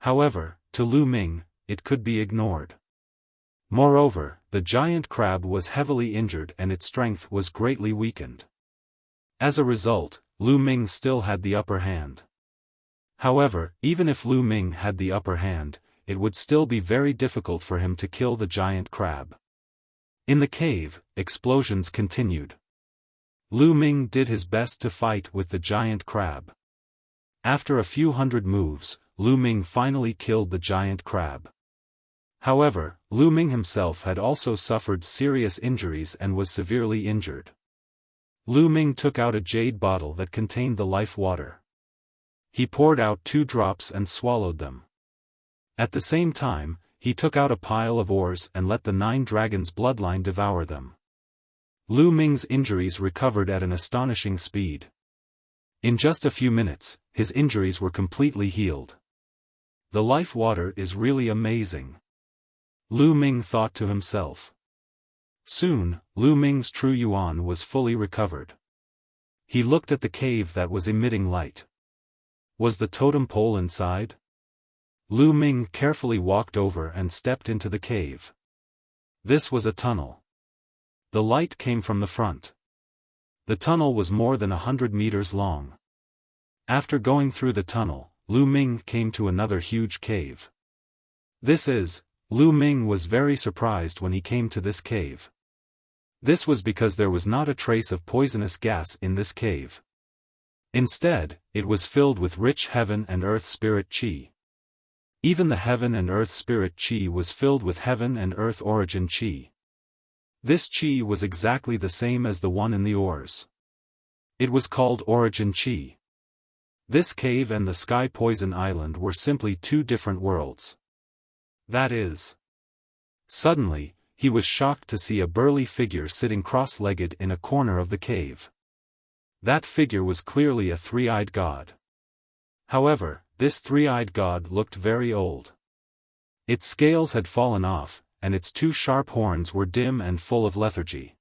However, to Lu Ming, it could be ignored. Moreover, the giant crab was heavily injured and its strength was greatly weakened. As a result, Lu Ming still had the upper hand. However, even if Lu Ming had the upper hand, it would still be very difficult for him to kill the giant crab. In the cave, explosions continued. Lu Ming did his best to fight with the giant crab. After a few hundred moves, Lu Ming finally killed the giant crab. However, Lu Ming himself had also suffered serious injuries and was severely injured. Lu Ming took out a jade bottle that contained the life water. He poured out 2 drops and swallowed them. At the same time, he took out a pile of ores and let the 9 dragons' bloodline devour them. Lu Ming's injuries recovered at an astonishing speed. In just a few minutes, his injuries were completely healed. The life water is really amazing. Lu Ming thought to himself. Soon, Lu Ming's true yuan was fully recovered. He looked at the cave that was emitting light. Was the totem pole inside? Lu Ming carefully walked over and stepped into the cave. This was a tunnel. The light came from the front. The tunnel was more than 100 meters long. After going through the tunnel, Lu Ming came to another huge cave. Lu Ming was very surprised when he came to this cave. This was because there was not a trace of poisonous gas in this cave. Instead, it was filled with rich heaven and earth spirit qi. Even the heaven and earth spirit qi was filled with heaven and earth origin qi. This qi was exactly the same as the one in the ores. It was called origin qi. This cave and the sky poison island were simply 2 different worlds. That is. Suddenly, he was shocked to see a burly figure sitting cross-legged in a corner of the cave. That figure was clearly a 3-eyed god. However, this 3-eyed god looked very old. Its scales had fallen off, and its 2 sharp horns were dim and full of lethargy.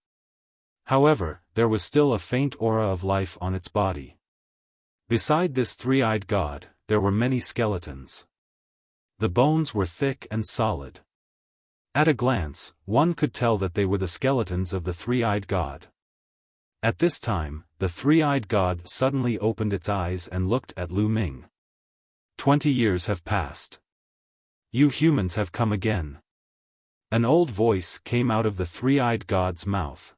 However, there was still a faint aura of life on its body. Beside this 3-eyed god, there were many skeletons. The bones were thick and solid. At a glance, one could tell that they were the skeletons of the 3-eyed god. At this time, the 3-eyed god suddenly opened its eyes and looked at Lu Ming. 20 years have passed. You humans have come again. An old voice came out of the 3-eyed god's mouth.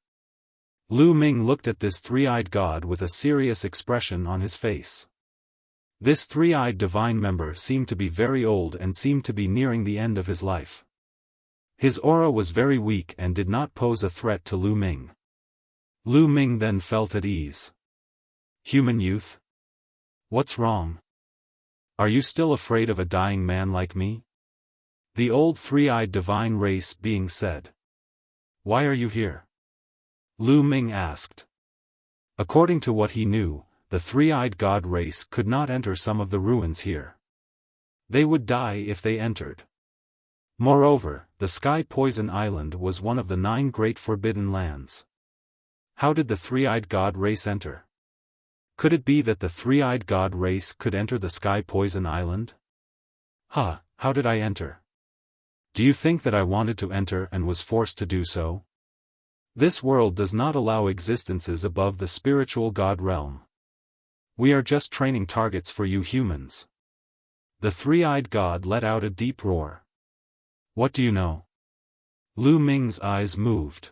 Lu Ming looked at this 3-eyed god with a serious expression on his face. This 3-eyed divine member seemed to be very old and seemed to be nearing the end of his life. His aura was very weak and did not pose a threat to Lu Ming. Lu Ming then felt at ease. Human youth? What's wrong? Are you still afraid of a dying man like me? The old 3-eyed divine race being said. Why are you here? Lu Ming asked. According to what he knew, the 3-eyed god race could not enter some of the ruins here. They would die if they entered. Moreover, the Sky Poison Island was one of the 9 great forbidden lands. How did the 3-eyed god race enter? Could it be that the 3-eyed god race could enter the Sky Poison Island? How did I enter? Do you think that I wanted to enter and was forced to do so? This world does not allow existences above the spiritual god realm. We are just training targets for you humans. The 3-eyed god let out a deep roar. What do you know? Lu Ming's eyes moved.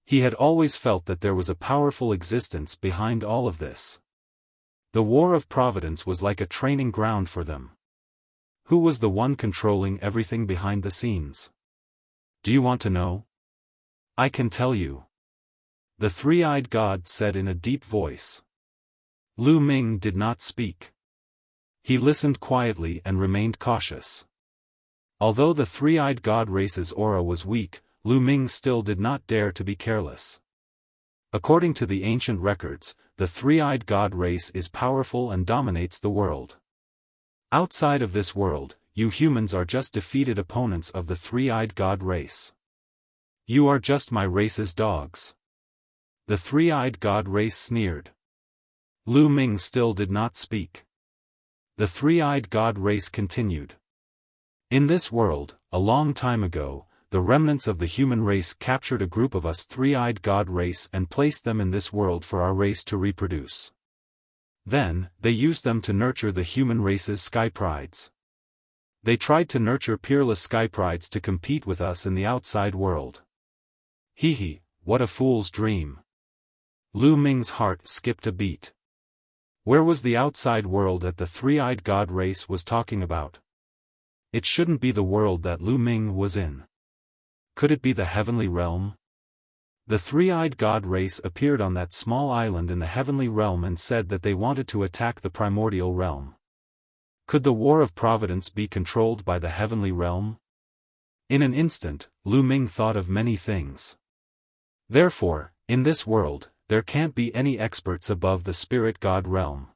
He had always felt that there was a powerful existence behind all of this. The War of Providence was like a training ground for them. Who was the one controlling everything behind the scenes? Do you want to know? I can tell you. The 3-eyed god said in a deep voice. Lu Ming did not speak. He listened quietly and remained cautious. Although the 3-eyed god race's aura was weak, Lu Ming still did not dare to be careless. According to the ancient records, the 3-eyed god race is powerful and dominates the world. Outside of this world, you humans are just defeated opponents of the 3-eyed god race. You are just my race's dogs. The three-eyed god race sneered. Lu Ming still did not speak. The three-eyed god race continued. In this world, a long time ago, the remnants of the human race captured a group of us three-eyed god race and placed them in this world for our race to reproduce. Then, they used them to nurture the human race's sky prides. They tried to nurture peerless sky prides to compete with us in the outside world. Hee, what a fool's dream. Lu Ming's heart skipped a beat. Where was the outside world that the three-eyed god race was talking about? It shouldn't be the world that Lu Ming was in. Could it be the heavenly realm? The three-eyed god race appeared on that small island in the heavenly realm and said that they wanted to attack the primordial realm. Could the war of providence be controlled by the heavenly realm? In an instant, Lu Ming thought of many things. Therefore, in this world, there can't be any experts above the spirit god realm.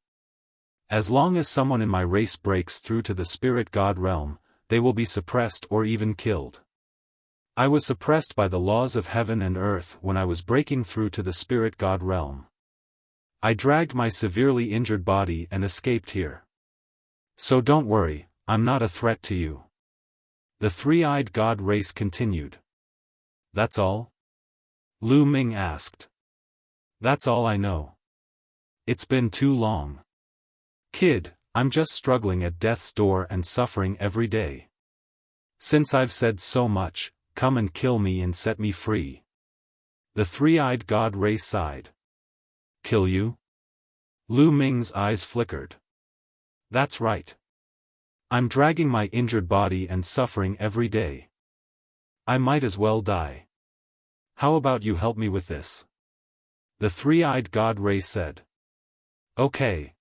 As long as someone in my race breaks through to the spirit god realm, they will be suppressed or even killed. I was suppressed by the laws of heaven and earth when I was breaking through to the spirit god realm. I dragged my severely injured body and escaped here. So don't worry, I'm not a threat to you. The three-eyed god race continued. That's all? Lu Ming asked. That's all I know. It's been too long. Kid, I'm just struggling at death's door and suffering every day. Since I've said so much, come and kill me and set me free. The three-eyed god race sighed. Kill you? Lu Ming's eyes flickered. That's right. I'm dragging my injured body and suffering every day. I might as well die. How about you help me with this? The three-eyed god race said. Okay.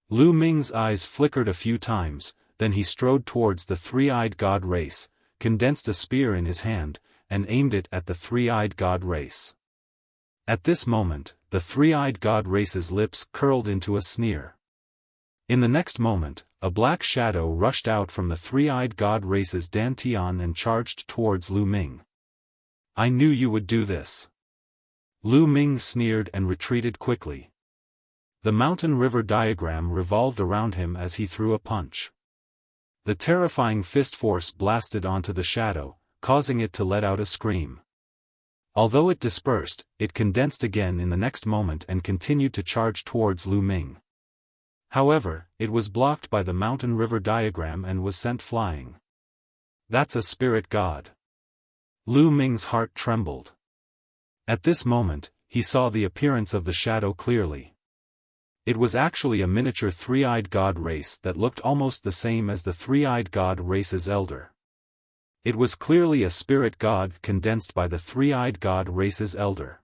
Lu Ming's eyes flickered a few times, then he strode towards the three-eyed god race, condensed a spear in his hand, and aimed it at the three-eyed god race. At this moment, the three-eyed god race's lips curled into a sneer. In the next moment, a black shadow rushed out from the three-eyed god race's dantian and charged towards Lu Ming. I knew you would do this. Lu Ming sneered and retreated quickly. The mountain-river diagram revolved around him as he threw a punch. The terrifying fist force blasted onto the shadow, causing it to let out a scream. Although it dispersed, it condensed again in the next moment and continued to charge towards Lu Ming. However, it was blocked by the mountain-river diagram and was sent flying. That's a spirit god. Lu Ming's heart trembled. At this moment, he saw the appearance of the shadow clearly. It was actually a miniature three-eyed god race that looked almost the same as the three-eyed god race's elder. It was clearly a spirit god condensed by the three-eyed god race's elder.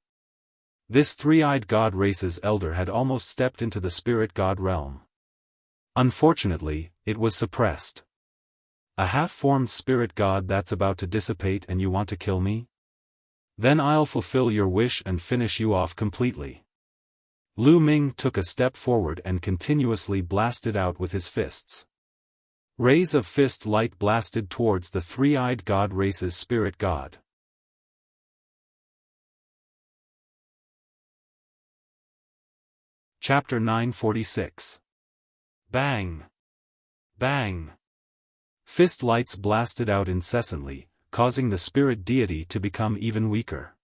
This three-eyed god race's elder had almost stepped into the spirit god realm. Unfortunately, it was suppressed. A half-formed spirit god that's about to dissipate and you want to kill me? Then I'll fulfill your wish and finish you off completely. Lu Ming took a step forward and continuously blasted out with his fists. Rays of fist light blasted towards the three-eyed god race's spirit god. Chapter 946. Bang! Bang! Fist lights blasted out incessantly, causing the spirit deity to become even weaker.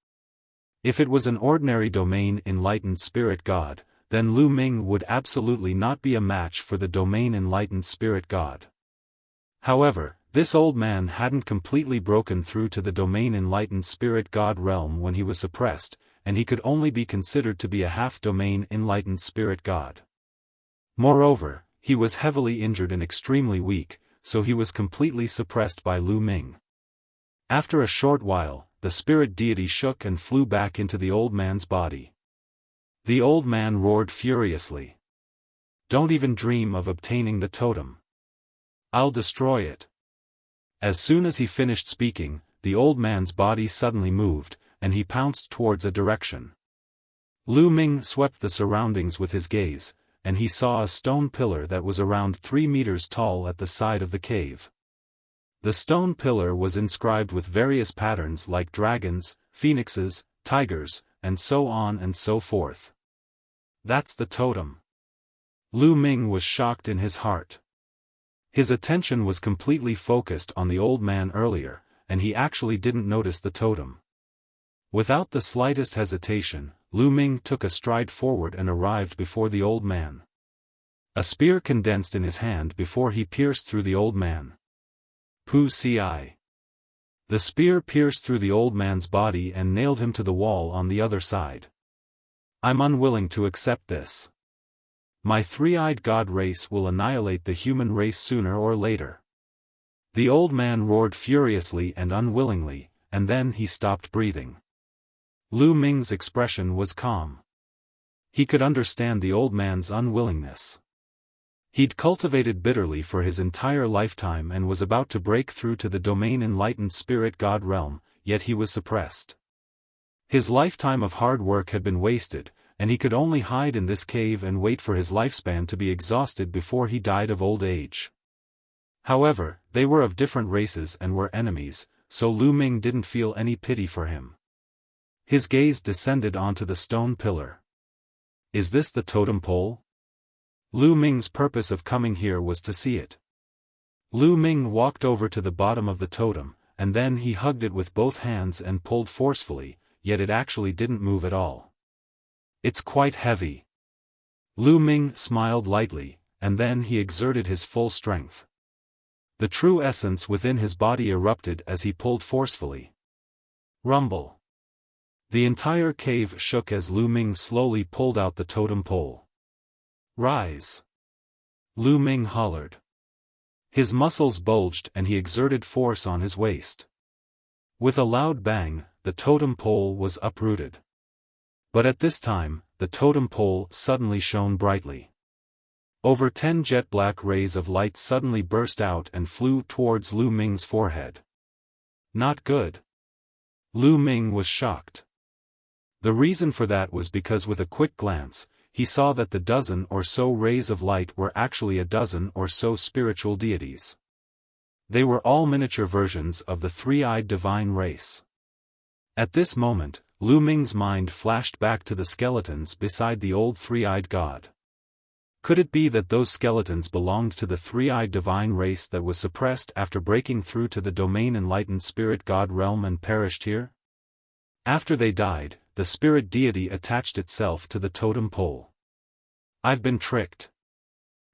If it was an ordinary domain enlightened spirit god, then Lu Ming would absolutely not be a match for the domain enlightened spirit god. However, this old man hadn't completely broken through to the domain enlightened spirit god realm when he was suppressed, and he could only be considered to be a half-domain enlightened spirit god. Moreover, he was heavily injured and extremely weak, so he was completely suppressed by Lu Ming. After a short while, the spirit deity shook and flew back into the old man's body. The old man roared furiously. Don't even dream of obtaining the totem. I'll destroy it. As soon as he finished speaking, the old man's body suddenly moved, and he pounced towards a direction. Lu Ming swept the surroundings with his gaze, and he saw a stone pillar that was around 3 meters tall at the side of the cave. The stone pillar was inscribed with various patterns like dragons, phoenixes, tigers, and so on and so forth. That's the totem. Lu Ming was shocked in his heart. His attention was completely focused on the old man earlier, and he actually didn't notice the totem. Without the slightest hesitation, Lu Ming took a stride forward and arrived before the old man. A spear condensed in his hand before he pierced through the old man. Pu Ci. The spear pierced through the old man's body and nailed him to the wall on the other side. I'm unwilling to accept this. My three-eyed god race will annihilate the human race sooner or later. The old man roared furiously and unwillingly, and then he stopped breathing. Lu Ming's expression was calm. He could understand the old man's unwillingness. He'd cultivated bitterly for his entire lifetime and was about to break through to the domain enlightened spirit god realm, yet he was suppressed. His lifetime of hard work had been wasted, and he could only hide in this cave and wait for his lifespan to be exhausted before he died of old age. However, they were of different races and were enemies, so Lu Ming didn't feel any pity for him. His gaze descended onto the stone pillar. Is this the totem pole? Lu Ming's purpose of coming here was to see it. Lu Ming walked over to the bottom of the totem, and then he hugged it with both hands and pulled forcefully, yet it actually didn't move at all. It's quite heavy. Lu Ming smiled lightly, and then he exerted his full strength. The true essence within his body erupted as he pulled forcefully. Rumble. The entire cave shook as Lu Ming slowly pulled out the totem pole. Rise! Lu Ming hollered. His muscles bulged and he exerted force on his waist. With a loud bang, the totem pole was uprooted. But at this time, the totem pole suddenly shone brightly. Over 10 jet black rays of light suddenly burst out and flew towards Lu Ming's forehead. Not good. Lu Ming was shocked. The reason for that was because with a quick glance, he saw that the dozen or so rays of light were actually a dozen or so spiritual deities. They were all miniature versions of the three-eyed divine race. At this moment, Lu Ming's mind flashed back to the skeletons beside the old three-eyed god. Could it be that those skeletons belonged to the three-eyed divine race that was suppressed after breaking through to the domain enlightened spirit god realm and perished here? After they died, the spirit deity attached itself to the totem pole. I've been tricked.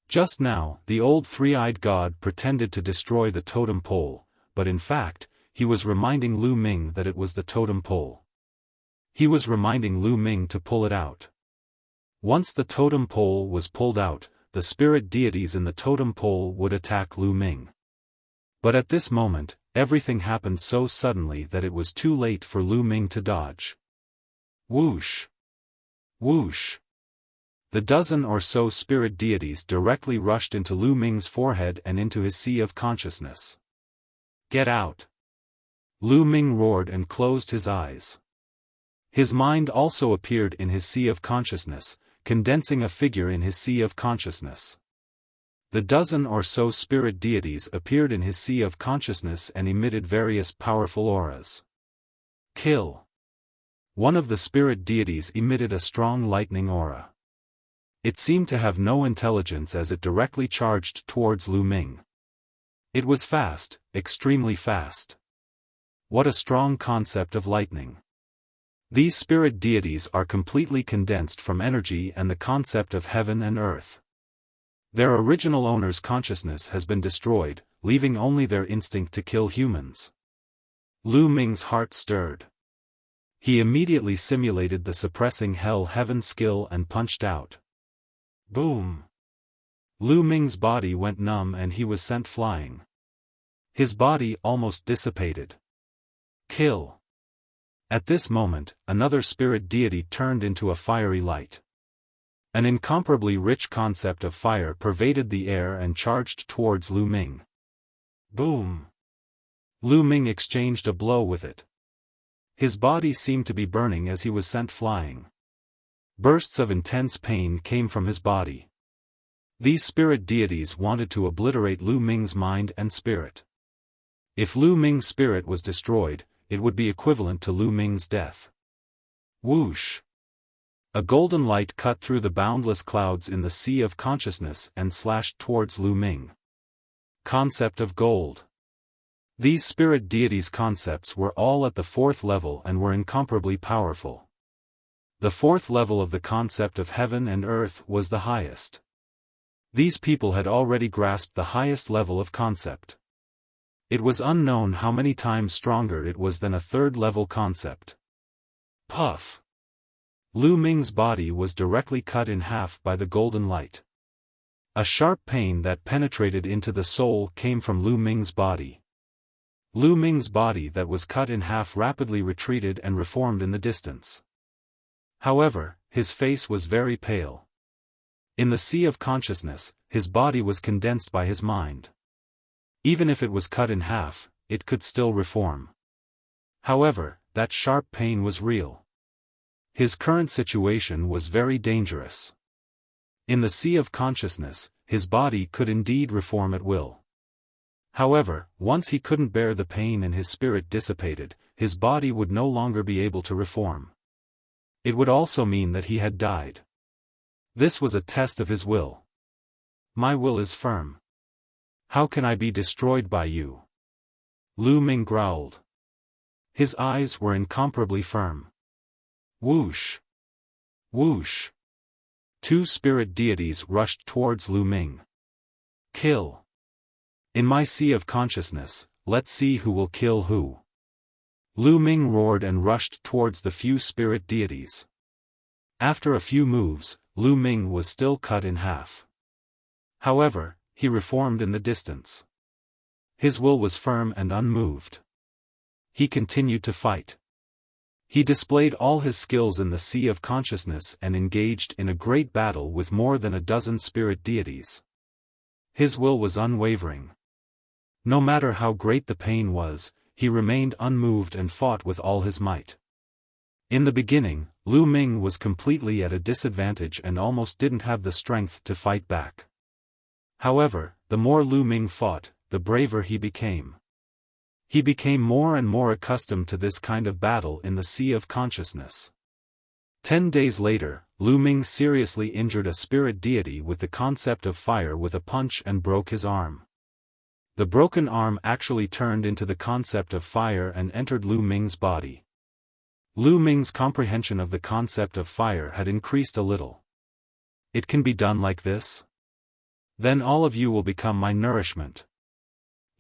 Just now, the old three-eyed god pretended to destroy the totem pole, but in fact, he was reminding Lu Ming that it was the totem pole. He was reminding Lu Ming to pull it out. Once the totem pole was pulled out, the spirit deities in the totem pole would attack Lu Ming. But at this moment, everything happened so suddenly that it was too late for Lu Ming to dodge. Whoosh! Whoosh! The dozen or so spirit deities directly rushed into Lu Ming's forehead and into his sea of consciousness. Get out! Lu Ming roared and closed his eyes. His mind also appeared in his sea of consciousness, condensing a figure in his sea of consciousness. The dozen or so spirit deities appeared in his sea of consciousness and emitted various powerful auras. Kill! One of the spirit deities emitted a strong lightning aura. It seemed to have no intelligence as it directly charged towards Lu Ming. It was fast, extremely fast. What a strong concept of lightning. These spirit deities are completely condensed from energy and the concept of heaven and earth. Their original owner's consciousness has been destroyed, leaving only their instinct to kill humans. Lu Ming's heart stirred. He immediately simulated the suppressing hell-heaven skill and punched out. Boom! Lu Ming's body went numb and he was sent flying. His body almost dissipated. Kill! At this moment, another spirit deity turned into a fiery light. An incomparably rich concept of fire pervaded the air and charged towards Lu Ming. Boom! Lu Ming exchanged a blow with it. His body seemed to be burning as he was sent flying. Bursts of intense pain came from his body. These spirit deities wanted to obliterate Lu Ming's mind and spirit. If Lu Ming's spirit was destroyed, it would be equivalent to Lu Ming's death. Whoosh! A golden light cut through the boundless clouds in the sea of consciousness and slashed towards Lu Ming. Concept of gold. These spirit deities' concepts were all at the fourth level and were incomparably powerful. The fourth level of the concept of heaven and earth was the highest. These people had already grasped the highest level of concept. It was unknown how many times stronger it was than a third-level concept. Puff! Lu Ming's body was directly cut in half by the golden light. A sharp pain that penetrated into the soul came from Lu Ming's body. Lu Ming's body that was cut in half rapidly retreated and reformed in the distance. However, his face was very pale. In the sea of consciousness, his body was condensed by his mind. Even if it was cut in half, it could still reform. However, that sharp pain was real. His current situation was very dangerous. In the sea of consciousness, his body could indeed reform at will. However, once he couldn't bear the pain and his spirit dissipated, his body would no longer be able to reform. It would also mean that he had died. This was a test of his will. My will is firm. How can I be destroyed by you? Lu Ming growled. His eyes were incomparably firm. Whoosh! Whoosh! Two spirit deities rushed towards Lu Ming. Kill! In my sea of consciousness, let's see who will kill who. Lu Ming roared and rushed towards the few spirit deities. After a few moves, Lu Ming was still cut in half. However, he reformed in the distance. His will was firm and unmoved. He continued to fight. He displayed all his skills in the sea of consciousness and engaged in a great battle with more than a dozen spirit deities. His will was unwavering. No matter how great the pain was, he remained unmoved and fought with all his might. In the beginning, Lu Ming was completely at a disadvantage and almost didn't have the strength to fight back. However, the more Lu Ming fought, the braver he became. He became more and more accustomed to this kind of battle in the sea of consciousness. 10 days later, Lu Ming seriously injured a spirit deity with the concept of fire with a punch and broke his arm. The broken arm actually turned into the concept of fire and entered Lu Ming's body. Lu Ming's comprehension of the concept of fire had increased a little. It can be done like this? Then all of you will become my nourishment.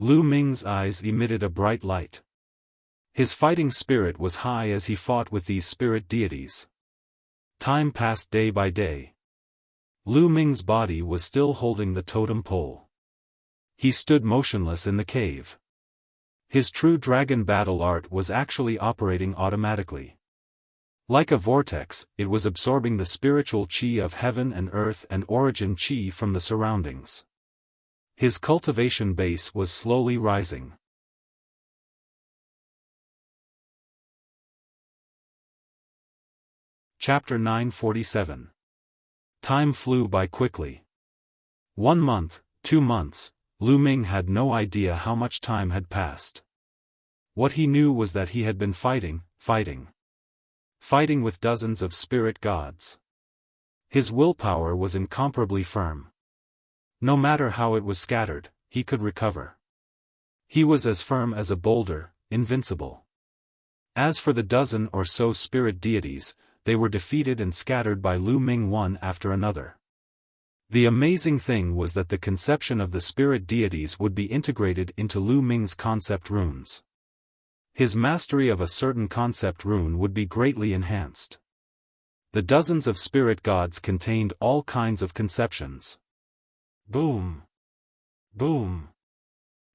Lu Ming's eyes emitted a bright light. His fighting spirit was high as he fought with these spirit deities. Time passed day by day. Lu Ming's body was still holding the totem pole. He stood motionless in the cave. His true dragon battle art was actually operating automatically. Like a vortex, it was absorbing the spiritual chi of heaven and earth and origin chi from the surroundings. His cultivation base was slowly rising. Chapter 947. Time flew by quickly. 1 month, 2 months, Lu Ming had no idea how much time had passed. What he knew was that he had been fighting with dozens of spirit gods. His willpower was incomparably firm. No matter how it was scattered, he could recover. He was as firm as a boulder, invincible. As for the dozen or so spirit deities, they were defeated and scattered by Lu Ming one after another. The amazing thing was that the conception of the spirit deities would be integrated into Lu Ming's concept runes. His mastery of a certain concept rune would be greatly enhanced. The dozens of spirit gods contained all kinds of conceptions. Boom! Boom!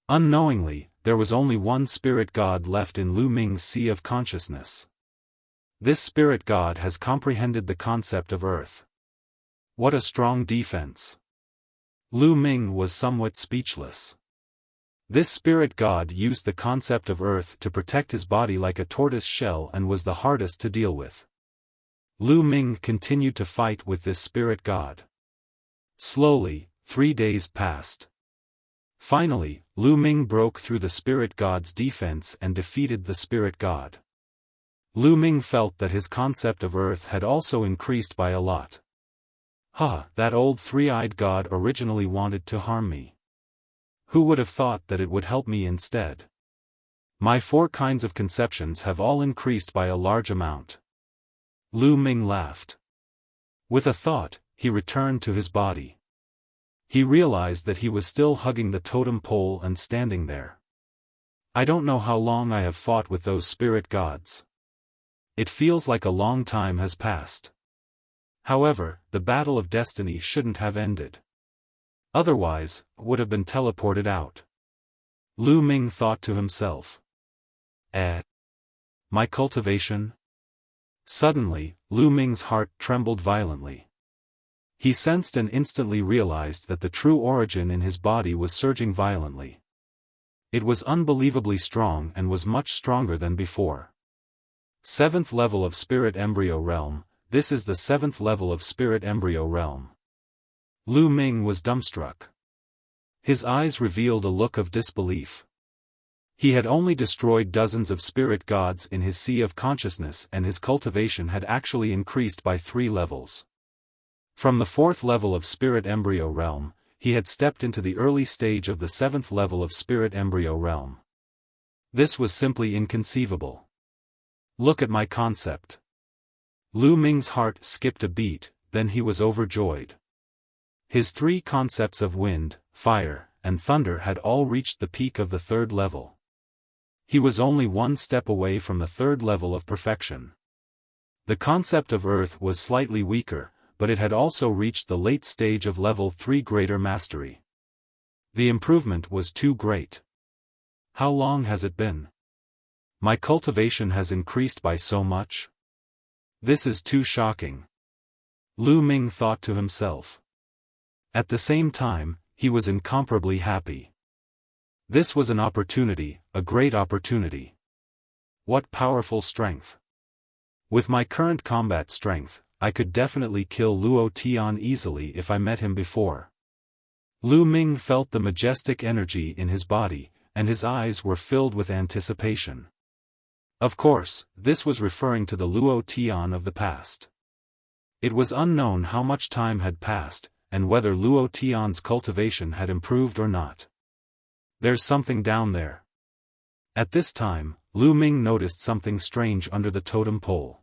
Unknowingly, there was only one spirit god left in Lu Ming's sea of consciousness. This spirit god has comprehended the concept of earth. What a strong defense! Lu Ming was somewhat speechless. This spirit god used the concept of earth to protect his body like a tortoise shell and was the hardest to deal with. Lu Ming continued to fight with this spirit god. Slowly, 3 days passed. Finally, Lu Ming broke through the spirit god's defense and defeated the spirit god. Lu Ming felt that his concept of Earth had also increased by a lot. That old three-eyed god originally wanted to harm me. Who would have thought that it would help me instead? My 4 kinds of conceptions have all increased by a large amount. Lu Ming laughed. With a thought, he returned to his body. He realized that he was still hugging the totem pole and standing there. I don't know how long I have fought with those spirit gods. It feels like a long time has passed. However, the battle of destiny shouldn't have ended. Otherwise, would have been teleported out. Lu Ming thought to himself. My cultivation? Suddenly, Lu Ming's heart trembled violently. He sensed and instantly realized that the true origin in his body was surging violently. It was unbelievably strong and was much stronger than before. 7th level of Spirit Embryo Realm. This is the 7th level of Spirit Embryo Realm. Lu Ming was dumbstruck. His eyes revealed a look of disbelief. He had only destroyed dozens of spirit gods in his sea of consciousness, and his cultivation had actually increased by 3 levels. From the 4th level of Spirit Embryo Realm, he had stepped into the early stage of the 7th level of Spirit Embryo Realm. This was simply inconceivable. Look at my concept. Lu Ming's heart skipped a beat, then he was overjoyed. His 3 concepts of wind, fire, and thunder had all reached the peak of the 3rd level. He was only 1 step away from the 3rd level of perfection. The concept of earth was slightly weaker, but it had also reached the late stage of level 3 greater mastery. The improvement was too great. How long has it been? My cultivation has increased by so much? This is too shocking. Lu Ming thought to himself. At the same time, he was incomparably happy. This was an opportunity, a great opportunity. What powerful strength. With my current combat strength, I could definitely kill Luo Tian easily if I met him before. Lu Ming felt the majestic energy in his body, and his eyes were filled with anticipation. Of course, this was referring to the Luo Tian of the past. It was unknown how much time had passed, and whether Luo Tian's cultivation had improved or not. There's something down there. At this time, Lu Ming noticed something strange under the totem pole.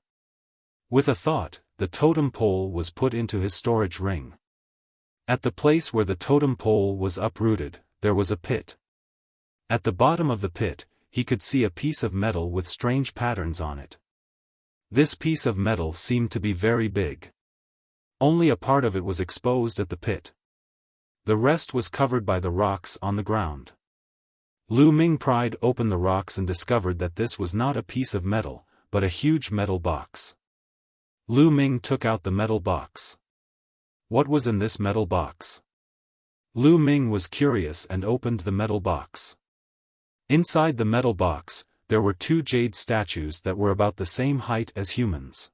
With a thought, the totem pole was put into his storage ring. At the place where the totem pole was uprooted, there was a pit. At the bottom of the pit, he could see a piece of metal with strange patterns on it. This piece of metal seemed to be very big. Only a part of it was exposed at the pit. The rest was covered by the rocks on the ground. Lu Ming pried open the rocks and discovered that this was not a piece of metal, but a huge metal box. Lu Ming took out the metal box. What was in this metal box? Lu Ming was curious and opened the metal box. Inside the metal box, there were 2 jade statues that were about the same height as humans.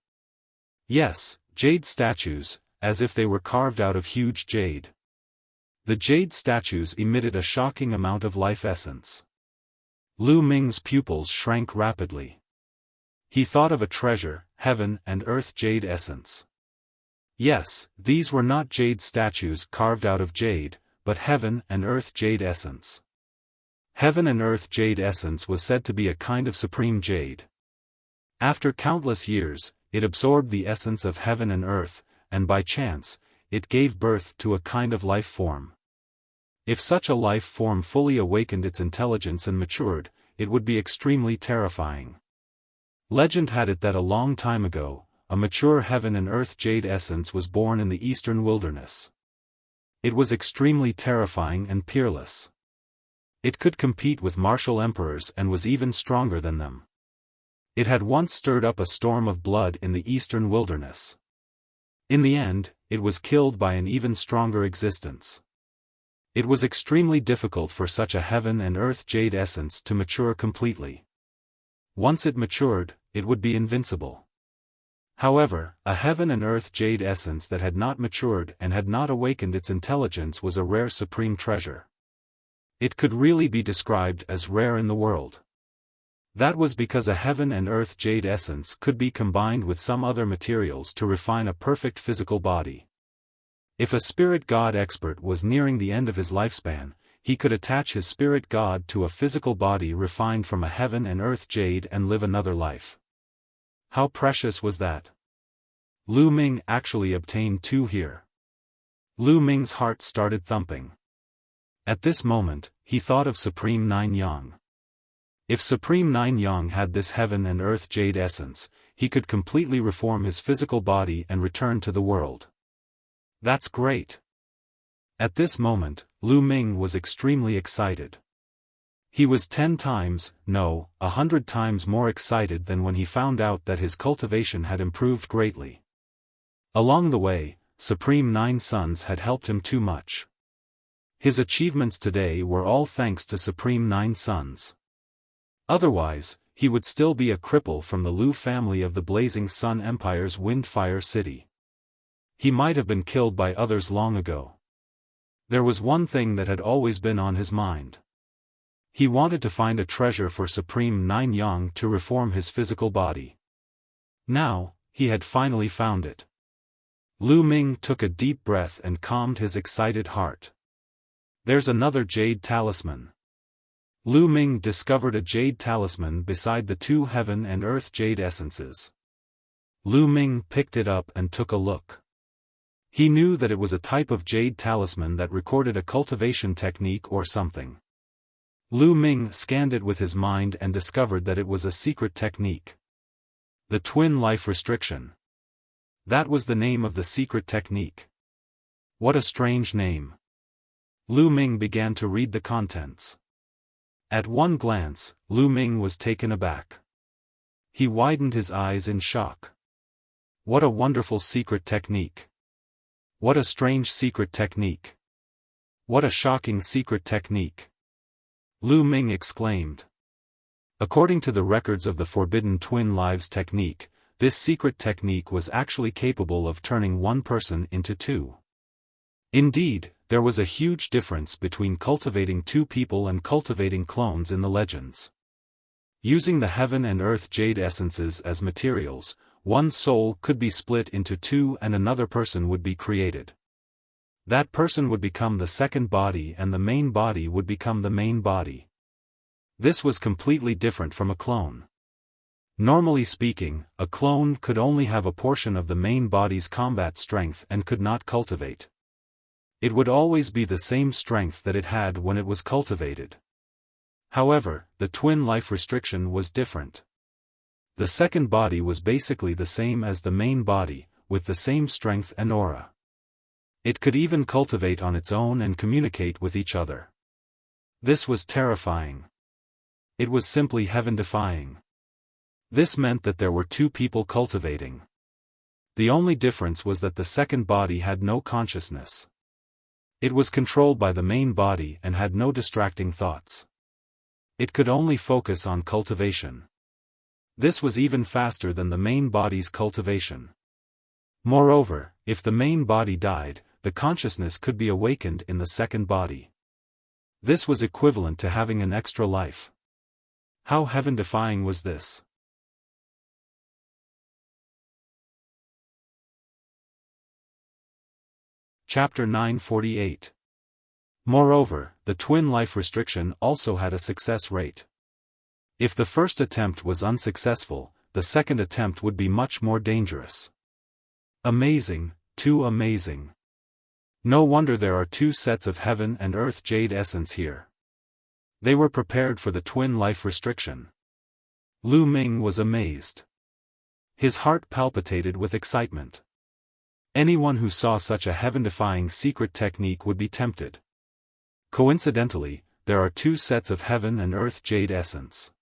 Yes, jade statues, as if they were carved out of huge jade. The jade statues emitted a shocking amount of life essence. Lu Ming's pupils shrank rapidly. He thought of a treasure, heaven and earth jade essence. Yes, these were not jade statues carved out of jade, but heaven and earth jade essence. Heaven and earth jade essence was said to be a kind of supreme jade. After countless years, it absorbed the essence of heaven and earth, and by chance, it gave birth to a kind of life form. If such a life form fully awakened its intelligence and matured, it would be extremely terrifying. Legend had it that a long time ago, a mature heaven and earth jade essence was born in the eastern wilderness. It was extremely terrifying and peerless. It could compete with martial emperors and was even stronger than them. It had once stirred up a storm of blood in the eastern wilderness. In the end, it was killed by an even stronger existence. It was extremely difficult for such a heaven and earth jade essence to mature completely. Once it matured, it would be invincible. However, a heaven and earth jade essence that had not matured and had not awakened its intelligence was a rare supreme treasure. It could really be described as rare in the world. That was because a heaven and earth jade essence could be combined with some other materials to refine a perfect physical body. If a spirit god expert was nearing the end of his lifespan, he could attach his spirit god to a physical body refined from a heaven and earth jade and live another life. How precious was that? Lu Ming actually obtained 2 here. Lu Ming's heart started thumping. At this moment, he thought of Supreme Nine Yang. If Supreme Nine Yang had this heaven and earth jade essence, he could completely reform his physical body and return to the world. That's great. At this moment, Lu Ming was extremely excited. He was 10 times, no, 100 times more excited than when he found out that his cultivation had improved greatly. Along the way, Supreme Nine Sons had helped him too much. His achievements today were all thanks to Supreme Nine Sons. Otherwise, he would still be a cripple from the Lu family of the Blazing Sun Empire's Windfire City. He might have been killed by others long ago. There was one thing that had always been on his mind. He wanted to find a treasure for Supreme Nine Yang to reform his physical body. Now, he had finally found it. Lu Ming took a deep breath and calmed his excited heart. There's another jade talisman. Lu Ming discovered a jade talisman beside the 2 heaven and earth jade essences. Lu Ming picked it up and took a look. He knew that it was a type of jade talisman that recorded a cultivation technique or something. Lu Ming scanned it with his mind and discovered that it was a secret technique. The twin life restriction. That was the name of the secret technique. What a strange name. Lu Ming began to read the contents. At one glance, Lu Ming was taken aback. He widened his eyes in shock. What a wonderful secret technique. What a strange secret technique. What a shocking secret technique. Lu Ming exclaimed. According to the records of the Forbidden Twin Lives technique, this secret technique was actually capable of turning one person into 2. Indeed, there was a huge difference between cultivating 2 people and cultivating clones in the legends. Using the heaven and earth jade essences as materials, one soul could be split into 2 and another person would be created. That person would become the second body and the main body would become the main body. This was completely different from a clone. Normally speaking, a clone could only have a portion of the main body's combat strength and could not cultivate. It would always be the same strength that it had when it was cultivated. However, the twin life restriction was different. The second body was basically the same as the main body, with the same strength and aura. It could even cultivate on its own and communicate with each other. This was terrifying. It was simply heaven-defying. This meant that there were 2 people cultivating. The only difference was that the second body had no consciousness. It was controlled by the main body and had no distracting thoughts. It could only focus on cultivation. This was even faster than the main body's cultivation. Moreover, if the main body died, the consciousness could be awakened in the second body. This was equivalent to having an extra life. How heaven-defying was this? Chapter 948. Moreover, the twin life restriction also had a success rate. If the first attempt was unsuccessful, the second attempt would be much more dangerous. Amazing, too amazing. No wonder there are 2 sets of heaven and earth jade essence here. They were prepared for the twin life restriction. Lu Ming was amazed. His heart palpitated with excitement. Anyone who saw such a heaven-defying secret technique would be tempted. Coincidentally, there are 2 sets of heaven and earth jade essence.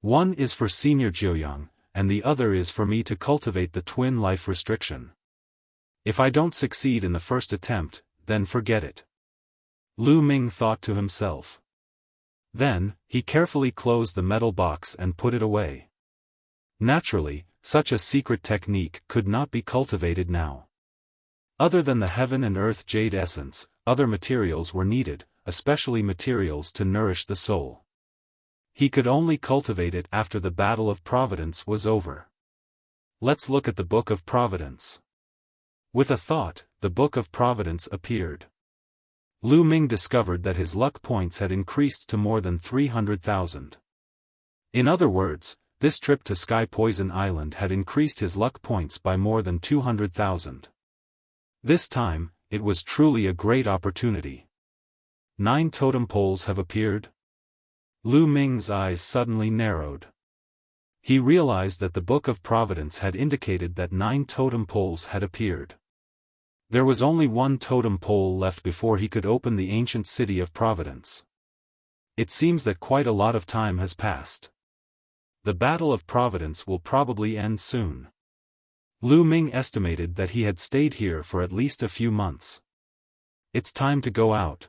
One is for Senior Jiuyang, and the other is for me to cultivate the twin life restriction. If I don't succeed in the first attempt, then forget it. Lu Ming thought to himself. Then, he carefully closed the metal box and put it away. Naturally, such a secret technique could not be cultivated now. Other than the heaven and earth jade essence, other materials were needed, especially materials to nourish the soul. He could only cultivate it after the Battle of Providence was over. Let's look at the Book of Providence. With a thought, the Book of Providence appeared. Lu Ming discovered that his luck points had increased to more than 300,000. In other words, this trip to Sky Poison Island had increased his luck points by more than 200,000. This time, it was truly a great opportunity. 9 totem poles have appeared? Lu Ming's eyes suddenly narrowed. He realized that the Book of Providence had indicated that 9 totem poles had appeared. There was only 1 totem pole left before he could open the ancient city of Providence. It seems that quite a lot of time has passed. The Battle of Providence will probably end soon. Lu Ming estimated that he had stayed here for at least a few months. It's time to go out.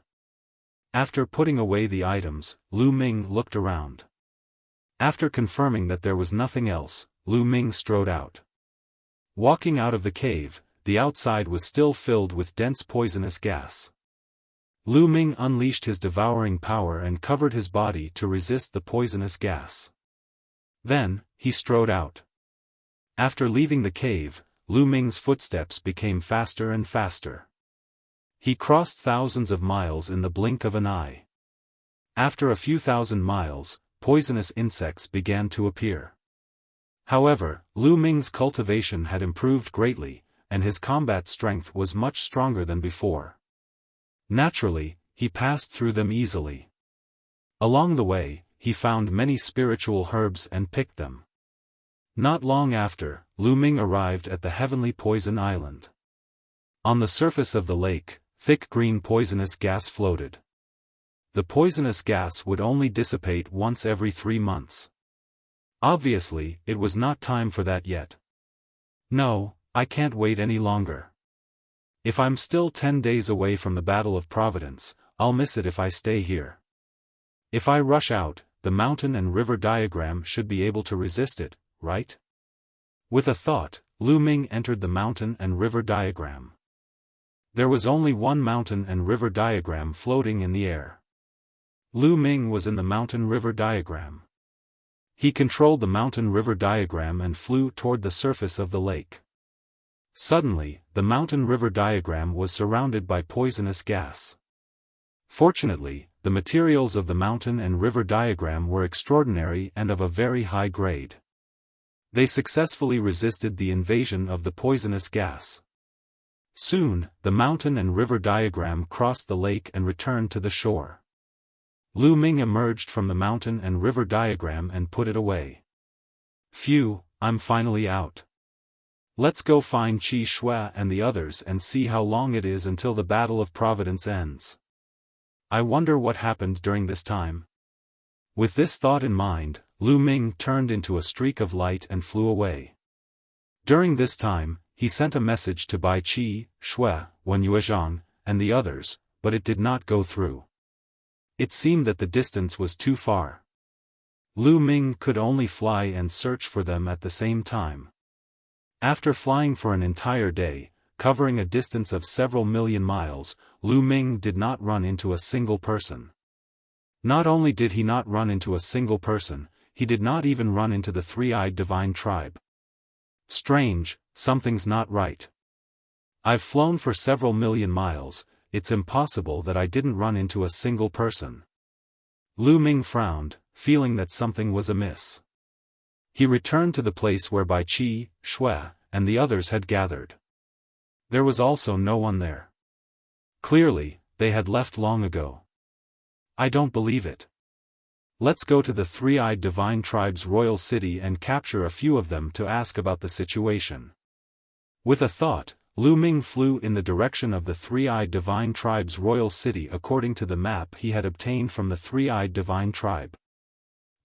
After putting away the items, Lu Ming looked around. After confirming that there was nothing else, Lu Ming strode out. Walking out of the cave, the outside was still filled with dense poisonous gas. Lu Ming unleashed his devouring power and covered his body to resist the poisonous gas. Then, he strode out. After leaving the cave, Lu Ming's footsteps became faster and faster. He crossed thousands of miles in the blink of an eye. After a few thousand miles, poisonous insects began to appear. However, Lu Ming's cultivation had improved greatly, and his combat strength was much stronger than before. Naturally, he passed through them easily. Along the way, he found many spiritual herbs and picked them. Not long after, Lu Ming arrived at the heavenly poison island. On the surface of the lake, thick green poisonous gas floated. The poisonous gas would only dissipate once every 3 months. Obviously, it was not time for that yet. No, I can't wait any longer. If I'm still 10 days away from the Battle of Providence, I'll miss it if I stay here. If I rush out, the mountain and river diagram should be able to resist it, right? With a thought, Lu Ming entered the mountain and river diagram. There was only one mountain and river diagram floating in the air. Lu Ming was in the mountain river diagram. He controlled the mountain river diagram and flew toward the surface of the lake. Suddenly, the mountain river diagram was surrounded by poisonous gas. Fortunately, the materials of the mountain and river diagram were extraordinary and of a very high grade. They successfully resisted the invasion of the poisonous gas. Soon, the mountain and river diagram crossed the lake and returned to the shore. Lu Ming emerged from the mountain and river diagram and put it away. Phew, I'm finally out. Let's go find Qi Shui and the others and see how long it is until the Battle of Providence ends. I wonder what happened during this time. With this thought in mind, Lu Ming turned into a streak of light and flew away. During this time, he sent a message to Bai Qi, Shui, Wen Yuezhang, and the others, but it did not go through. It seemed that the distance was too far. Lu Ming could only fly and search for them at the same time. After flying for an entire day, covering a distance of several million miles, Lu Ming did not run into a single person. Not only did he not run into a single person, he did not even run into the three-eyed divine tribe. Strange, something's not right. I've flown for several million miles, it's impossible that I didn't run into a single person. Lu Ming frowned, feeling that something was amiss. He returned to the place where Bai Qi, Shui, and the others had gathered. There was also no one there. Clearly, they had left long ago. I don't believe it. Let's go to the three-eyed divine tribe's royal city and capture a few of them to ask about the situation. With a thought, Lu Ming flew in the direction of the three-eyed divine tribe's royal city according to the map he had obtained from the three-eyed divine tribe.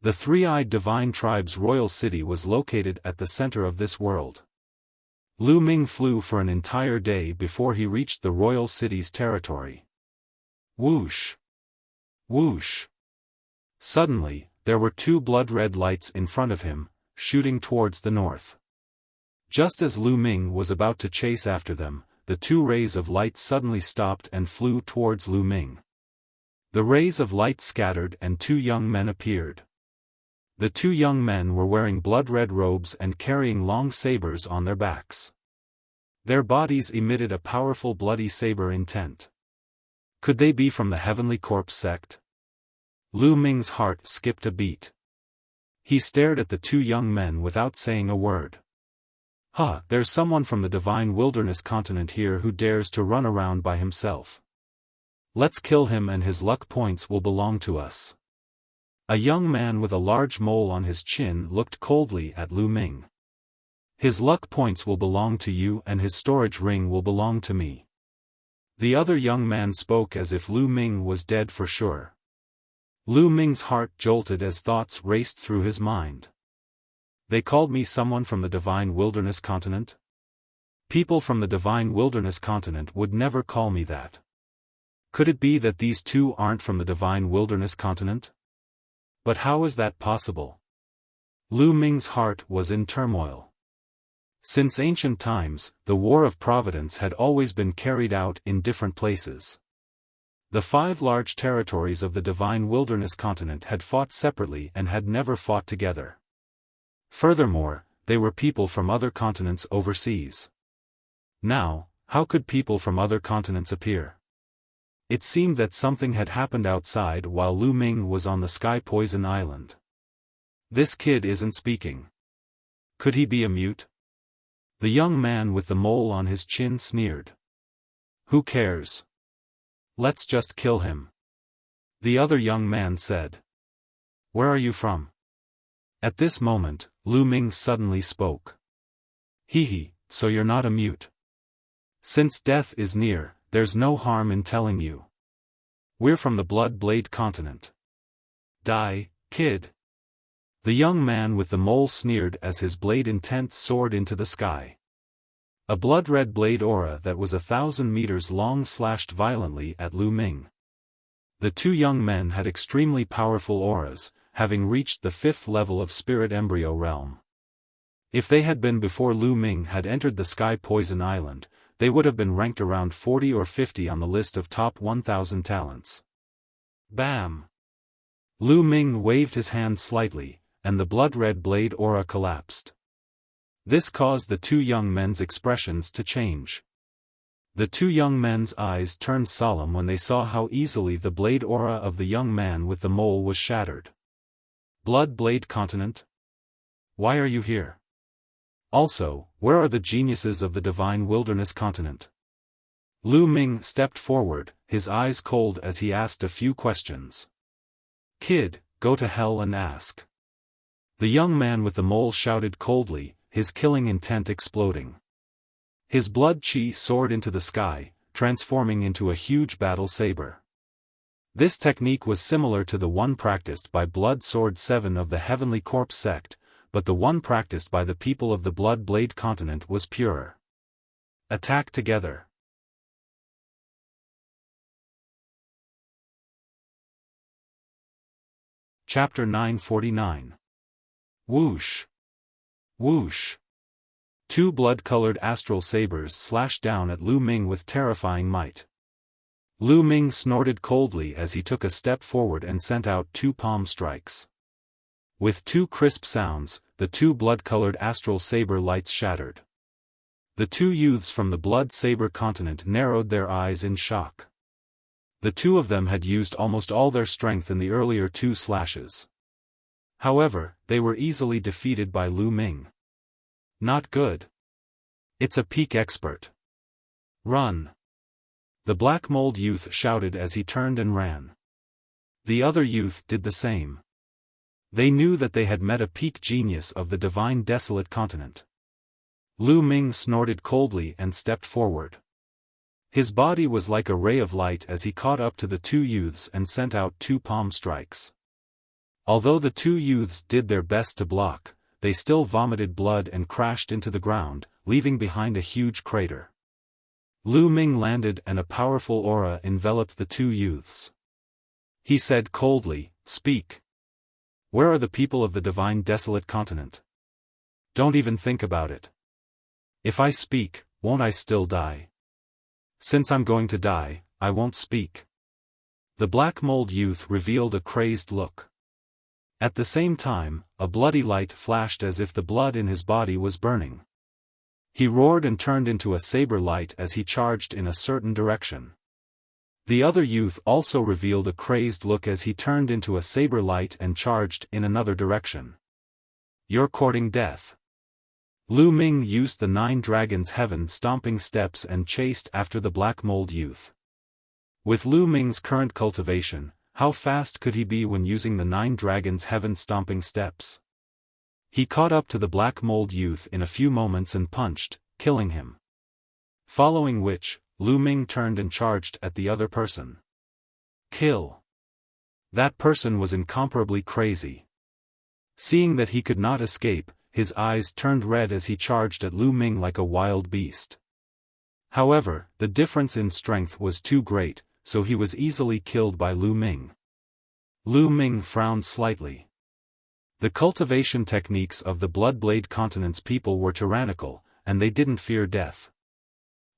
The three-eyed divine tribe's royal city was located at the center of this world. Lu Ming flew for an entire day before he reached the royal city's territory. Whoosh! Whoosh! Suddenly, there were 2 blood-red lights in front of him, shooting towards the north. Just as Lu Ming was about to chase after them, the 2 rays of light suddenly stopped and flew towards Lu Ming. The rays of light scattered and 2 young men appeared. The two young men were wearing blood-red robes and carrying long sabers on their backs. Their bodies emitted a powerful bloody saber intent. Could they be from the Heavenly Corpse sect? Lu Ming's heart skipped a beat. He stared at the two young men without saying a word. There's someone from the Divine Wilderness continent here who dares to run around by himself. Let's kill him and his luck points will belong to us. A young man with a large mole on his chin looked coldly at Lu Ming. His luck points will belong to you and his storage ring will belong to me. The other young man spoke as if Lu Ming was dead for sure. Lu Ming's heart jolted as thoughts raced through his mind. They called me someone from the Divine Wilderness continent? People from the Divine Wilderness continent would never call me that. Could it be that these two aren't from the Divine Wilderness continent? But how is that possible? Lu Ming's heart was in turmoil. Since ancient times, the War of Providence had always been carried out in different places. The 5 large territories of the Divine Wilderness continent had fought separately and had never fought together. Furthermore, they were people from other continents overseas. Now, how could people from other continents appear? It seemed that something had happened outside while Lu Ming was on the Sky Poison Island. This kid isn't speaking. Could he be a mute? The young man with the mole on his chin sneered. Who cares? Let's just kill him. The other young man said. Where are you from? At this moment, Lu Ming suddenly spoke. So you're not a mute. Since death is near, there's no harm in telling you. We're from the Blood Blade continent. Die, kid. The young man with the mole sneered as his blade intent soared into the sky. A blood-red blade aura that was 1,000 meters long slashed violently at Lu Ming. The two young men had extremely powerful auras, having reached the 5th level of Spirit Embryo realm. If they had been before Lu Ming had entered the Sky Poison Island, they would have been ranked around 40 or 50 on the list of top 1,000 talents. Bam! Lu Ming waved his hand slightly, and the blood-red blade aura collapsed. This caused the two young men's expressions to change. The two young men's eyes turned solemn when they saw how easily the blade aura of the young man with the mole was shattered. Blood Blade Continent? Why are you here? Also, where are the geniuses of the Divine Wilderness Continent? Lu Ming stepped forward, his eyes cold as he asked a few questions. Kid, go to hell and ask. The young man with the mole shouted coldly, his killing intent exploding. His blood chi soared into the sky, transforming into a huge battle saber. This technique was similar to the one practiced by Blood Sword 7 of the Heavenly Corpse sect, but the one practiced by the people of the Blood Blade continent was purer. Attack together. Chapter 949. Whoosh! Whoosh! Two blood-colored astral sabers slashed down at Lu Ming with terrifying might. Lu Ming snorted coldly as he took a step forward and sent out 2 palm strikes. With 2 crisp sounds, the 2 blood-colored astral saber lights shattered. The 2 youths from the Blood Saber continent narrowed their eyes in shock. The 2 of them had used almost all their strength in the earlier 2 slashes. However, they were easily defeated by Lu Ming. Not good. It's a peak expert. Run! The black mold youth shouted as he turned and ran. The other youth did the same. They knew that they had met a peak genius of the Divine Desolate continent. Lu Ming snorted coldly and stepped forward. His body was like a ray of light as he caught up to the 2 youths and sent out 2 palm strikes. Although the 2 youths did their best to block, they still vomited blood and crashed into the ground, leaving behind a huge crater. Lu Ming landed and a powerful aura enveloped the 2 youths. He said coldly, "Speak. Where are the people of the Divine Desolate continent? Don't even think about it. If I speak, won't I still die? Since I'm going to die, I won't speak." The black mold youth revealed a crazed look. At the same time, a bloody light flashed as if the blood in his body was burning. He roared and turned into a saber light as he charged in a certain direction. The other youth also revealed a crazed look as he turned into a saber light and charged in another direction. "You're courting death." Lu Ming used the 9 dragons' heaven-stomping steps and chased after the black mold youth. With Lu Ming's current cultivation, how fast could he be when using the 9 dragons' heaven-stomping steps? He caught up to the black mold youth in a few moments and punched, killing him. Following which, Lu Ming turned and charged at the other person. Kill. That person was incomparably crazy. Seeing that he could not escape, his eyes turned red as he charged at Lu Ming like a wild beast. However, the difference in strength was too great, so he was easily killed by Lu Ming. Lu Ming frowned slightly. The cultivation techniques of the Bloodblade Continent's people were tyrannical, and they didn't fear death.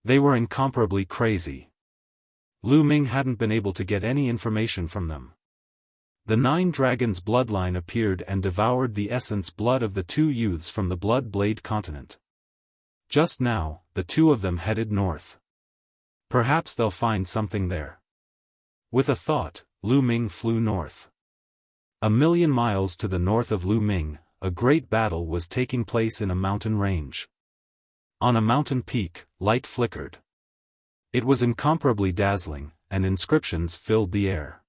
They were incomparably crazy. Lu Ming hadn't been able to get any information from them. The 9 dragons' bloodline appeared and devoured the essence blood of the 2 youths from the Bloodblade Continent. Just now, the 2 of them headed north. Perhaps they'll find something there. With a thought, Lu Ming flew north. 1,000,000 miles to the north of Lu Ming, a great battle was taking place in a mountain range. On a mountain peak, light flickered. It was incomparably dazzling, and inscriptions filled the air.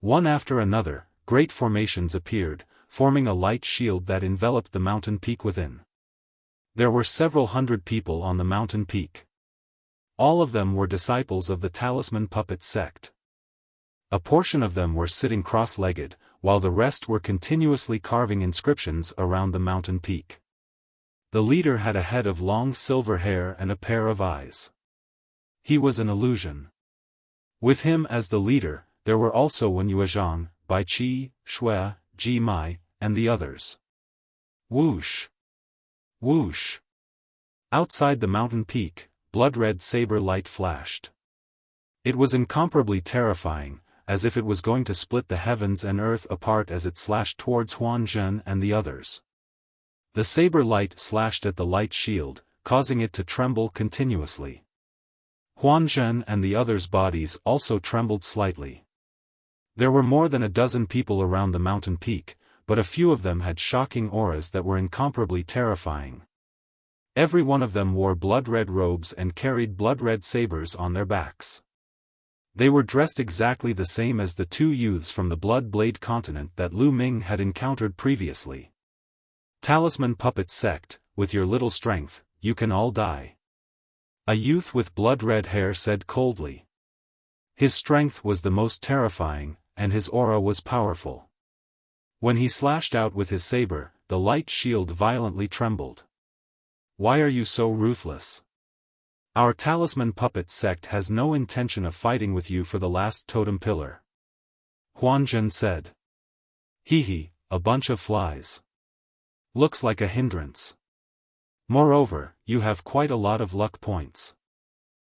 One after another, great formations appeared, forming a light shield that enveloped the mountain peak within. There were several hundred people on the mountain peak. All of them were disciples of the Talisman Puppet sect. A portion of them were sitting cross-legged, while the rest were continuously carving inscriptions around the mountain peak. The leader had a head of long silver hair and a pair of eyes. He was an illusion. With him as the leader, there were also Wen Yuezhang, Bai Qi, Shui, Ji Mai, and the others. Whoosh! Whoosh! Outside the mountain peak, blood-red saber light flashed. It was incomparably terrifying, as if it was going to split the heavens and earth apart as it slashed towards Huanzhen and the others. The saber light slashed at the light shield, causing it to tremble continuously. Huanzhen and the others' bodies also trembled slightly. There were more than a dozen people around the mountain peak, but a few of them had shocking auras that were incomparably terrifying. Every one of them wore blood-red robes and carried blood-red sabers on their backs. They were dressed exactly the same as the 2 youths from the Bloodblade Continent that Lu Ming had encountered previously. Talisman Puppet sect, with your little strength, you can all die. A youth with blood-red hair said coldly. His strength was the most terrifying, and his aura was powerful. When he slashed out with his saber, the light shield violently trembled. Why are you so ruthless? Our Talisman Puppet sect has no intention of fighting with you for the last totem pillar. Huanzhen said. Hee, a bunch of flies. Looks like a hindrance. Moreover, you have quite a lot of luck points.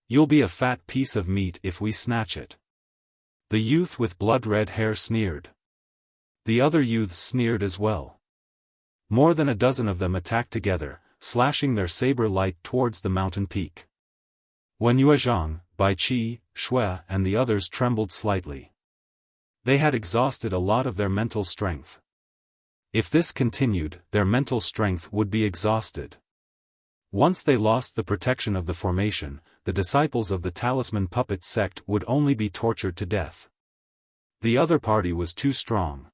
You'll be a fat piece of meat if we snatch it. The youth with blood-red hair sneered. The other youths sneered as well. More than a dozen of them attacked together, slashing their saber light towards the mountain peak. Wen Yuezhang, Bai Qi, Shui and the others trembled slightly. They had exhausted a lot of their mental strength. If this continued, their mental strength would be exhausted. Once they lost the protection of the formation, the disciples of the Talisman Puppet sect would only be tortured to death. The other party was too strong.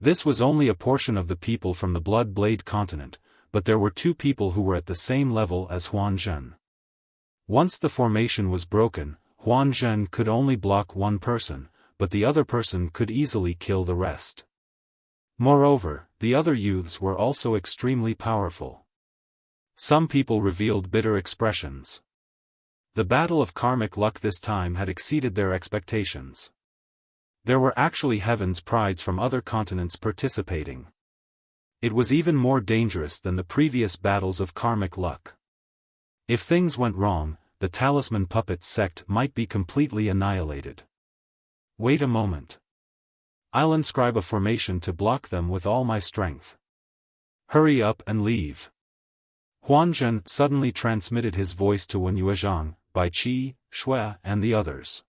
This was only a portion of the people from the Bloodblade Continent, but there were 2 people who were at the same level as Huanzhen. Once the formation was broken, Huanzhen could only block one person, but the other person could easily kill the rest. Moreover, the other youths were also extremely powerful. Some people revealed bitter expressions. The battle of karmic luck this time had exceeded their expectations. There were actually heaven's prides from other continents participating. It was even more dangerous than the previous battles of karmic luck. If things went wrong, the Talisman Puppet sect might be completely annihilated. Wait a moment. I'll inscribe a formation to block them with all my strength. Hurry up and leave. Huanzhen suddenly transmitted his voice to Wen Yuezhang, Bai Qi, Shui, and the others.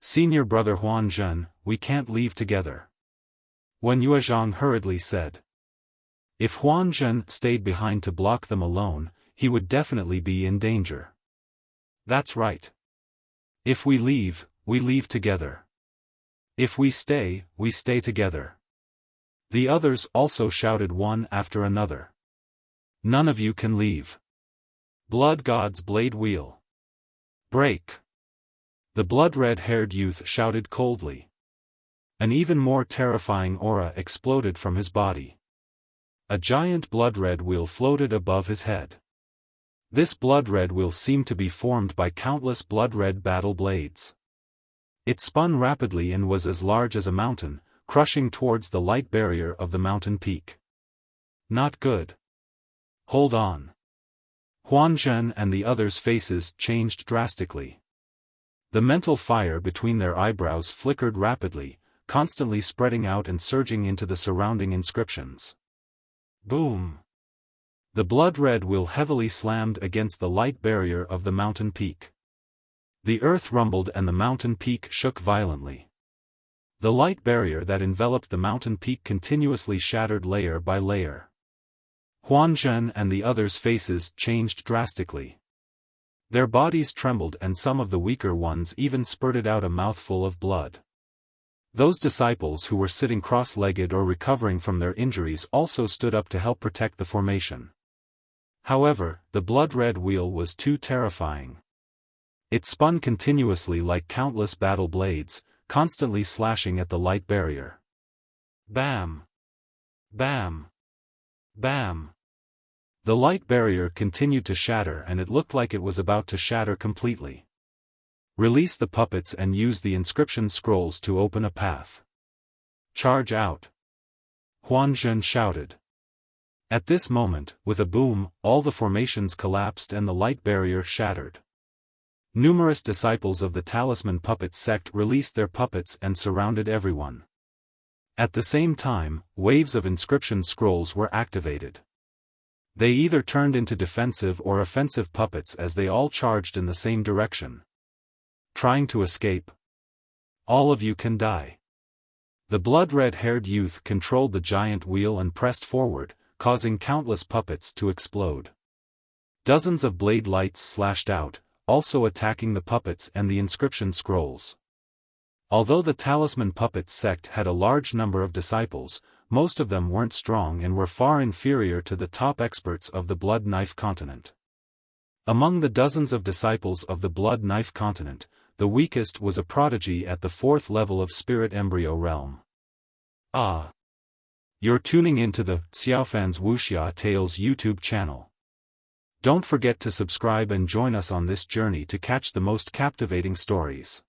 Senior brother Huanzhen, we can't leave together. Wen Yuezhang hurriedly said. If Huanzhen stayed behind to block them alone, he would definitely be in danger. That's right. If we leave together. If we stay together. The others also shouted one after another. None of you can leave. Blood God's blade wheel. Break. The blood-red-haired youth shouted coldly. An even more terrifying aura exploded from his body. A giant blood-red wheel floated above his head. This blood-red wheel seemed to be formed by countless blood-red battle blades. It spun rapidly and was as large as a mountain, crushing towards the light barrier of the mountain peak. Not good. Hold on. Huanzhen and the others' faces changed drastically. The mental fire between their eyebrows flickered rapidly, constantly spreading out and surging into the surrounding inscriptions. Boom! The blood-red wheel heavily slammed against the light barrier of the mountain peak. The earth rumbled and the mountain peak shook violently. The light barrier that enveloped the mountain peak continuously shattered layer by layer. Huanzhen and the others' faces changed drastically. Their bodies trembled and some of the weaker ones even spurted out a mouthful of blood. Those disciples who were sitting cross-legged or recovering from their injuries also stood up to help protect the formation. However, the blood-red wheel was too terrifying. It spun continuously like countless battle blades, constantly slashing at the light barrier. Bam! Bam! Bam! The light barrier continued to shatter and it looked like it was about to shatter completely. Release the puppets and use the inscription scrolls to open a path. Charge out! Huanzhen shouted. At this moment, with a boom, all the formations collapsed and the light barrier shattered. Numerous disciples of the Talisman Puppet sect released their puppets and surrounded everyone. At the same time, waves of inscription scrolls were activated. They either turned into defensive or offensive puppets as they all charged in the same direction. Trying to escape? All of you can die. The blood-red-haired youth controlled the giant wheel and pressed forward, causing countless puppets to explode. Dozens of blade lights slashed out, also attacking the puppets and the inscription scrolls. Although the Talisman Puppet sect had a large number of disciples, most of them weren't strong and were far inferior to the top experts of the Blood Knife Continent. Among the dozens of disciples of the Blood Knife Continent, the weakest was a prodigy at the 4th level of Spirit Embryo Realm. Ah! You're tuning into the Xiaofan's Wuxia Tales YouTube channel. Don't forget to subscribe and join us on this journey to catch the most captivating stories.